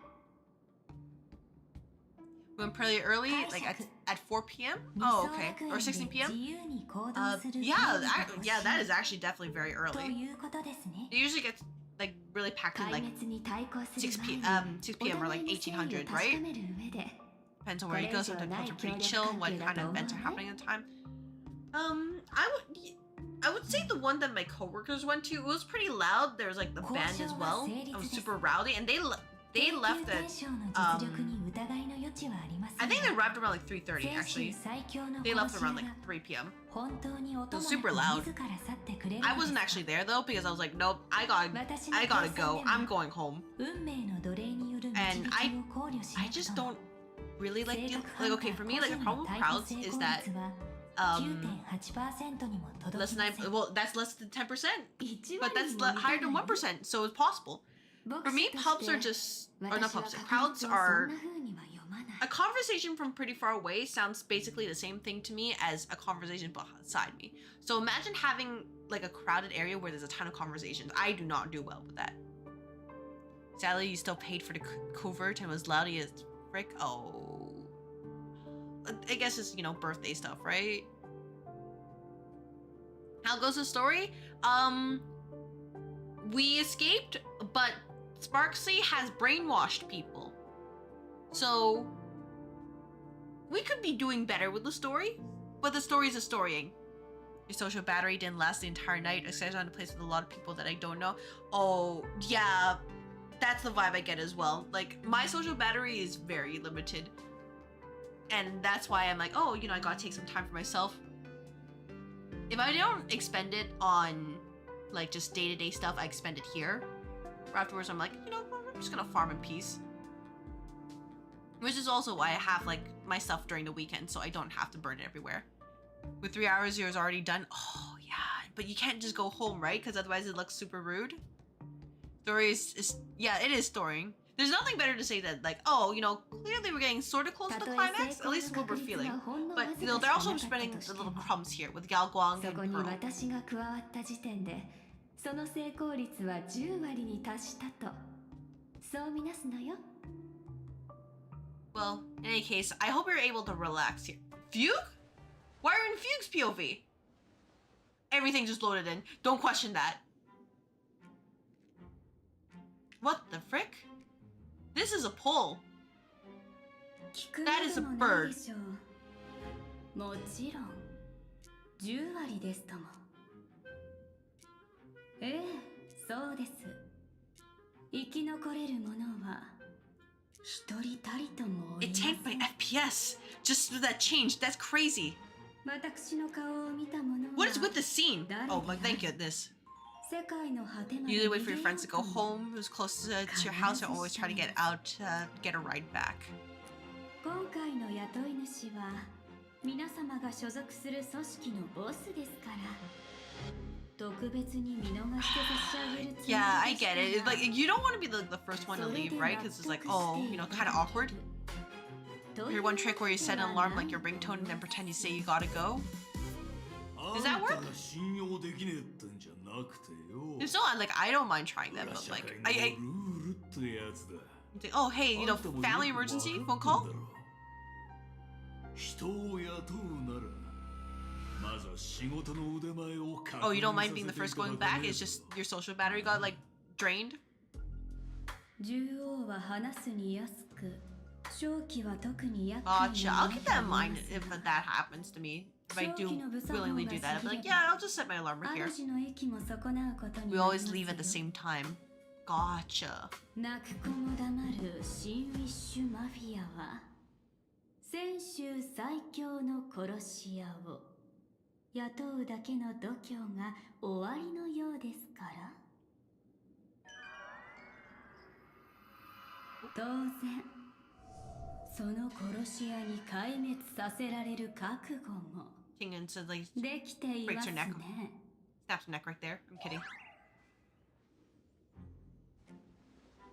We went pretty early, like at 4 p.m. Oh, okay, or 16 p.m. 自由に行動する Yeah, 権利が欲しい yeah, that is actually definitely very と early. いうことですね。 It usually gets like really packed in 壊 like 滅に対抗する 6 前 p に 6 p.m. or like 1800, 確 right? かめる上で、 Depends on where you go. Sometimes it's pretty chill. What kind of events are happening at the time? I would say the one that my coworkers went to. It was pretty loud. There was like the band as well. It was super rowdy, and they left at 研究対象の実力に疑いの余地はありませんが I think they arrived around like 3:30 泉 actually. 州最強の They 殺 left し屋 around が like 3 p.m. 本当に音 It も was なく super loud. 自ら去ってくれるの I です wasn't か？ actually there though because I was like, nope, I gotta go. I'm going home. 運命の奴隷による And 導きを考慮し I なく just とも don't really like 正 it. 確 Like ハンタ okay, ー for me, 個 like 人 the の problem with 対 crowds 抗成 is 功 that 率は 9.8% にも届 less き than ません。 well, that's less than 10%, 1 but 割 that's にも満た higher な than い。 1%, so it's possible. 僕 For me, と pubs して are just or not 私は pubs. 確 Crowds 率をそん are な風には読まない。a conversation from pretty far away sounds basically the same thing to me as a conversation beside me. So imagine having like a crowded area where there's a ton of conversations. I do not do well with that. Sadly, you still paid for the covert and was loudy as frick. Oh. I guess it's, you know, birthday stuff, right? How goes the story? We escaped, but Sparksy has brainwashed people. So we could be doing better with the story, but the story is a storying. Your social battery didn't last the entire night, especially on a place with a lot of people that I don't know. Oh, yeah, that's the vibe I get as well. Like, my social battery is very limited. And that's why I'm like, oh, you know, I gotta take some time for myself. If I don't expend it on, like, just day-to-day stuff, I expend it here. Afterwards, I'm like, you know, I'm just gonna farm in peace. Which is also why I have, like, my stuff during the weekend, so I don't have to burn it everywhere. With 3 hours, yours already done. Oh, yeah. But you can't just go home, right? Because otherwise it looks super rude. Story is... Yeah, it is storying. There's nothing better to say than, like, oh, you know, clearly we're getting sort of close to the climax. At least what we're feeling. But, you know, they're also spreading the little crumbs here with Gao Guang and Pearl. その成功率は10割に達したとそうみなすのよ Well, in any case, I hope you're able to relax here. Fugue? Why are you in Fugue's POV? Everything just loaded in. Don't question that. What the frick? This is a pole. That is a bird. もちろん10割ですともええそうです生き残れる者は一人たりともおり It ません tanked my FPS just with that change. That's crazy. 私の顔を見た者は What is with the scene? Oh, my thank goodness. 世界の果てまで Usually wait for your friends to go home. Who's close to your house and always try to get out, get a ride back. 今回の雇い主は皆様が所属する組織のボスですから Yeah, I get it. It's like, you don't want to be the first one to leave, right? Because it's like, oh, you know, kind of awkward. Here's one trick where you set an alarm like your ringtone and then pretend you say you gotta go. Does that work? If so, I don't mind trying that, but like, I oh, hey, you know, family emergency phone call? Oh, you don't mind being the first going back? It's just your social battery got like drained? Gotcha. I'll keep that in mind if that happens to me. If I do willingly do that, I'll be like, yeah, I'll just set my alarm right here. We always leave at the same time. Gotcha. 雇うだけの度胸が終わりのようですから当然その殺し屋に壊滅させられる覚悟もできていますね Snaps her neck right there. I'm kidding.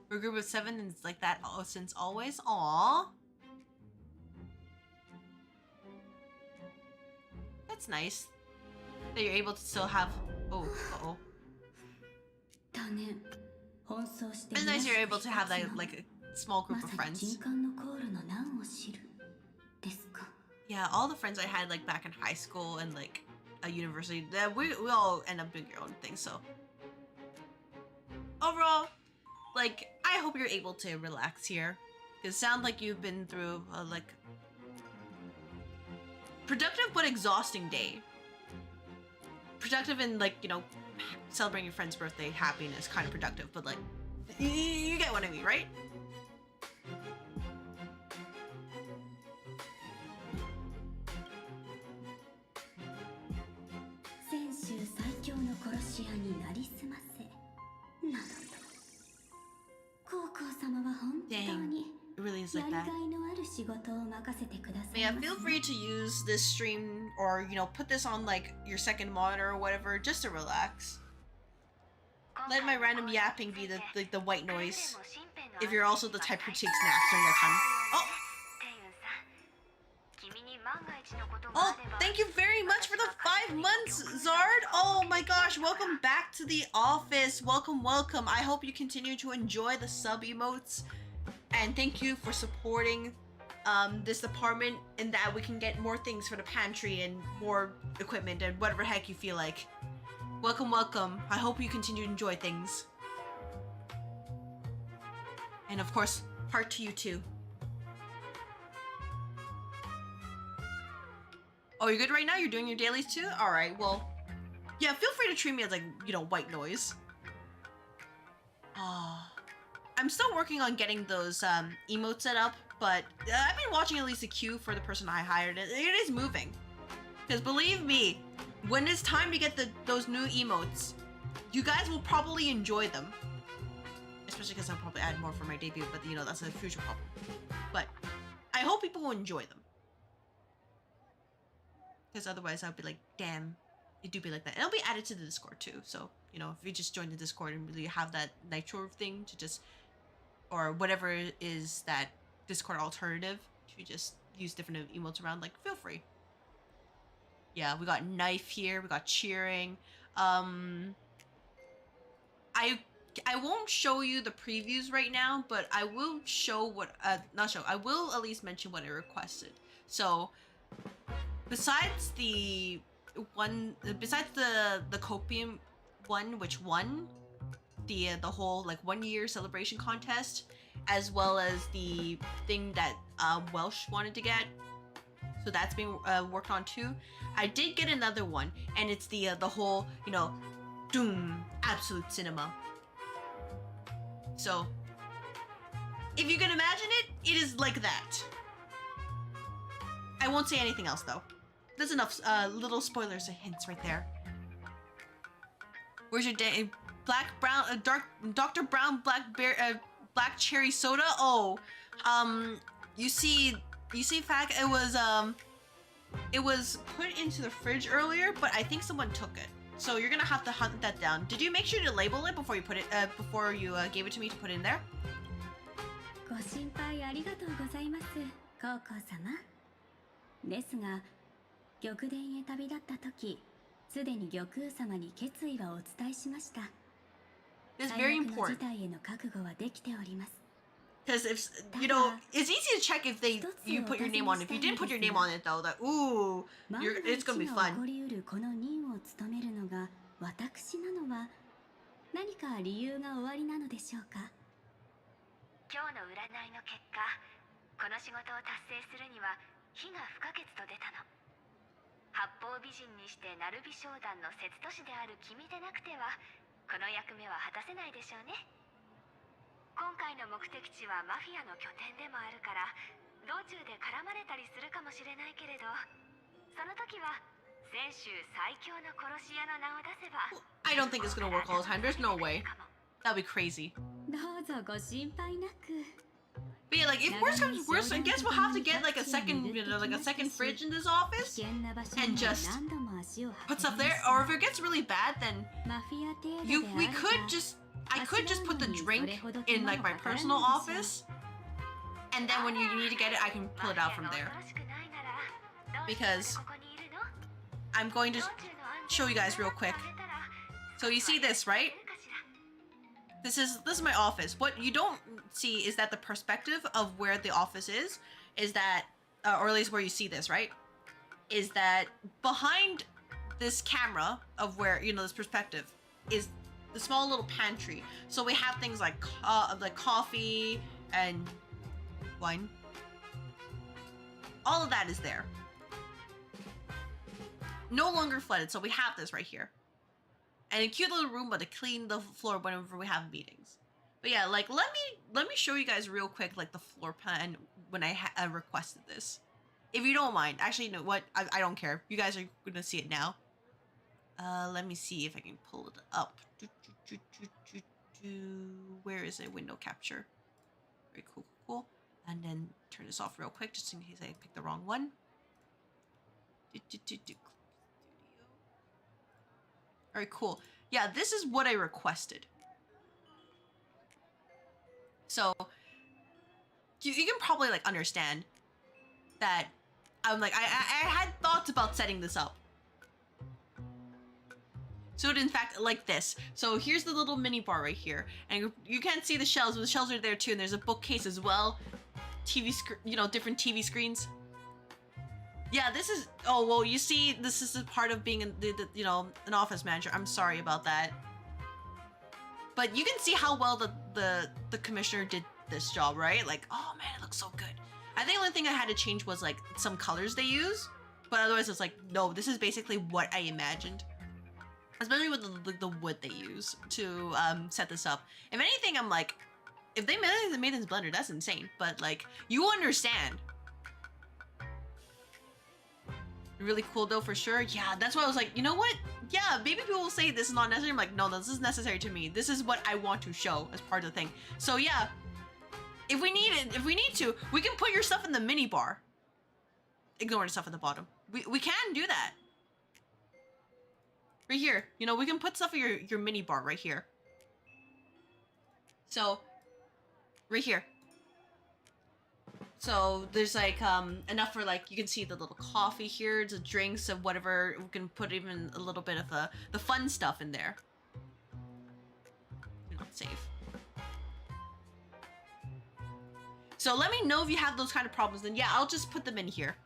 We're a group of 7 and it's like that since always. Aww. That's nice. That you're able to still have... Oh, uh-oh. It's nice you're able to have that, like, a small group of friends. Yeah, all the friends I had, like, back in high school and, like, a university, we all end up doing your own thing, so... Overall, like, I hope you're able to relax here. Because it sounds like you've been through, like... productive but exhausting day. Productive in, like, you know, celebrating your friend's birthday, happiness, kind of productive, but like, you get what I mean, right? Dang. It really is like that. But yeah, feel free to use this stream or, you know, put this on like your second monitor or whatever just to relax. Let my random yapping be the white noise. If you're also the type who takes naps during that time. Oh! Oh, thank you very much for the 5 months, Zard. Oh my gosh, welcome back to the office. Welcome, welcome. I hope you continue to enjoy the sub emotes. And thank you for supporting this department and that we can get more things for the pantry and more equipment and whatever heck you feel like. Welcome, welcome. I hope you continue to enjoy things. And of course, heart to you too. Oh, you're good right now? You're doing your dailies too? Alright, well, yeah, feel free to treat me as like, you know, white noise. I'm still working on getting those emotes set up, but I've been watching at least a queue for the person I hired. It is moving. Because believe me, when it's time to get those new emotes, you guys will probably enjoy them. Especially because I'll probably add more for my debut, but you know, that's a future problem. But I hope people will enjoy them. Because otherwise I'll be like, damn, it do be like that. And it'll be added to the Discord too. So, you know, if you just join the Discord and really have that Nitro thing to just, or whatever is that Discord alternative to just use different emotes around, like, feel free. Yeah, we got knife here, we got cheering. I won't show you the previews right now, but I will show what, I will at least mention what I requested. So, besides the copium one, which won the whole like 1 year celebration contest, as well as the thing that Welsh wanted to get, so that's being worked on too. I did get another one, and it's the whole, you know, doom absolute cinema. So if you can imagine it, it is like that. I won't say anything else though. There's enough little spoilers and hints right there. Where's your day? Black, brown, dark, Dr. Brown, black cherry soda. Oh, you see, fact, it was put into the fridge earlier, but I think someone took it. So you're gonna have to hunt that down. Did you make sure to label it before you put it, before you gave it to me to put in there? ご心配ありがとうございます、コウコウ様。ですが、玉殿へ旅立った時、すでに玉空様に決意はお伝えしました。 It's very important. 最悪の事態への覚悟はできております。 Because if you know, it's easy to check if you put your name on it. If you didn't put your name on it though, that ooh, it's gonna be fun. 起こりうるこの任を務めるのが私なのは何か理由がおありなのでしょうか。今日の占いの結果、この仕事を達成するには火が不可欠と出たの。八方美人にして鳴美商団の節都市である君でなくてはこの役目は果たせないでしょうね。今回の目的地はマフィアの拠点でもあるから道中で絡まれたりするかもしれないけれど、その時は泉州最強の殺し屋の名を出せば。 I don't think it's gonna work all the time. There's no way. That'd be crazy. どうぞご心配なく。 But yeah, like if worse comes to worse, I guess we'll have to get like a second, you know, like a second fridge in this office and just put stuff there. Or if it gets really bad, then I could just put the drink in like my personal office, and then when you need to get it, I can pull it out from there. Because I'm going to show you guys real quick. So you see this, right? This is my office. What you don't see is that the perspective of where the office is that, or at least where you see this, right? Is that behind this camera of where, you know, this perspective is the small little pantry. So we have things like coffee and wine. All of that is there. No longer flooded, so we have this right here. And a cute little Roomba to clean the floor whenever we have meetings. But yeah, like let me show you guys real quick like the floor plan when I requested this, if you don't mind. Actually, you know what? I don't care. You guys are gonna see it now. Let me see if I can pull it up. Where is it? Window capture. Very cool. And then turn this off real quick just in case I picked the wrong one. Alright, cool. Yeah, this is what I requested. So, you can probably like understand that I'm like, I had thoughts about setting this up. So it in fact like this. So here's the little mini bar right here, and you can't see the shelves, but the shelves are there too, and there's a bookcase as well. TV screen, you know, different TV screens. Yeah, this is, oh, well, you see, this is a part of being, you know, an office manager. I'm sorry about that. But you can see how well the commissioner did this job, right? Like, oh man, it looks so good. I think the only thing I had to change was like some colors they use, but otherwise it's like, no, this is basically what I imagined. Especially with the wood they use to set this up. If anything, I'm like, if they made this blender, that's insane. But like, you understand. Really cool though, for sure. Yeah, that's why I was like, you know what? Yeah, maybe people will say this is not necessary. I'm like, no, this is necessary to me. This is what I want to show as part of the thing. So yeah, if we need it, if we need to, we can put your stuff in the mini bar. Ignore the stuff at the bottom. We can do that. Right here. You know, we can put stuff in your mini bar right here. So, right here. So there's like enough for like, you can see the little coffee here, the drinks of whatever. We can put even a little bit of the fun stuff in there. Not safe. So let me know if you have those kind of problems, then yeah, I'll just put them in here.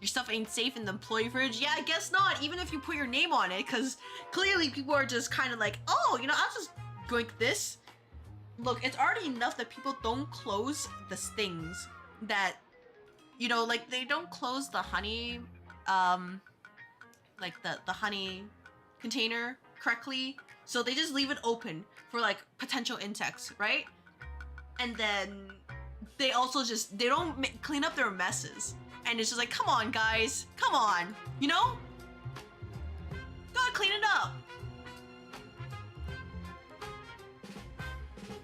Your stuff ain't safe in the employee fridge? Yeah, I guess not, even if you put your name on it, because clearly people are just kind of like, oh, you know, I'll just drink this. Look, it's already enough that people don't close the things that, you know, like they don't close the honey, like the honey container correctly. So they just leave it open for like potential insects, right? And then they also just, they don't clean up their messes. And it's just like, come on guys, come on, you know? Gotta clean it up.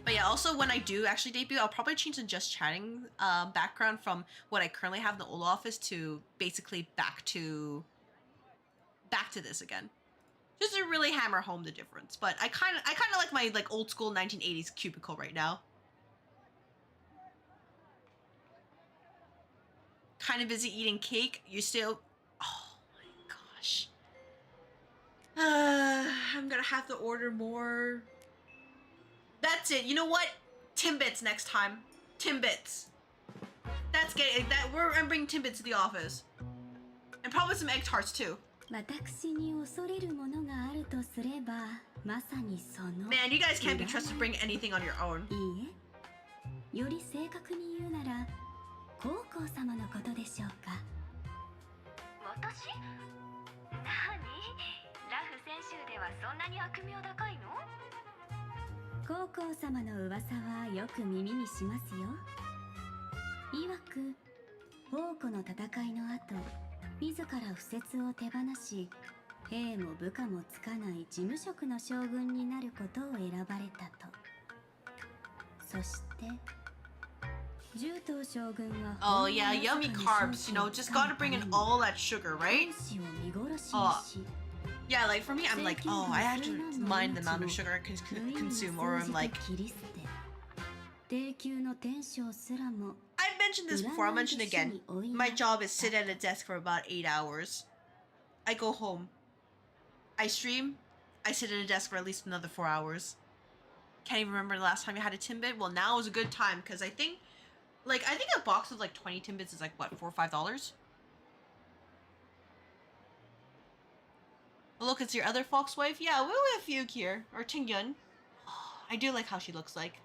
But yeah, also when I do actually debut, I'll probably change the just chatting background from what I currently have in the old office to basically back to this again. Just to really hammer home the difference. But I kind of like my like old school 1980s cubicle right now. Kind of busy eating cake. You still, oh my gosh. I'm gonna have to order more. That's it. You know what? Timbits next time. Timbits. That's getting that. I'm bringing Timbits to the office, and probably some egg tarts too. Man, you guys can't be trusted to bring anything on your own. より正確に言うなら、高校様のことでしょうか。私？なに？ラフ選手ではそんなに悪名高いの？高校様の噂はよく耳にしますよ。いわく、宝庫の戦いの後、自ら不説を手放し、兵も部下もつかない事務職の将軍になることを選ばれたと。そして、重藤将軍は Oh yeah, yummy carbs, you know, just gotta bring in all that sugar, right? Yeah, like for me, I'm like, oh, I have to mind the amount of sugar I can consume, or I'm like, I've mentioned this before, I'll mention it again. My job is sit at a desk for about 8 hours. I go home. I stream. I sit at a desk for at least another 4 hours. Can't even remember the last time I had a Timbit. Well, now is a good time, because I think a box of like 20 Timbits is like, what, $4 or $5? Look, it's your other fox wife? Yeah, we have a few here. Or Tingyun. I do like how she looks like.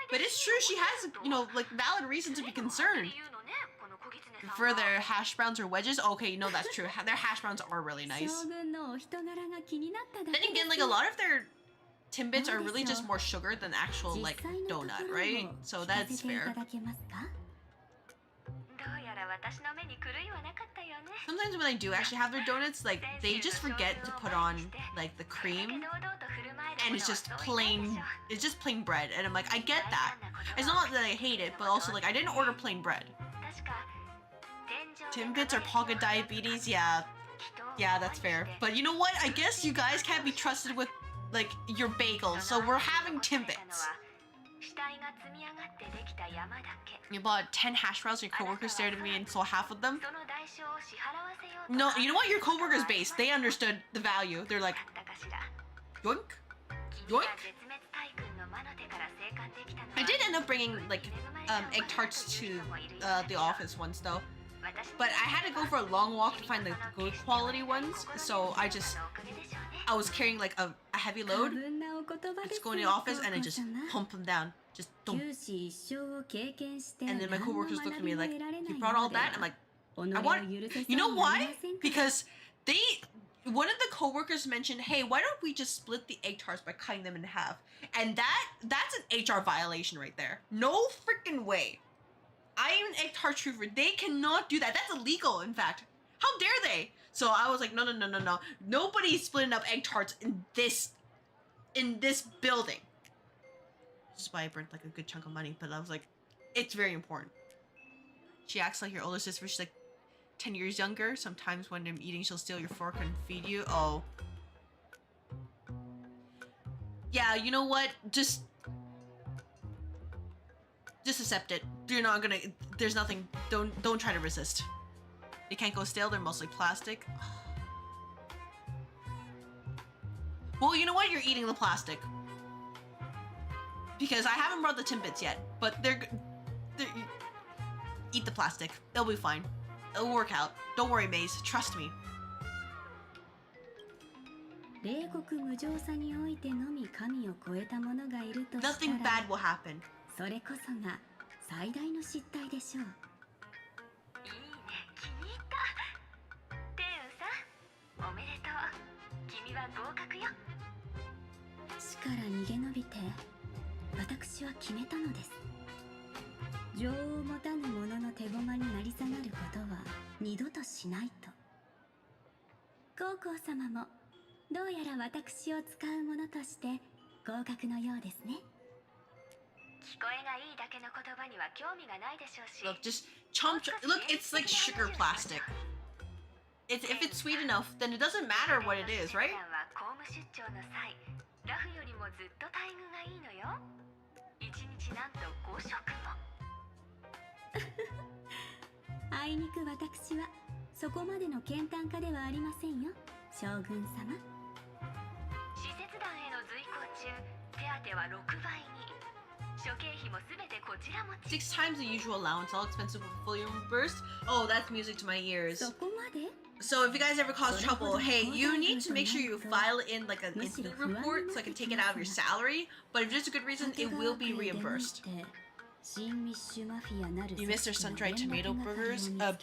But it's true, she has, you know, like valid reason to be concerned. For their hash browns or wedges? Okay, you know that's true. Their hash browns are really nice. Then again, like a lot of their Timbits are really just more sugar than actual like donut, right? So that's fair. Sometimes when I do actually have their donuts, like they just forget to put on like the cream, and it's just plain bread, and I'm like, I get that. It's not that I hate it, but also like I didn't order plain bread. Timbits or pocket diabetes, yeah. Yeah, that's fair. But you know what? I guess you guys can't be trusted with, like, your bagels, so we're having Timbits. You bought 10 hash browns and your coworkers stared at me and saw half of them? No, you know what? Your coworkers base, they understood the value. They're like, yoink, yoink. I did end up bringing, like, egg tarts to the office once, though. But I had to go for a long walk to find the good quality ones, so I was carrying, like, a heavy load. I just go in the office and I just pump them down. Just don't. And then my coworkers looked at me like, you brought all that? I'm like, I want. You know why? Because one of the coworkers mentioned, hey, why don't we just split the egg tarts by cutting them in half? And that's an HR violation right there. No freaking way. I am an egg tart truther. They cannot do that. That's illegal, in fact. How dare they? So I was like, no. Nobody's splitting up egg tarts in this building. This is why I burnt like a good chunk of money, but I was like, it's very important. She acts like your older sister. She's like 10 years younger. Sometimes when I'm eating, she'll steal your fork and feed you. Oh. Yeah, you know what? Just accept it. You're not gonna, there's nothing, don't try to resist. They can't go stale, they're mostly plastic. Well, you know what? You're eating the plastic. Because I haven't brought the Timbits yet, but they're eat the plastic. They'll be fine. It'll work out. Don't worry, Maze. Trust me. Nothing bad will happen. それこそが最大の失態でしょう。いいね、気に入った。テウさん、おめでとう。君は合格よ。死から逃げ延びて、私は決めたのです。情を持たぬ者の手駒になり下がることは二度としないと。高校様もどうやら私を使う者として合格のようですね。 Look, just chomp. Look, it's like sugar plastic. If it's sweet enough, then it doesn't matter what it is, right? あいにく私はそこまでの健談家ではありませんよ、将軍様。使節団への随行中、手当は6倍に。 6 times the usual allowance, all expensive but fully reimbursed. Oh, that's music to my ears. So if you guys ever cause trouble, hey, you need to make sure you file in like an incident report so I can take it out of your salary. But if there's a good reason, it will be reimbursed. You miss their sun-dried tomato burgers? Not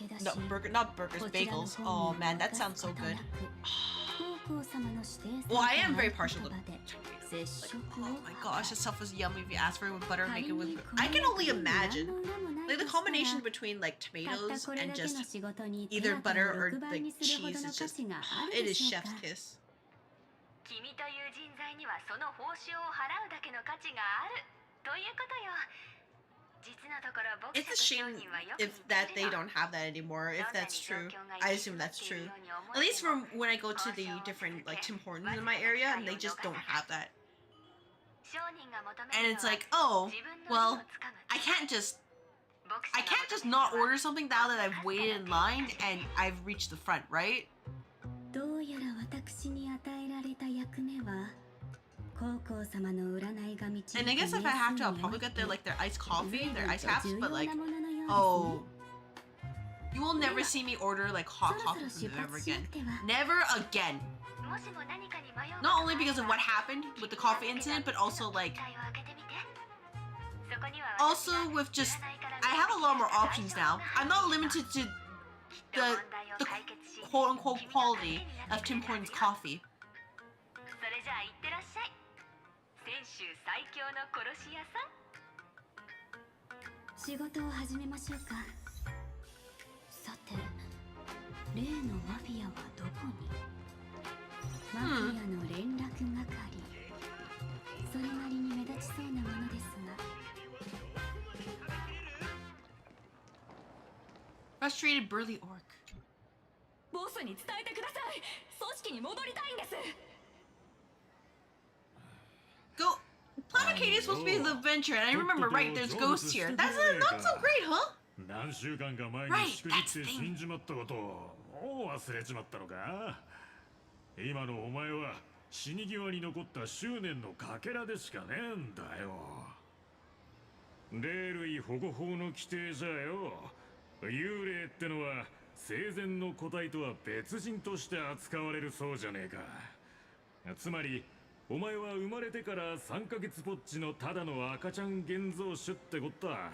burgers, bagels. Oh man, that sounds so good. Well, I am very partial to like, oh my gosh, this stuff was yummy if you ask for it with butter and make it with... I can only imagine. Like the combination between like tomatoes and just either butter or like cheese is just... It is chef's kiss. It's a shame if that they don't have that anymore, if that's true. I assume that's true. At least from when I go to the different like Tim Hortons in my area and they just don't have that. And it's like, oh, well, I can't just not order something now that I've waited in line and I've reached the front, right? And I guess if I have to, I'll probably get their iced coffee, their iced caps, but like, oh, you will never see me order like hot coffee from them ever again. Never again. Not only because of what happened with the coffee incident, but also like, with just, I have a lot more options now. I'm not limited to the quote-unquote quality of Tim Hortons coffee. 仕事を始めましょうか。さて、例のマフィアはどこに？マフィアの連絡係。それなりに目立ちそうなものですが。Frustrated burly orc. ボスに伝えてください。組織に戻りたいんです。 Go. Planet Acadia is supposed to be the adventure, and I remember, right? There's ghosts here. That's not so great, huh? 何週間か前に Right, しくじ that's って the 死 thing. んじまったことをもう忘れちまったのか。今のお前は死に際に残った執念のかけらでしかねえんだよ。霊類保護法の規定じゃよ、幽霊ってのは生前の個体とは別人として扱われるそうじゃねえか。つまりお前は生まれてから3ヶ月ぽっちのただの赤ちゃん現像種ってこった。あ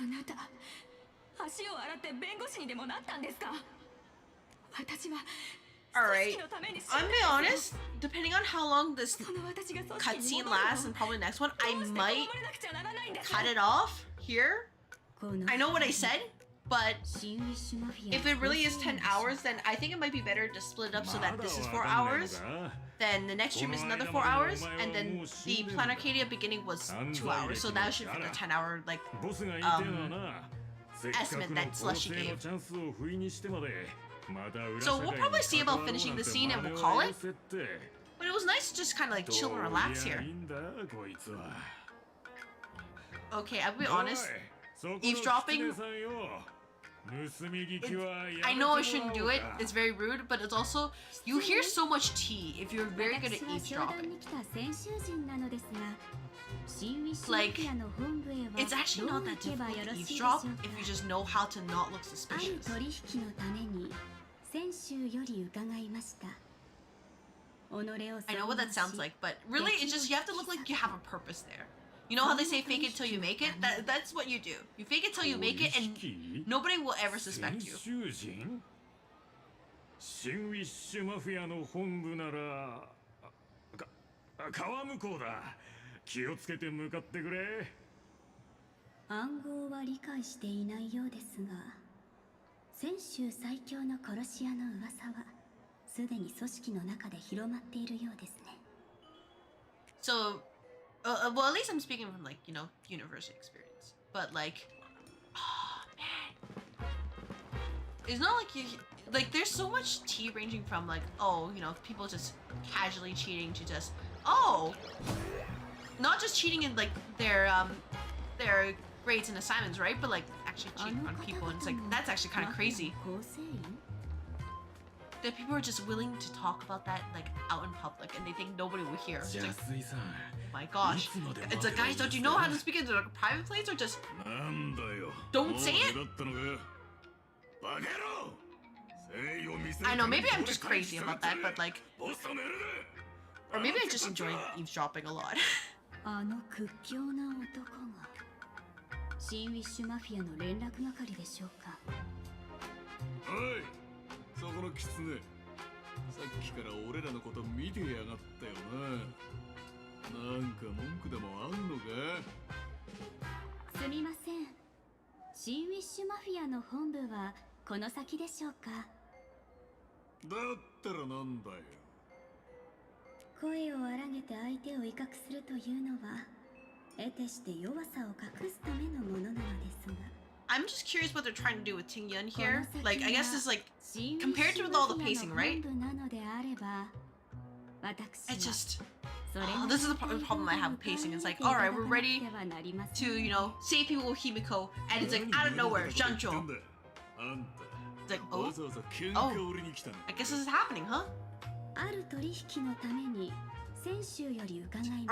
なた、足を洗って弁護士にでもなったんですか？私は Alright, I'm being honest, depending on how long this cutscene lasts and probably next one, I might cut it off here. I know what I said, but if it really is 10 hours, then I think it might be better to split it up so that this is 4 hours, then the next stream is another 4 hours, and then the Planet Acadia beginning was 2 hours, so that should fit the 10 hour, like, estimate that Slushy gave. So we'll probably see about finishing the scene and we'll call it. But it was nice to just kind of like chill and relax here. Okay, I'll be honest. Eavesdropping. I know I shouldn't do it. It's very rude, but it's also you hear so much tea if you're very good at eavesdropping. Like, it's actually not that difficult to eavesdrop if you just know how to not look suspicious. I know what that sounds like, but really, it's just you have to look like you have a purpose there. You know how they say fake it till you make it? That's what you do. You fake it till you make it, and nobody will ever suspect you. シンウィッシュマフィアの本部なら川向こうだ。気をつけて向かってくれ。暗号は理解していないようですが、泉州最強の殺し屋の噂はすでに組織の中で広まっているようですね。So, well, at least I'm speaking from like, you know, university experience. But like, oh man, it's not like like there's so much tea ranging from like, oh, you know, people just casually cheating to just, oh, not just cheating in like their grades and assignments, right? But like actually cheating on people, and it's like that's actually kind of crazy. That people are just willing to talk about that like out in public, and they think nobody will hear. It's like, oh my gosh, it's like, guys, don't you know how to speak into like a private place, or just don't say it? I know, maybe I'm just crazy about that, but like, or maybe I just enjoy eavesdropping a lot. あの屈強な男がシンウィッシュマフィアの連絡係でしょうか。おい、そこのキツネ、さっきから俺らのこと見てやがったよな。なんか文句でもあんのか？すみません。シンウィッシュマフィアの本部はこの先でしょうか。だったらなんだよ。声を荒げて相手を威嚇するというのは得てして弱さを隠すためのものなのですが。I'm just curious what they're trying to do with Ting Yun here. Like, I guess it's like compared to with all the pacing, right? It's just, oh, this is the problem I have with pacing. It's like, all right, we're ready to, you know, save people with Himiko, and it's like out of nowhere, Jancho. It's like, oh, I guess this is happening, huh? Are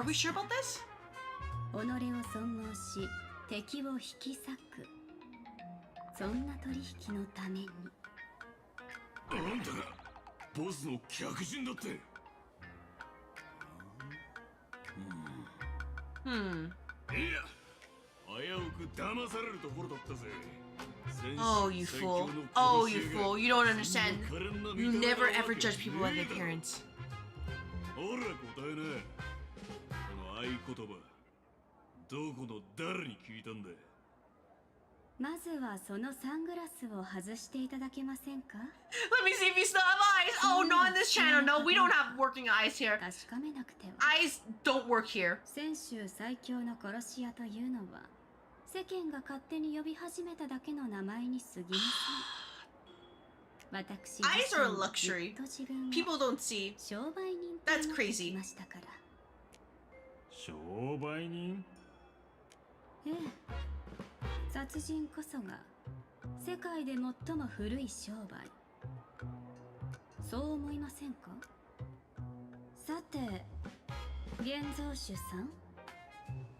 we sure about this? 己を尊号し敵を引き裂く、そんな取引のために。あんたがボスの客人だって。いや、危うく騙されるところだったぜ。Oh, you fool. Oh, you fool. You don't understand. You never ever judge people by their appearance. ほら答えな。この合言葉、どこの誰に聞いたんだ。まずはそのサングラスを外していただけませんか？ Let me see if you still have eyes. Oh, not on this channel. No, we don't have working eyes here. 確かめなくては。Eyes don't work here. 泉州最強の殺し屋というのは世間が勝手に呼び始めただけの名前に過ぎません。Eyes are a luxury. People don't see. That's crazy. 商売人？ええ、殺人こそが世界で最も古い商売。そう思いませんか？さて、現像主さん。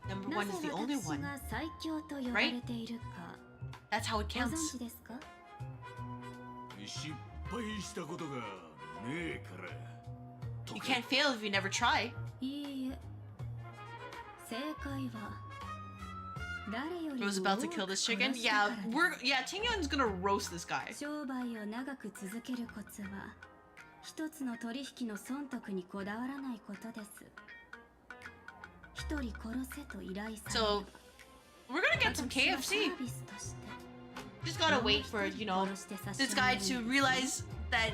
Number one is the only one, なぜ私が最強と呼ばれているか、That's how it ご counts. 存知ですか？失敗したことがねえから。 You can't fail if you never try. いいえ。正解は誰より I も was about to kill this 多く chicken. 殺したからです Yeah, Tingyun's gonna roast this guy. 商売を長く続けるコツは一つの取引の損得にこだわらないことです。一人殺せと依頼されれば So, we're gonna get some 私は KFC. サービスとして Just gotta wait for, you know, this guy to realize that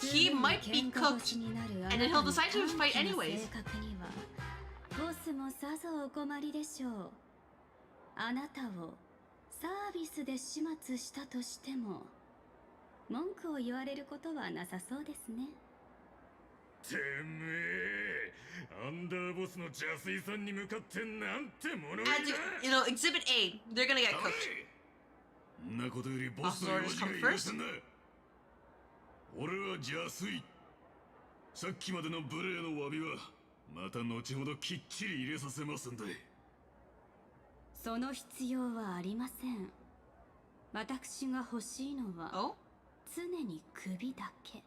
he might be cooked, and then he'll decide to fight anyways. ボスもさぞお困りでしょう。あなたをサービスで始末したとしても文句を言われることはなさそうですね。てめえ、アンダーボスの邪水さんに向かってなんて物言いだ。 You know, Exhibit A, they're gonna get cooked. んなことよりボスの用事が許せんな。俺は邪水。さっきまでの無礼の詫びはまた後ほどきっちり入れさせますんで。その必要はありません。私が欲しいのは Oh? 常に首だけ。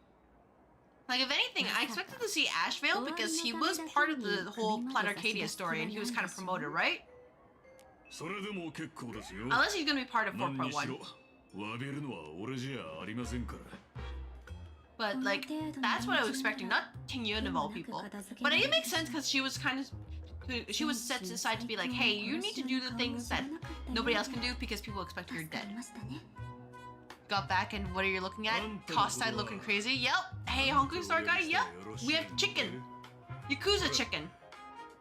Like, if anything, I expected to see Ashvale because he was part of the whole Planet Arcadia story and he was kind of promoted, right? それでも結構ですよ。 Unless he's gonna be part of 何にしろ 4.1. 詫びるのは俺じゃありませんから。 But, like, that's what I was expecting, not Tingyun of all people. But it makes sense because she was kind of. She was set aside to be like, hey, you need to do the things that nobody else can do because people expect you're dead. Got back, and what are you looking at? Cost-side looking crazy? Yep. Hey, Honkai Star guy? Yep. We have chicken. Yakuza chicken.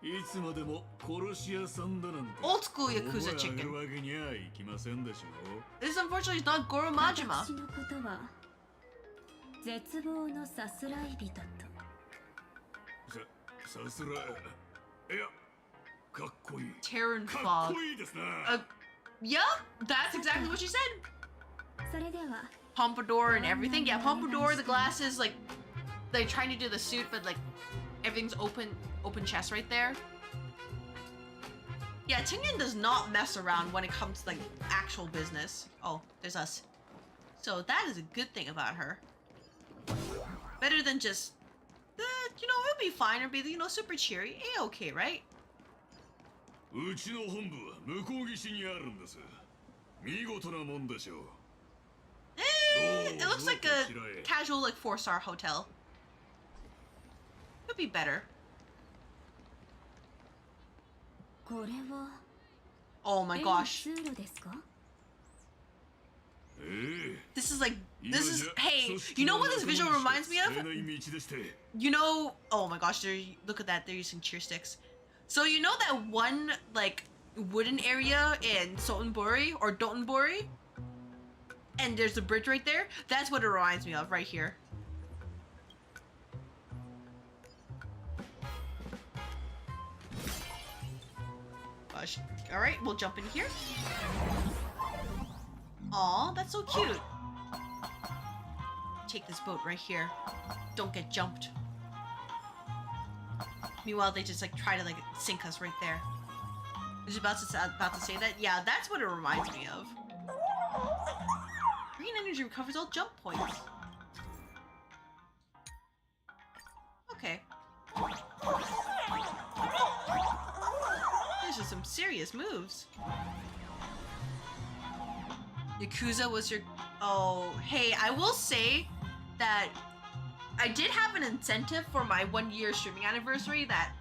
いつまでも殺し屋さんだなんて Old school Yakuza 覚え上げ chicken. るわけにはいきませんでしょう。 This unfortunately is not Goro Majima. 私のことは絶望のさすらい人と。さすらいやかっこいい。 Terran かっ Fog. こいいですな。Yeah, that's exactly what she said. それでは Pompadour and everything. Yeah, Pompadour, the glasses, like they're trying to do the suit, but like everything's open chest right there. Yeah, Tingyun does not mess around when it comes to like actual business. Oh, there's us. So that is a good thing about her. Better than just, you know, it'll be fine or be, you know, super cheery. A-okay, right? うちの本部は向こう岸にあるんです。見事なもんでしょう。 It looks like a casual, like 4-star hotel. Could be better. これは Oh my gosh. 通路ですか？ This is like, this is, hey, you know what this visual reminds me of? You know, oh my gosh, look at that, they're using cheer sticks. So you know that one, like, wooden area in Sotenbori or Dotonbori? And there's a bridge right there? That's what it reminds me of, right here. Gosh. Alright, we'll jump in here. Aw, that's so cute. Take this boat right here. Don't get jumped. Meanwhile, they just like try to like sink us right there. I was about to say that. Yeah, that's what it reminds me of. Green energy recovers all jump points. Okay. These are some serious moves. Yakuza was your... Oh, hey, I will say that I did have an incentive for my 1-year streaming anniversary that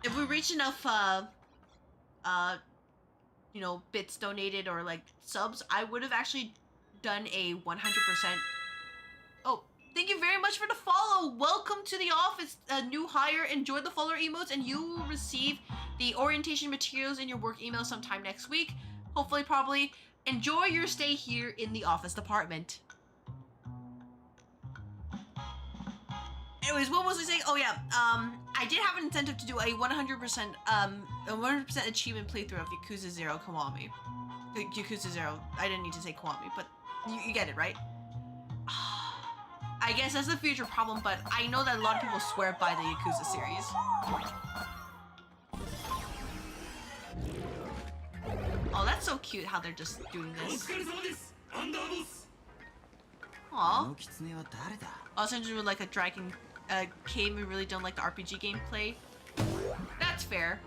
if we reach enough, you know, bits donated or like subs, I would have actually done a 100%. Oh, thank you very much for the follow. Welcome to the office, new hire. Enjoy the follower emotes and you will receive the orientation materials in your work email sometime next week. Hopefully, probably. Enjoy your stay here in the office department. Anyways, what was I saying? Oh yeah, I did have an incentive to do a 100% achievement playthrough of Yakuza 0 Kiwami. Yakuza 0. I didn't need to say Kiwami, but you get it, right? I guess that's a future problem, but I know that a lot of people swear by the Yakuza series. Oh, that's so cute how they're just doing this. Aww. Also, with like a dragon game, we really don't like the RPG gameplay. That's fair.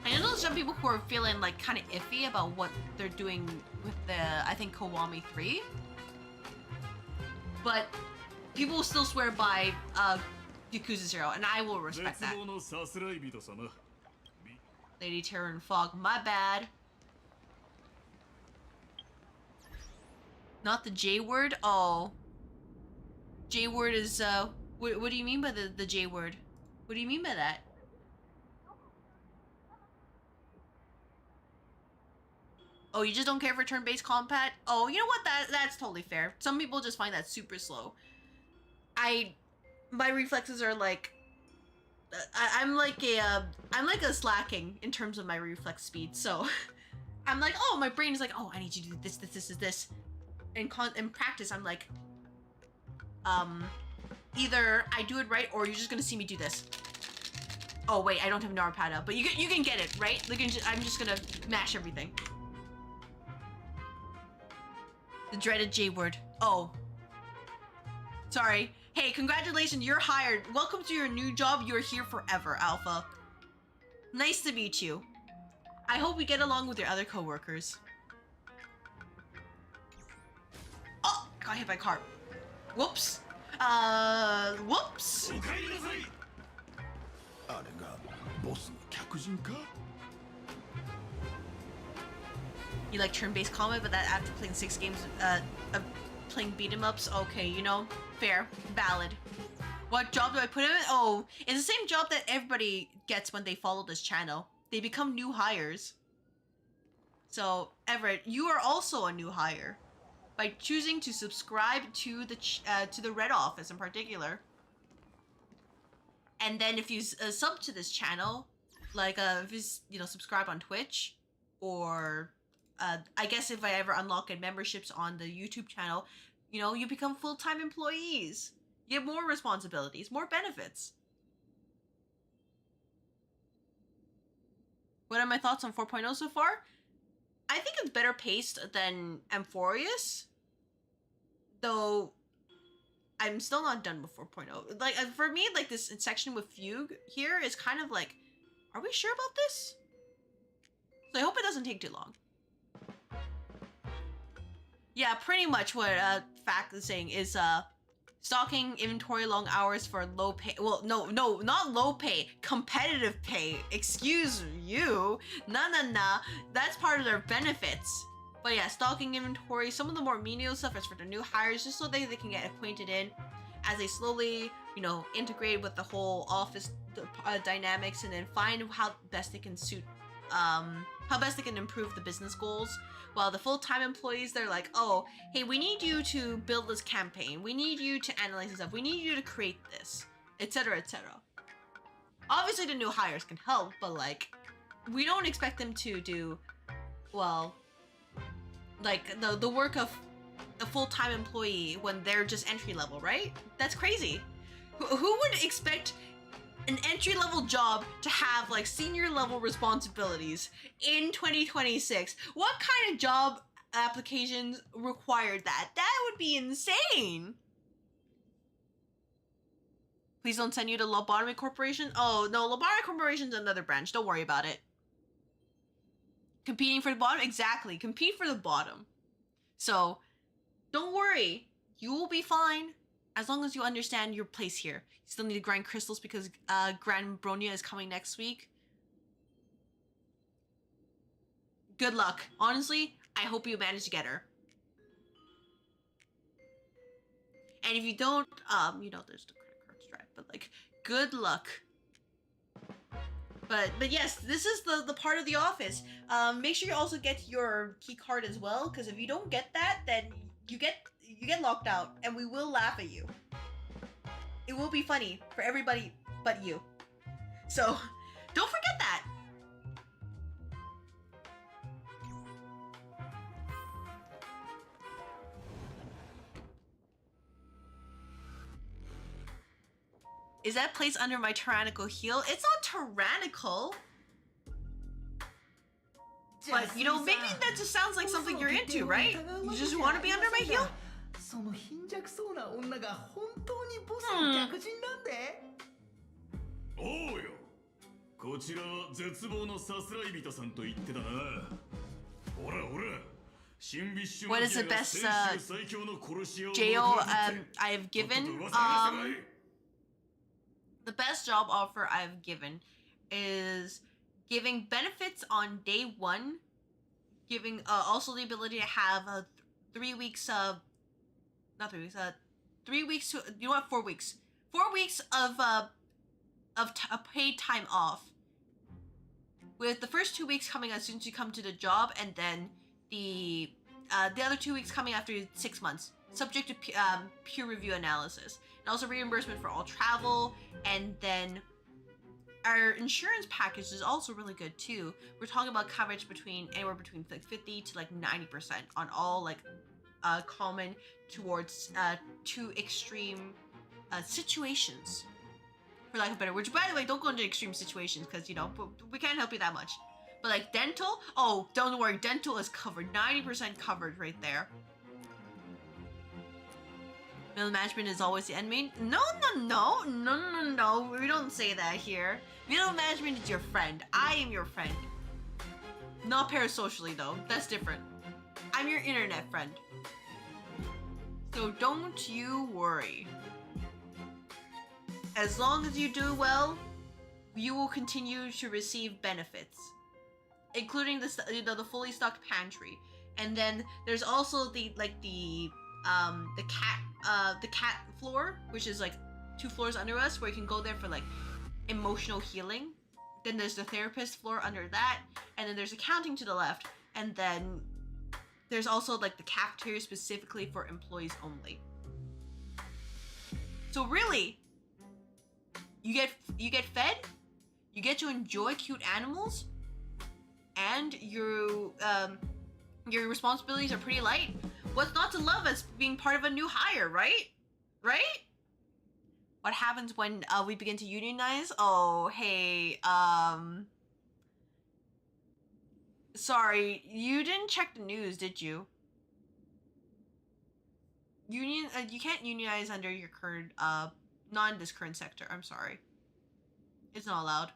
I know some people who are feeling like kind of iffy about what they're doing with the, I think, Kiwami 3. But people will still swear by Yakuza 0, and I will respect that. Lady Terror and Fog, my bad. Not the J word? Oh. J word is, what do you mean by the J word? What do you mean by that? Oh, you just don't care for turn-based combat? Oh, you know what? That's totally fair. Some people just find that super slow. My reflexes are like, I'm like a slacking in terms of my reflex speed. So I'm like, oh, my brain is like, oh, I need you to do this. In practice, I'm like, either I do it right or you're just gonna see me do this. Oh wait, I don't have Narpada, but you can get it, right? Like, I'm just gonna mash everything. The dreaded J word. Oh. Sorry. Hey, congratulations, you're hired. Welcome to your new job. You're here forever, Alpha. Nice to meet you. I hope we get along with your other coworkers. Oh, got hit by a car. Whoops. Whoops. You like turn-based combat, but that after playing 6 games, playing beat-em-ups, okay, you know, fair, valid. What job do I put him in? Oh, it's the same job that everybody gets when they follow this channel. They become new hires. So, Everett, you are also a new hire by choosing to subscribe to the Red Office in particular. And then if you sub to this channel, like if you subscribe on Twitch, or I guess if I ever unlock memberships on the YouTube channel, you know, you become full-time employees. You have more responsibilities, more benefits. What are my thoughts on 4.0 so far? I think it's better paced than Amphorius, though I'm still not done with 4.0. Like, for me, like, this section with Fugue here is kind of like, are we sure about this? So I hope it doesn't take too long. Yeah, pretty much what Fact is saying is stocking inventory long hours for low pay. Well, no, not low pay, competitive pay. Excuse you. Nah. That's part of their benefits. But yeah, stocking inventory, some of the more menial stuff is for the new hires, just so they can get acquainted in as they slowly, you know, integrate with the whole office dynamics, and then find how best they can suit, how best they can improve the business goals. While the full-time employees, they're like, oh, hey, we need you to build this campaign. We need you to analyze this stuff. We need you to create this, etc., etc. Obviously, the new hires can help, but like, we don't expect them to do, well, like the work of a full-time employee when they're just entry level, right? That's crazy. Who would expect an entry-level job to have like senior level responsibilities in 2026? What kind of job applications required that? That would be insane. Please don't send you to Lobotomy Corporation. Oh no, Lobotomy Corporation's another branch. Don't worry about it. Competing for the bottom? Exactly. Compete for the bottom. So don't worry. You will be fine. As long as you understand your place here. You still need to grind crystals because Grand Bronya is coming next week. Good luck. Honestly, I hope you manage to get her. And if you don't, you know, there's the credit card stripe, but like, good luck. But yes, this is the part of the office. Make sure you also get your key card as well, because if you don't get that, then you get locked out, and we will laugh at you. It will be funny for everybody but you. So, don't forget that. Is that place under my tyrannical heel? It's not tyrannical. But, you know, maybe that just sounds like something you're into, right? You just want to be under my heel? その貧弱そうな女が本当にボスの客人なんでおうよこちらは絶望のさすらい人さんと言ってたなほらほら What is the best jail I've given? The best job offer I've given is giving benefits on day 1, giving also the ability to have 3 weeks of, not 3 weeks, 3 weeks to, you know what, 4 weeks. 4 weeks of paid time off. With the first 2 weeks coming as soon as you come to the job, and then the other 2 weeks coming after 6 months, subject to peer review analysis. And also reimbursement for all travel, and then our insurance package is also really good too. We're talking about coverage between anywhere between like 50 to like 90% on all like common towards 2 extreme situations, for lack of a better words. By the way, don't go into extreme situations because, you know, we can't help you that much. But like dental, oh, don't worry, dental is covered, 90% covered right there. Middle management is always the enemy. No, we don't say that here. Middle management is your friend. I am your friend. Not parasocially though, that's different. I'm your internet friend. So don't you worry. As long as you do well, you will continue to receive benefits, including the fully stocked pantry. And then there's also the cat floor, which is like 2 floors under us, where you can go there for like emotional healing. Then there's the therapist floor under that, and then there's accounting to the left, and then there's also like the cafeteria specifically for employees only. So really, you get fed, you get to enjoy cute animals, and your responsibilities are pretty light. What's not to love as being part of a new hire, right? Right? What happens when we begin to unionize? Oh, hey, sorry, you didn't check the news, did you? You can't unionize under your current, not in this current sector. I'm sorry. It's not allowed.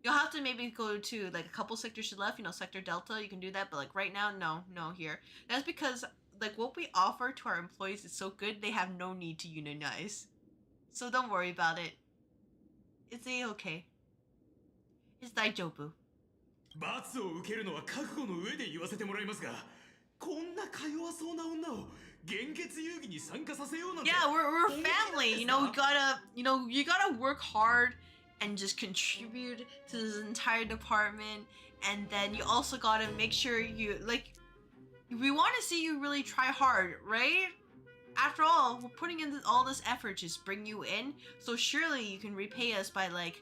You'll have to maybe go to like a couple sectors to the left, you know, sector Delta, you can do that, but like right now, no here. That's because like what we offer to our employees is so good, they have no need to unionize. So don't worry about it. It's a-okay. It's daijoubu. 罰を受けるのは覚悟の上で言わせてもらいますが、こんなか弱そうな女を現月遊戯に参加させようなんて。Yeah, we're family, you know, you gotta work hard and just contribute to this entire department, and then you also gotta make sure you, like, we want to see you really try hard, right? After all, we're putting in all this effort to just bring you in, so surely you can repay us by, like,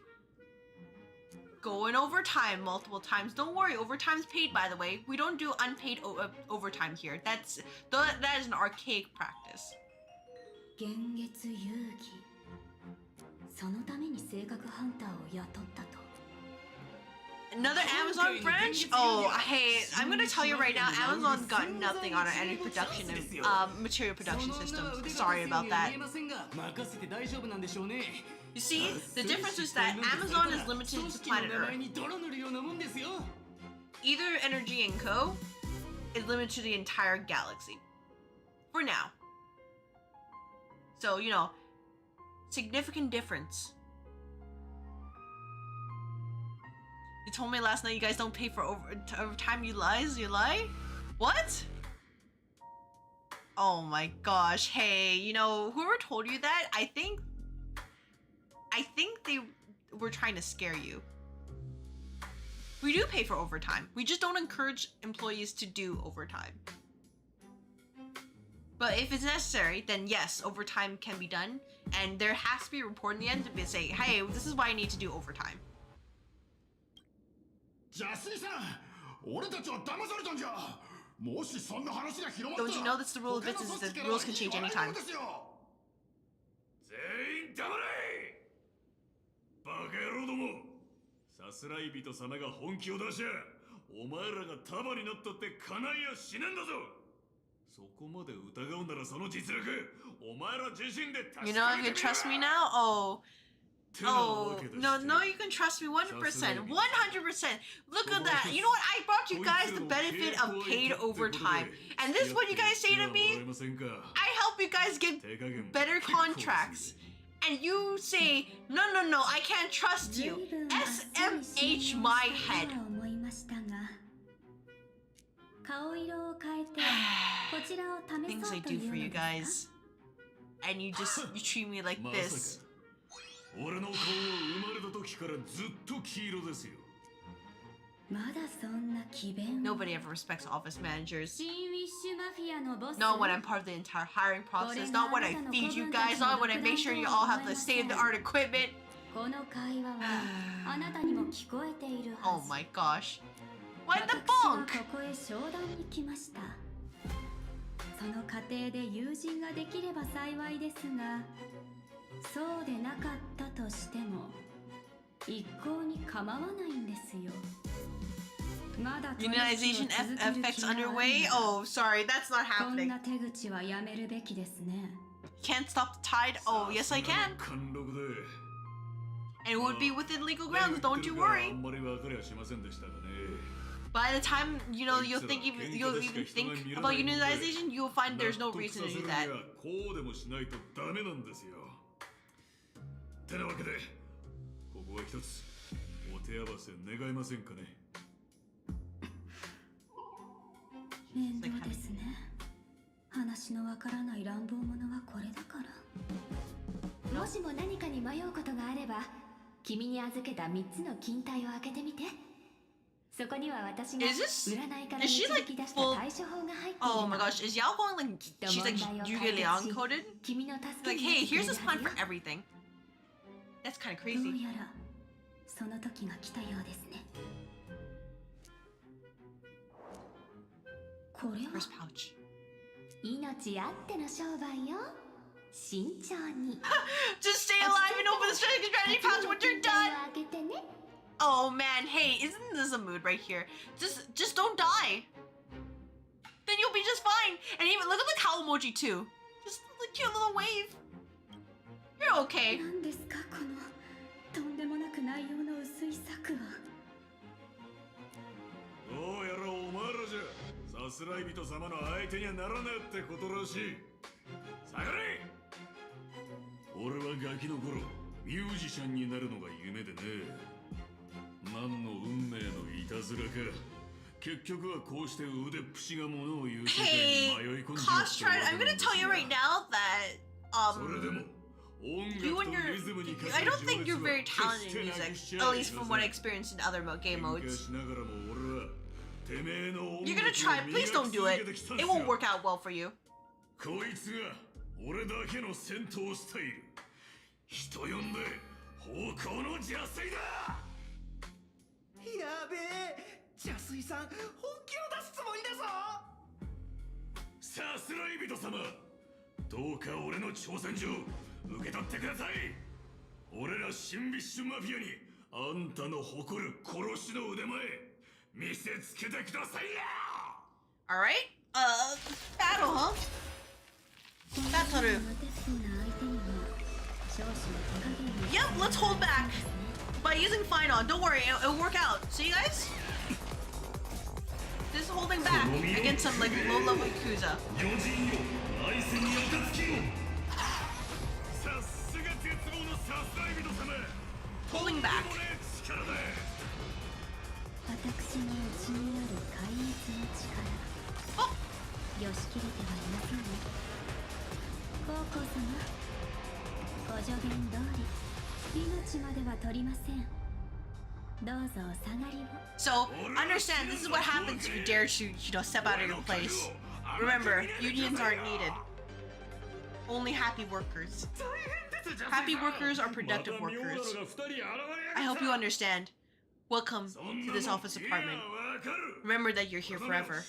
going overtime multiple times. Don't worry, overtime's paid, by the way. We don't do unpaid overtime here. That is an archaic practice. 現月遊戯そのために性格ハンターを雇ったと Another Amazon branch? Oh, hey, I'm gonna tell you right now, Amazon got nothing on our energy production and material production system. Sorry about that. You see, the difference is that Amazon is limited to planet Earth. Either Energy & Co. is limited to the entire galaxy. For now. So, you know, significant difference. You told me last night you guys don't pay for overtime. You lie? What? Oh my gosh. Hey, you know, whoever told you that, I think they were trying to scare you. We do pay for overtime. We just don't encourage employees to do overtime. But if it's necessary, then yes, overtime can be done, and there has to be a report in the end to be say, hey, this is why I need to do overtime. ジャスイさん、俺たちは騙されたんじゃ。もしそんな話が広まったら、 Don't you know that's the rule of business? The rules can change anytime. 全員黙れ。バカ野郎ども。さすらい人様が本気を出しゃ、お前らが束になったって叶いやしねえんだぞ。そこまで疑うならその実力、お前ら自身で確かめてみろ。 You know you can trust me now? Oh. Oh, no, you can trust me 100%. 100%. Look at that. You know what? I brought you guys the benefit of paid overtime. And this is what you guys say to me? I help you guys get better contracts. And you say, no, I can't trust you. SMH my head. Things I do for you guys. And you treat me like this. 俺の顔は生まれた時からずっと黄色ですよ。まだそんな詭弁。 Nobody ever respects office managers. Not when I'm part of the entire hiring process. Not when I feed you guys. Not when I make sure you all have the state-of-the-art equipment. この会話はあなたにも聞こえているは Oh ず。 my gosh. What the 私は bonk? ここへ商談に来ました。その過程で友人ができれば幸いですが、そうでなかったとしても一向に構わないんですよ。まだ Unionization effects underway? Oh, sorry, that's not こん happening. な手口はやめるべきですね。 Can't stop the tide? Oh, yes I can. 貫禄で。 And it would be within legal grounds, don't you worry. あんまり分かりゃしませんでしたがね。 By the time, you know, you'll even think about unionization, you'll find there's no reason to do that. こうでもしないとダメなんですよ。てなわけで、ここは一つお手合わせ願えませんかね。面倒ですね。話のわからない乱暴者はこれだから。もしも何かに迷うことがあれば、君に預けた3つの金体を開けてみて。そこには私が占いから導き出した対処法が入っている。 Oh my gosh, is Yao going like, she's like Yuga Leon coded? Like, hey, here's this plan for everything. That's kind of どう crazy. やらその時が来たようですね。これは First pouch. 命あっての商売よ。慎重に。 Just stay alive and open the strategy pouch when you're done. 開けてね。 Oh man, hey, isn't this a mood right here? Just don't die. Then you'll be just fine. And even look at the cow emoji too. Just the cute little wave. You're okay. 何ですかこのとんでもなく内容の薄い策は。どうやらお前らじゃさすらい人様の相手にはならねえってことらしい。下がれ。俺はガキの頃ミュージシャンになるのが夢でね。何の運命のいたずらか。結局はこうして腕っぷしがものを言う世界に迷い込んじまった。 I'm gonna tell you right now that you and your I don't think you're very talented in music, at least from what I experienced in other game modes. You're gonna try, please don't do it. It won't work out well for you. こいつが俺だけの戦闘スタイル。人呼んで方向の邪推だ。やべえ、邪水さん本気を出すつもりだぞ。さすらい人様、どうか俺の挑戦状受け取ってください。俺らシンビッシュマフィアにあんたの誇る殺しの腕前見せつけてくださいよ。 Alright, battle, huh? Battle. Yep, let's hold back by using Final. Don't worry, it'll work out. See you guys? This is holding back against some like low-level Yakuza. Holding back. 私のうちにある壊滅の力。よしきれてはいませんね。高校様、ご助言通り命までは取りません。どうぞお下がりを。 So, understand, this is what happens if you dare to, step out of your place. Remember, unions aren't needed. Only happy workers. Happy workers are productive workers. I hope you understand. Welcome to this office apartment. Remember that you're here forever.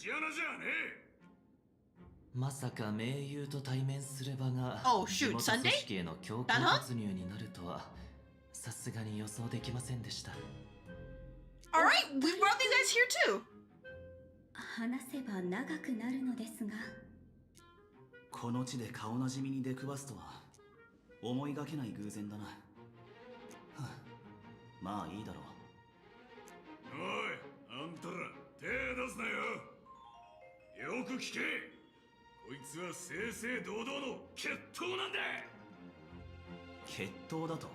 まさか盟友と対面する場が Oh 地 shoot, 元 Sunday? 組織への強行突入になるとはさすがに予想できませんでした。 Alright, we brought these guys here too. 話せば長くなるのですが、この地で顔なじみに出くわすとは思いがけない偶然だな。はあ、まあいいだろう。おい、あんたら手出すなよ。よく聞け。こいつは正々堂々の決闘なんだ。決闘だと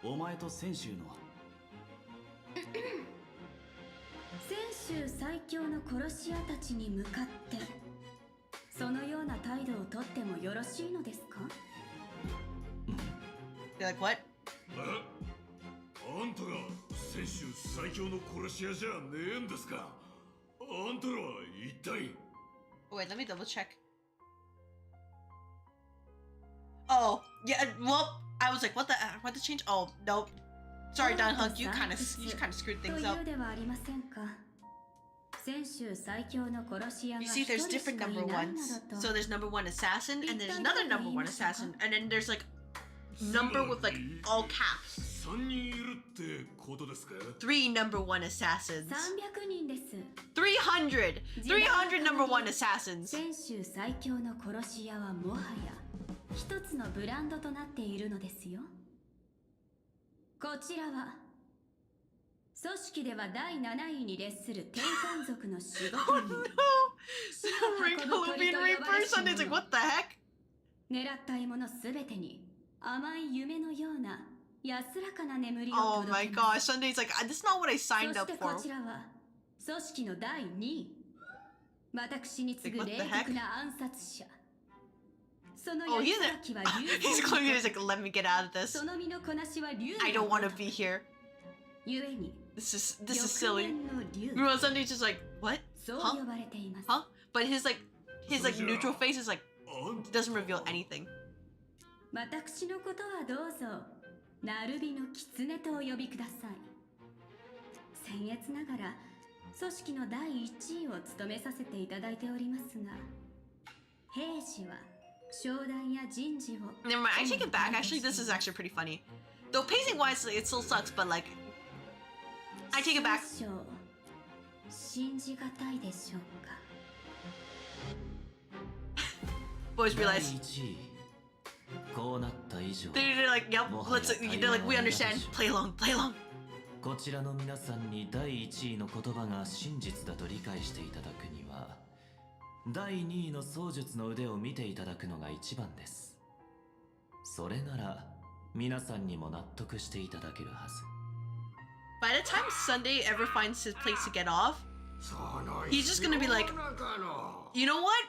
お前と泉州の泉州最強の殺し屋たちに向かってそのような態度をとってもよろしいのですか？ You're like, what? あんたが泉州最強の殺し屋じゃねえんですか。あんたらは一体。 Oh, wait, let me double check. Oh, yeah, well, I was like, what the change? Oh, nope. Sorry, Don Hunk, you kind of screwed things up. You see, there's different number ones. So there's number one assassin, and there's another number one assassin, and then there's like number with like all caps. 3人いるってことですか? 3 number one assassins. 300人です。 300! 300 number one assassins. 泉州最強の殺し屋はもはや一つのブランドとなっているのですよ。こちらは組織では第7位に列する天官族の守護人。It's like, what the heck? 狙った獲物すべてに甘い夢のような安らかな眠りを Oh 届 my けます。 gosh, Sunday's like, this is not what I そ signed し up てこ for. ちらは組織の第2位。私に次ぐ Like, 冷 what the heck? 酷な暗殺者。その Oh, 安 he's らきは he's going he's like, let me get out of this. その身のこなしは竜 I don't want to be here. ゆえに This is silly. 翼面の竜 Remember Sunday's just like, what? そう Huh? 呼ばれています。 Huh? But his neutral face is like, doesn't reveal anything. 私のことはどうぞナルビの狐とお呼びください。僭越ながら組織の第1位を務めさせていただいておりますが、兵士は商談や人事を Never mind, I take it back. Actually, this is actually pretty funny. Though pacing wise, it still sucks, but like, I take it back. 少々信じがたいでしょうか。 Boys realize 第一位こうなった以上 they're like, yep, they're like, we understand. Play along, play along. こちらの皆さんに第1位の言葉が真実だと理解していただくには第2位の槍術の腕を見ていただくのが一番です。それなら皆さんにも納得していただけるはず。 By the time Sunday ever finds his place to get off, he's just gonna be like, you know what?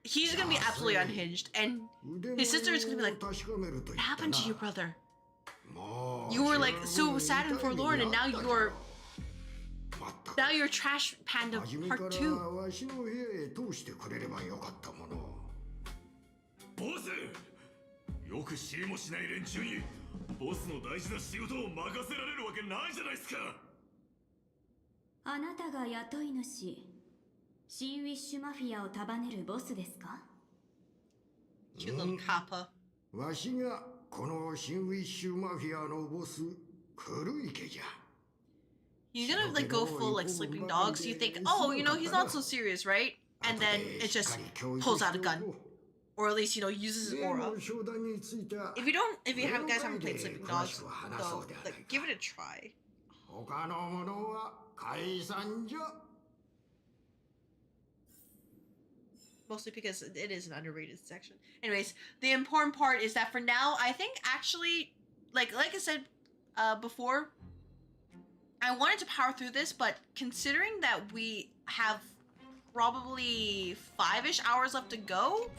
He's gonna be absolutely unhinged, and his sister is gonna be like, what happened to you, brother? You were like so sad and forlorn, and now you're Trash Panda Part 2. ボス、よく知りもしない連中にボスの大事な仕事を任せられるわけないじゃないですか。あなたが雇い主、シンウィッシュマフィアを束ねるボスですか？ Cute little kappa. わしがこのシンウィッシュマフィアのボス、黒池じゃ。 He's gonna like go full like sleeping dogs. You think, oh, you know, he's not so serious, right? And then it just pulls out a gun, or at least uses his aura. If you guys haven't played Sleeping Dogs, though, like give it a try. 他のものは解散じゃ。 Mostly because it is an underrated section. Anyways, the important part is that for now, I think actually, like I said before, I wanted to power through this, but considering that we have probably 5-ish hours left to go,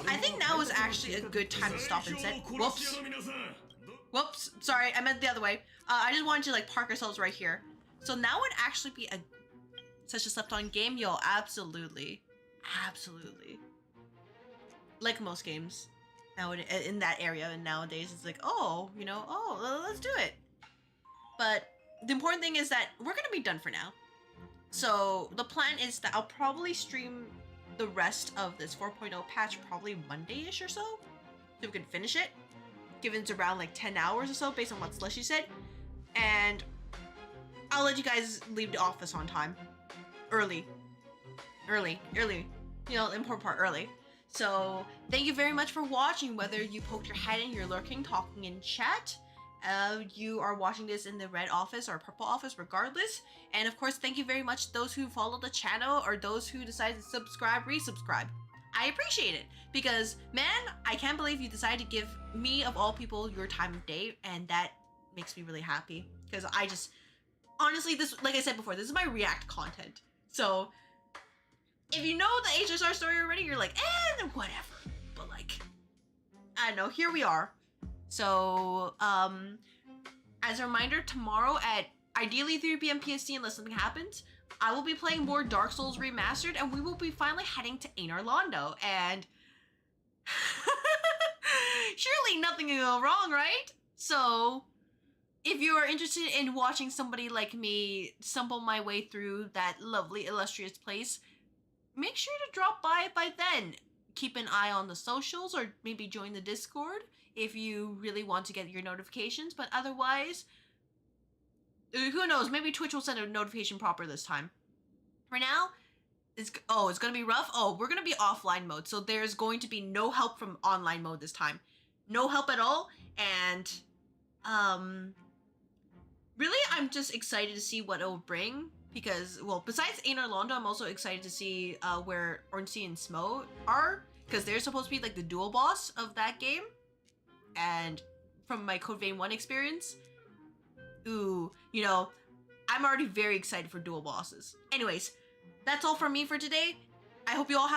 I think now is actually a good time to stop and say, whoops. Whoops, sorry, I meant the other way. I just wanted to like park ourselves right here. So now would actually be such a slept on game? Yo, absolutely. Absolutely. like most games now in that area, and nowadays it's like, oh, you know, oh, let's do it. But the important thing is that we're gonna be done for now. So the plan is that I'll probably stream the rest of this 4.0 patch probably Monday-ish or so we can finish it, given it's around like 10 hours or so based on what Slushy said. And I'll let you guys leave the office on time. Early. You know, the important part, early. So thank you very much for watching, whether you poked your head in, you're lurking, talking in chat. You are watching this in the red office or purple office regardless. And of course, thank you very much those who follow the channel or those who decided to subscribe, resubscribe. I appreciate it because, man, I can't believe you decided to give me, of all people, your time of day, and that makes me really happy because I just, honestly, this, like I said before, this is my react content. So if you know the HSR story already, you're like, then whatever. But like, I don't know, here we are. So, as a reminder, tomorrow at ideally 3 p.m. PST, unless something happens, I will be playing more Dark Souls Remastered, and we will be finally heading to Einar Londo, and surely nothing can go wrong, right? So, if you are interested in watching somebody like me stumble my way through that lovely, illustrious place, make sure to drop by then. Keep an eye on the socials, or maybe join the Discord if you really want to get your notifications, but otherwise, who knows, maybe Twitch will send a notification proper this time. For now, it's gonna be rough. We're gonna be offline mode, so there's going to be no help from online mode this time. No help at all, and really, I'm just excited to see what it will bring, because, well, besides Einar Londo, I'm also excited to see where Ornstein and Smo are, because they're supposed to be like the dual boss of that game, and from my Code Vein 1 experience, ooh, you know, I'm already very excited for dual bosses. Anyways, that's all from me for today. I hope you all have